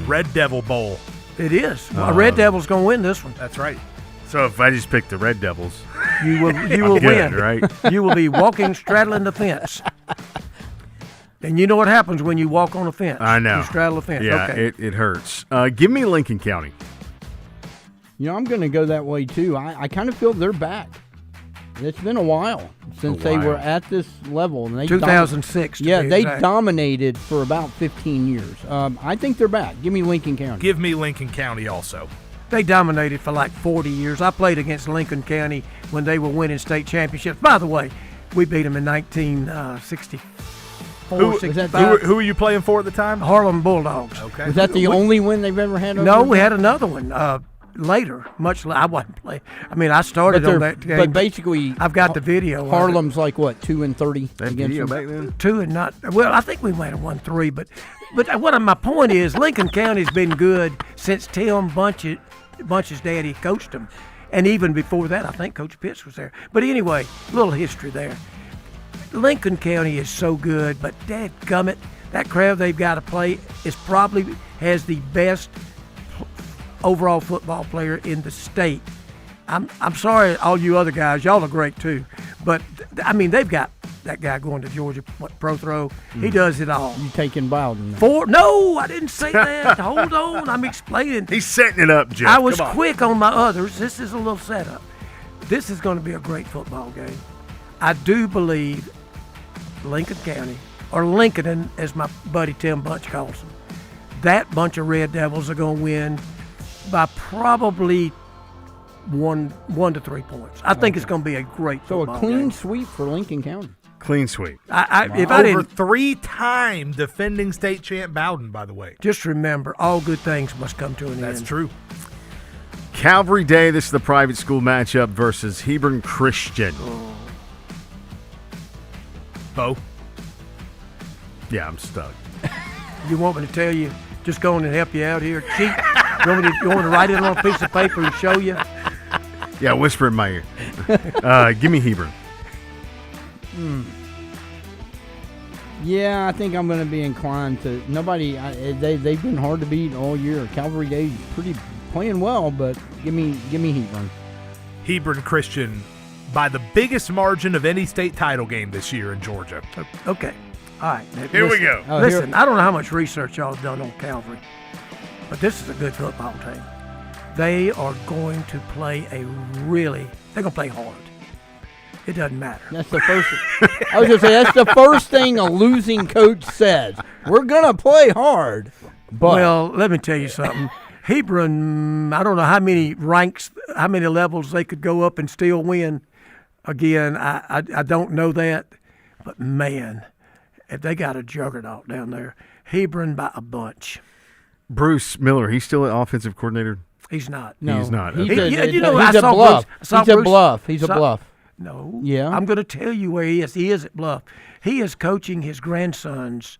S6: Red Devil Bowl.
S21: It is. Well, Red Devil's going to win this one.
S6: That's right.
S4: So if I just pick the Red Devils,
S21: you will
S4: good,
S21: win.
S4: Right?
S21: You will be walking, straddling the fence. And you know what happens when you walk on a fence.
S4: I know.
S21: You straddle a fence.
S4: Yeah,
S21: okay.
S4: it hurts. Give me Lincoln County.
S7: I'm going to go that way, too. I kind of feel they're back. It's been a while since they were at this level. And they
S21: 2006.
S7: They dominated for about 15 years. I think they're back. Give me Lincoln County.
S6: Give me Lincoln County also.
S21: They dominated for like 40 years. I played against Lincoln County when they were winning state championships. By the way, we beat them in 1964, 65.
S6: Who were you playing for at the time?
S21: Harlem Bulldogs.
S6: Okay.
S7: Was that the only win they've ever had?
S21: No, we had another one later. Much later. I wasn't playing. I mean, I started on that game.
S7: But basically,
S21: I've got the video.
S7: Harlem's like what, 2-30
S4: That
S7: against
S4: video
S7: them?
S4: back then?
S21: 2 and not. Well, I think we might have won 3, but what my point is, Lincoln County's been good since Tim Bunch's daddy coached them, and even before that, I think Coach Pitts was there. But anyway, little history there. Lincoln County is so good, but dadgummit, that crowd they've got to play has the best overall football player in the state. I'm sorry, all you other guys, y'all are great too, but I mean they've got that guy going to Georgia, pro throw. He does it all.
S7: You taking Bowden?
S21: No, I didn't say that. Hold on, I'm explaining.
S4: He's setting it up, Jeff.
S21: I was quick on my others. This is a little setup. This is going to be a great football game. I do believe Lincoln County, or Lincoln, as my buddy Tim Bunch calls them, that bunch of Red Devils are going to win by probably 1 to 3 points. I think it's going to be a great football
S7: So a clean
S21: game.
S7: sweep for Lincoln County.
S4: Clean sweep.
S21: If I
S6: Over
S21: didn't,
S6: 3-time defending state champ Bowden, by the way.
S21: just remember, all good things must come to an end.
S6: That's true.
S4: Calvary Day, this is the private school matchup versus Hebron Christian.
S6: Bo?
S4: Yeah, I'm stuck.
S21: You want me to tell you? Just go on and help you out here. Cheat. You want me to write it on a piece of paper and show you?
S4: Yeah, whisper in my ear. Give me Hebron.
S7: Yeah, I think I'm going to be inclined to. They've been hard to beat all year. Calvary Day's playing well, but give me Hebron.
S6: Hebron Christian by the biggest margin of any state title game this year in Georgia.
S21: Okay. All right.
S6: Here we go.
S21: Listen, I don't know how much research y'all have done on Calvary, but this is a good football team. They are going to play they're going to play hard. It doesn't matter.
S7: That's the first. I was going to say, that's the first thing a losing coach says. We're going to play hard. But
S21: well, let me tell you something. Hebron, I don't know how many ranks, how many levels they could go up and still win. Again, I don't know that. But, man, if they got a juggernaut down there, Hebron by a bunch.
S4: Bruce Miller, he's still an offensive coordinator?
S21: He's not.
S7: No,
S4: he's not.
S7: He's
S4: Okay.
S7: a bluff. He's a bluff. He's a bluff.
S21: No.
S7: Yeah.
S21: I'm going to tell you where he is. He is at Bluff. He is coaching his grandson's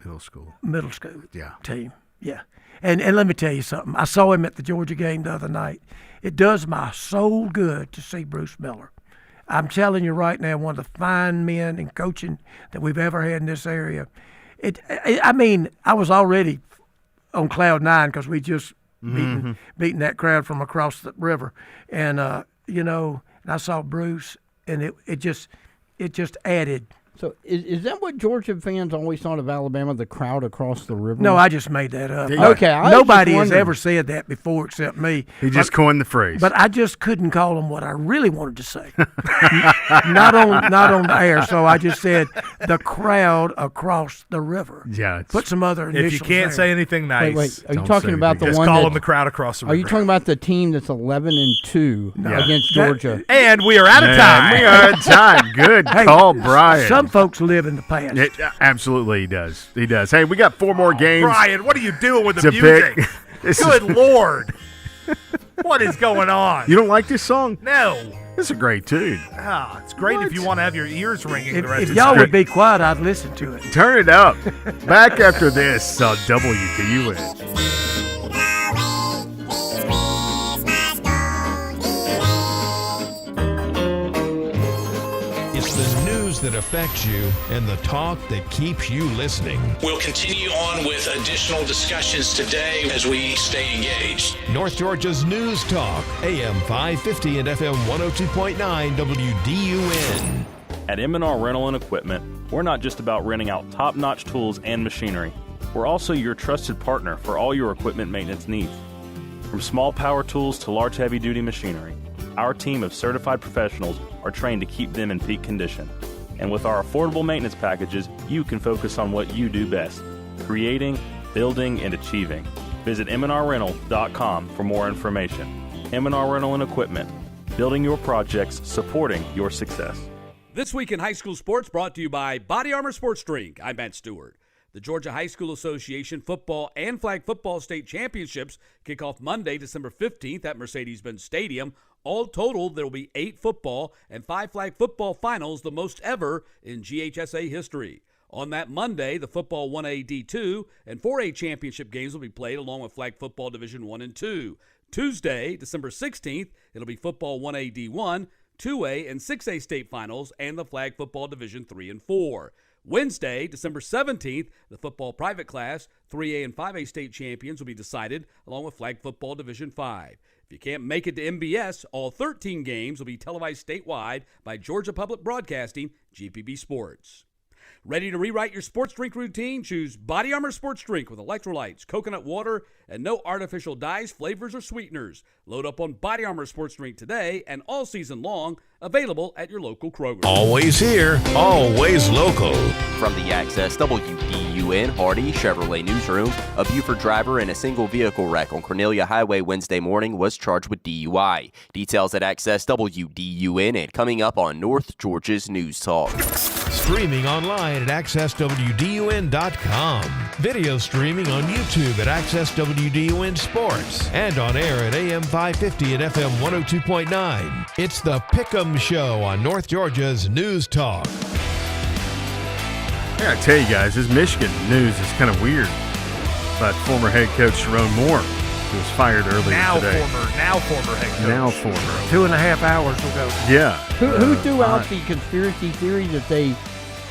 S21: middle school team. Yeah. And let me tell you something. I saw him at the Georgia game the other night. It does my soul good to see Bruce Miller. I'm telling you right now, one of the fine men in coaching that we've ever had in this area. I mean, I was already on cloud nine because we just beating that crowd from across the river. And, and I saw Bruce, and it just added.
S7: So is that what Georgia fans always thought of Alabama, the crowd across the river?
S21: No, I just made that up.
S7: Okay.
S21: Nobody has ever said that before except me.
S4: He just coined the phrase.
S21: But I just couldn't call them what I really wanted to say. not on the air. So I just said the crowd across the river.
S4: Yeah.
S21: Put some other initials
S6: If you can't
S21: there.
S6: say anything nice,
S7: wait. Are you talking about the
S6: just
S7: one?
S6: call them the crowd across the river.
S7: Are you talking about the team that's 11-2 against Georgia?
S6: And we are out of time.
S4: We are out of time. Good call, Brian.
S21: Some folks live in the past.
S4: Absolutely, he does. He does. Hey, we got 4 more games.
S6: Brian, what are you doing with the
S4: to
S6: music?
S4: pick.
S6: Good Lord. What is going on?
S4: You don't like this song?
S6: No.
S4: It's a great tune.
S6: It's great if you want to have your ears ringing the rest
S21: If
S6: of
S21: y'all
S6: the
S21: would be quiet, I'd listen to it.
S4: Turn it up. Back after this on WDUN.
S5: It's the news that affects you and the talk that keeps you listening.
S8: We'll continue on with additional discussions today as we stay engaged.
S5: North Georgia's News Talk, AM 550 and FM 102.9 WDUN.
S9: At M&R Rental and Equipment, we're not just about renting out top-notch tools and machinery. We're also your trusted partner for all your equipment maintenance needs. From small power tools to large heavy-duty machinery, our team of certified professionals are trained to keep them in peak condition. And with our affordable maintenance packages, you can focus on what you do best, creating, building, and achieving. Visit mnrrental.com for more information. M&R Rental and Equipment, building your projects, supporting your success.
S10: This Week in High School Sports brought to you by Body Armor Sports Drink. I'm Matt Stewart. The Georgia High School Association football and flag football state championships kick off Monday, December 15th at Mercedes-Benz Stadium. All total, there will be 8 football and 5 flag football finals, the most ever in GHSA history. On that Monday, the football 1A D2 and 4A championship games will be played along with flag football Division 1 and 2. Tuesday, December 16th, it'll be football 1A D1, 2A and 6A state finals, and the flag football Division 3 and 4. Wednesday, December 17th, the football private class, 3A and 5A state champions will be decided along with flag football Division 5. If you can't make it to MBS, all 13 games will be televised statewide by Georgia Public Broadcasting, GPB Sports. Ready to rewrite your sports drink routine? Choose Body Armor Sports Drink with electrolytes, coconut water, and no artificial dyes, flavors, or sweeteners. Load up on Body Armor Sports Drink today and all season long. Available at your local Kroger.
S5: Always here, always local.
S1: From the Access WDUN Hardy Chevrolet Newsroom, a Buford driver in a single vehicle wreck on Cornelia Highway Wednesday morning was charged with DUI. Details at Access WDUN and coming up on North Georgia's News Talk.
S5: Streaming online at accesswdun.com. Video streaming on YouTube at Access WDUN Sports. And on air at AM 550 and FM 102.9. It's the Pick'em Show on North Georgia's News Talk.
S4: I gotta tell you guys, this Michigan news is kind of weird about former head coach Sharon Moore, who was fired earlier today.
S6: Now former head coach.
S4: Now former.
S21: 2.5 hours ago.
S4: Yeah.
S7: Who threw out the conspiracy theory that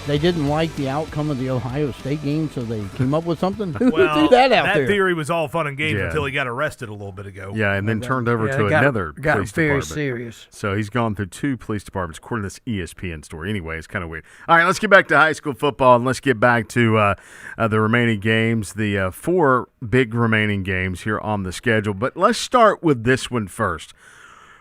S7: they didn't like the outcome of the Ohio State game, so they came up with something? Who
S6: Well,
S7: threw that out there?
S6: That theory was all fun and games
S4: Yeah.
S6: until he got arrested a little bit ago.
S4: Yeah, and then turned over to
S21: it got-
S4: another
S21: got
S4: police
S21: very
S4: department.
S21: serious.
S4: So he's gone through 2 police departments, according to this ESPN story. Anyway, it's kind of weird. All right, let's get back to high school football, and let's get back to the remaining games, the 4 big remaining games here on the schedule. But let's start with this one first.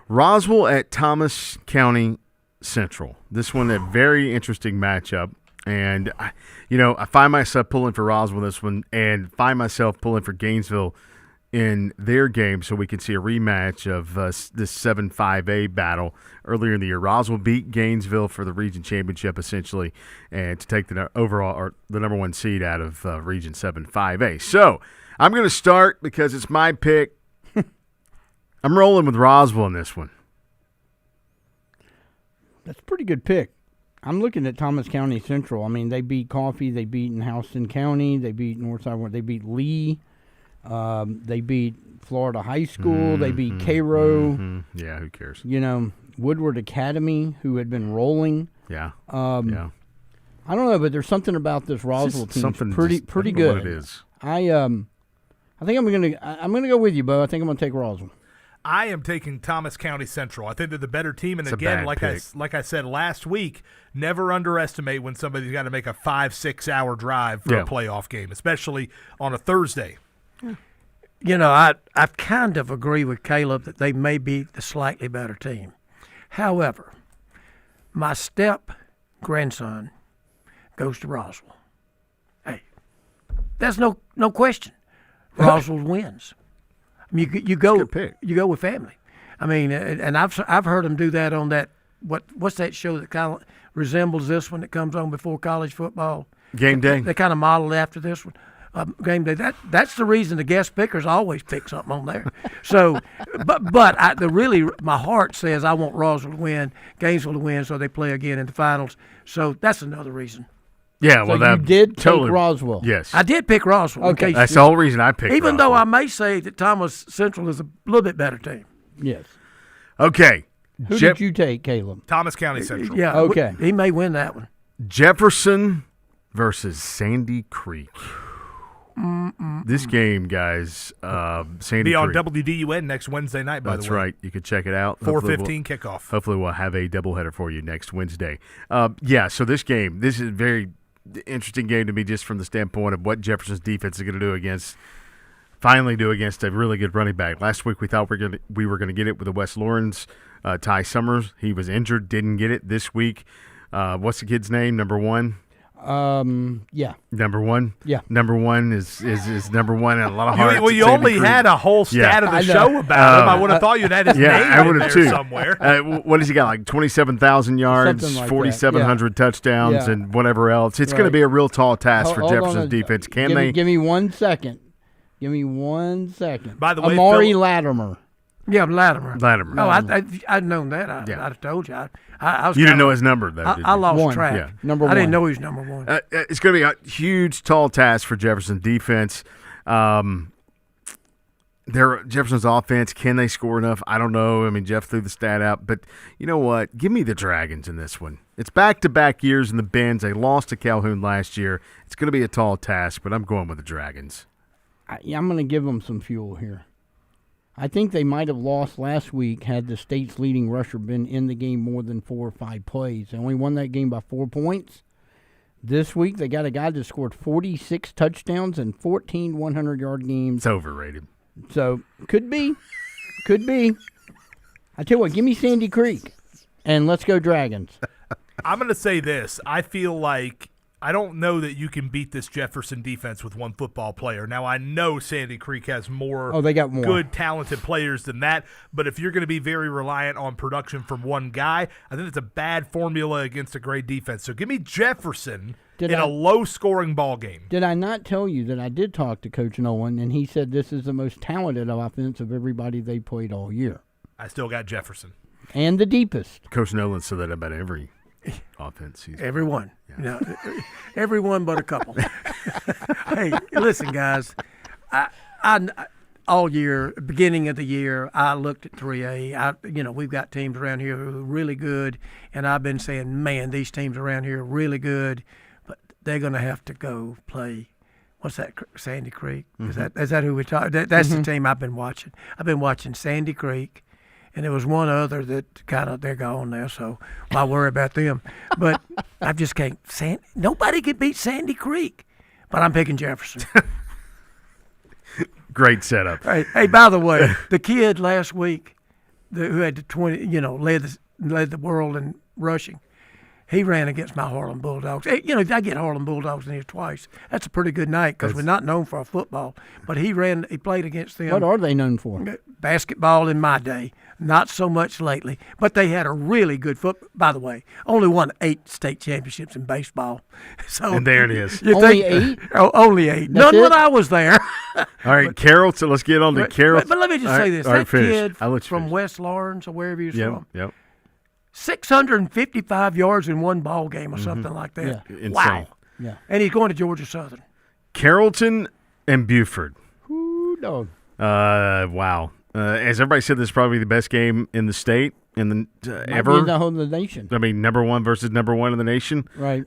S4: Roswell at Thomas County Central. This one, a very interesting matchup. And, I find myself pulling for Roswell this one and find myself pulling for Gainesville in their game so we can see a rematch of this 7-5A battle earlier in the year. Roswell beat Gainesville for the region championship, essentially, and to take the overall or the number 1 seed out of Region 7-5A. So I'm going to start because it's my pick. I'm rolling with Roswell in this one.
S7: That's a pretty good pick. I'm looking at Thomas County Central. I mean, they beat Coffee. They beat in Houston County. They beat Northside. They beat Lee. They beat Florida High School. They beat Cairo.
S4: Yeah, who cares?
S7: Woodward Academy, who had been rolling.
S4: Yeah.
S7: I don't know, but there's something about this Roswell team. Pretty good.
S4: What it is.
S7: I think I'm gonna go with you, Bo. I think I'm gonna take Roswell.
S6: I am taking Thomas County Central. I think they're the better team. And
S4: It's a
S6: again,
S4: bad
S6: like I said last week, never underestimate when somebody's got to make a 5-6 hour drive for a playoff game, especially on a Thursday.
S21: I kind of agree with Caleb that they may be the slightly better team. However, my step-grandson goes to Roswell. Hey, that's no question. Roswell wins. I mean, you go with family. I mean, and I've heard them do that on that what's that show that kind of resembles this one that comes on before college football?
S4: Game Day.
S21: They kind of modeled after this one. Game Day. That's the reason the guest pickers always pick something on there. So, but my heart says I want Roswell to win, Gainesville to win, so they play again in the finals. So that's another reason.
S4: Yeah,
S7: so you did take Roswell.
S4: Yes,
S21: I did pick Roswell.
S7: Okay,
S4: that's the whole reason I picked.
S21: Even
S4: Roswell.
S21: though I may say that Thomas Central is a little bit better team.
S7: Yes.
S4: Okay.
S7: Who did you take, Caleb?
S6: Thomas County Central.
S21: Yeah.
S7: Okay.
S21: He may win that one.
S4: Jefferson versus Sandy Creek. This game, guys, Sandy
S6: Be on
S4: Creek.
S6: WDUN next Wednesday night, by the way.
S4: That's right. You can check it out.
S6: 4:15 kickoff.
S4: Hopefully we'll have a doubleheader for you next Wednesday. So this is a very interesting game to me just from the standpoint of what Jefferson's defense is going to do against a really good running back. Last week we thought we were going to get it with the West Lawrence, Ty Summers. He was injured, didn't get it this week. What's the kid's name? Number 1?
S7: Yeah.
S4: Number 1?
S7: Yeah.
S4: Number 1 is number 1 and a lot of hearts.
S6: Well, you only had a whole stat of the show about him. I would have thought you'd had his name
S4: I would
S6: in
S4: have
S6: there
S4: too.
S6: somewhere.
S4: What has he got? Like 27,000 yards,
S7: Something like
S4: 4,700 touchdowns,
S7: Yeah.
S4: and whatever else. It's going to
S7: Right.
S4: be a real tall task for
S7: Hold on
S4: Jefferson's defense. Can
S7: give
S4: they?
S7: Me, give me 1 second. Give me 1 second.
S6: By the way,
S7: Amari Latimer.
S21: Yeah, Latimer.
S4: Latimer.
S21: Oh, I'd known that. I'd have told you. I was
S4: You didn't
S21: kinda-
S4: know his number, though, did
S21: I
S4: you?
S21: lost
S7: 1.
S21: track.
S4: Yeah.
S7: Number
S21: I didn't
S7: 1.
S21: know he was number 1.
S4: It's going to be a huge, tall task for Jefferson's defense. Jefferson's offense, can they score enough? I don't know. I mean, Jeff threw the stat out. But you know what? Give me the Dragons in this one. It's back-to-back years in the Bends. They lost to Calhoun last year. It's going to be a tall task, but I'm going with the Dragons.
S7: I'm going to give them some fuel here. I think they might have lost last week had the state's leading rusher been in the game more than 4 or 5 plays. They only won that game by 4 points. This week, they got a guy that scored 46 touchdowns and 14 100-yard games.
S4: It's overrated.
S7: So, could be. Could be. I tell you what, give me Sandy Creek, and let's go Dragons.
S6: I'm going to say this. I feel like I don't know that you can beat this Jefferson defense with one football player. Now, I know Sandy Creek has more,
S7: they got more
S6: good, talented players than that, but if you're going to be very reliant on production from one guy, I think it's a bad formula against a great defense. So give me Jefferson a low-scoring ball game.
S7: Did I not tell you that I did talk to Coach Nolan, and he said this is the most talented offense of everybody they played all year?
S6: I still got Jefferson.
S7: And the deepest.
S4: Coach Nolan said that about every offense.
S21: Everyone. Yeah. Everyone but a couple. Hey, listen, guys. I all year, beginning of the year, I looked at 3A. We've got teams around here who are really good, and I've been saying, man, these teams around here are really good, but they're going to have to go play. What's that? Sandy Creek?
S11: Mm-hmm.
S21: Is that who we talk? That's the team I've been watching. I've been watching Sandy Creek, and there was one other that kind of they're gone now, so why worry about them? But I just can't. Nobody can beat Sandy Creek, but I'm picking Jefferson.
S4: Great setup.
S21: Hey, by the way, the kid last week who had the 20, led the world in rushing, he ran against my Harlem Bulldogs. Hey, I get Harlem Bulldogs in here twice. That's a pretty good night because we're not known for our football. But he played against them.
S7: What are they known for?
S21: Basketball in my day. Not so much lately. But they had a really good football. By the way, only won 8 state championships in baseball. So
S4: and there it is.
S7: Only 8?
S21: Oh, only 8.
S7: That's
S21: None when I was there.
S4: All right, Carrollton. Let's get on to Carrollton.
S21: But let me just say this.
S4: All right,
S21: that
S4: I'll let
S21: kid
S4: you
S21: from
S4: finish.
S21: West Lawrence or wherever he's from.
S4: Yep.
S21: 655 yards in one ball game or something like that.
S4: Yeah. Insane.
S21: Wow.
S7: Yeah.
S21: And he's going to Georgia Southern.
S4: Carrollton and Buford.
S7: Ooh, dog.
S4: Wow. As everybody said, this is probably the best game in the state ever.
S7: In the whole of the nation.
S4: I mean, number 1 versus number 1 in the nation.
S7: Right.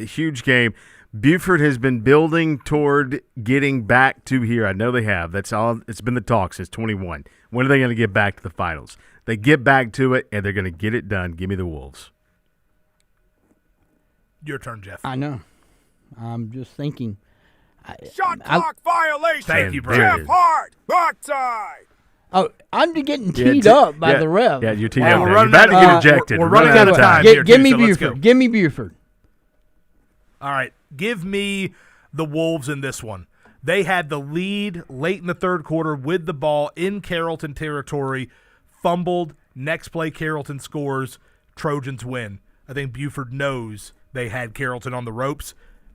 S4: Huge game. Buford has been building toward getting back to here. I know they have. That's all. It's been the talk since 21. When are they going to get back to the finals? They get back to it, and they're going to get it done. Give me the Wolves.
S6: Your turn, Jeff.
S7: I know. I'm just thinking.
S12: Shot clock violation.
S6: Thank you, bro.
S12: Jeff Hart, backside.
S7: Oh, I'm getting teed up by the ref.
S4: Yeah, you're teed up.
S6: we're
S4: You're
S6: running
S4: about to
S6: out
S4: get
S6: of-
S4: ejected.
S6: we're running out of time.
S7: Give
S6: here,
S7: me
S6: too, so let's
S7: Buford.
S6: go.
S7: Give me Buford.
S6: All right, give me the Wolves in this one. They had the lead late in the third quarter with the ball in Carrollton territory, fumbled. Next play, Carrollton scores. Trojans win. I think Buford knows they had Carrollton on the ropes.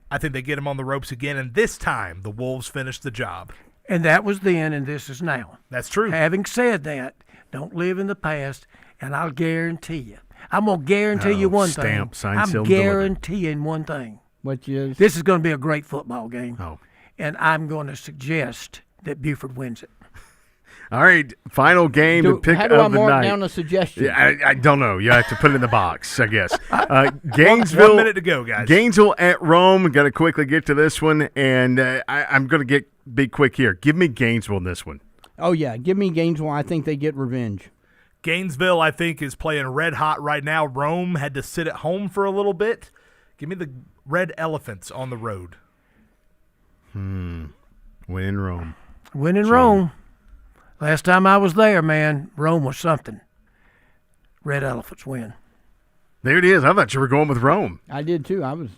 S6: I think they get him on the ropes again, and this time the Wolves finish the job.
S21: And that was then, and this is now.
S6: That's true.
S21: Having said that, don't live in the past, and I'll guarantee you. I'm going to guarantee you one
S4: stamp,
S21: thing.
S4: sign,
S21: I'm
S4: seal, deliver.
S21: guaranteeing one thing.
S7: Which is?
S21: This is going to be a great football game.
S4: Oh.
S21: And I'm going to suggest that Buford wins it.
S4: All right, final game to pick
S7: how
S4: of
S7: do I
S4: the
S7: mark
S4: night.
S7: down a suggestion?
S4: Yeah, I don't know. You have to put it in the box, I guess. Gainesville.
S6: 1 minute to go, guys.
S4: Gainesville at Rome. Got to quickly get to this one, and I'm going to be quick here. Give me Gainesville in this one.
S7: Oh, yeah. Give me Gainesville. I think they get revenge.
S6: Gainesville, I think, is playing red hot right now. Rome had to sit at home for a little bit. Give me the Red Elephants on the road.
S4: Win in Rome.
S21: Win in Rome. Last time I was there, man, Rome was something. Red Elephants win.
S4: There it is. I thought you were going with Rome.
S7: I did, too. I was.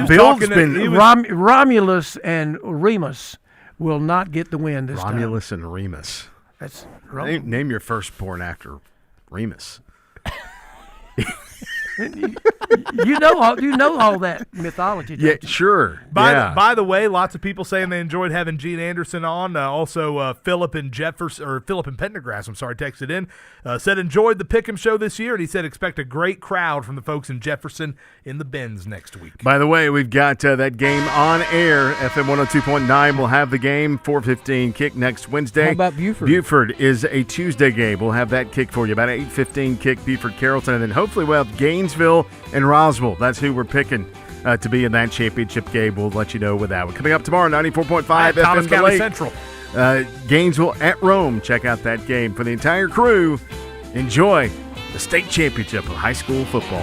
S4: Bill's been
S21: Romulus and Remus will not get the win this time.
S4: Romulus and Remus.
S21: That's
S4: name your firstborn actor, Remus.
S21: You know all that mythology.
S4: Yeah, sure.
S6: By the way, lots of people saying they enjoyed having Gene Anderson on. Also, Philip and Pendergrass, texted in, said enjoyed the Pick'em show this year, and he said expect a great crowd from the folks in Jefferson in the Benz next week.
S4: By the way, we've got that game on air. FM 102.9 will have the game. 4:15 kick next Wednesday.
S7: How about Buford?
S4: Buford is a Tuesday game. We'll have that kick for you. About 8:15 kick Buford Carrollton, and then hopefully we'll have Gainesville and Roswell. That's who we're picking to be in that championship game. We'll let you know with that one. Coming up tomorrow, 94.5
S6: Thomas
S4: FM
S6: County
S4: Lake.
S6: Central.
S4: Gainesville at Rome. Check out that game. For the entire crew, enjoy the state championship of high school football.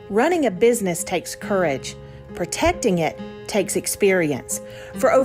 S13: Running a business takes courage. Protecting it takes experience. For over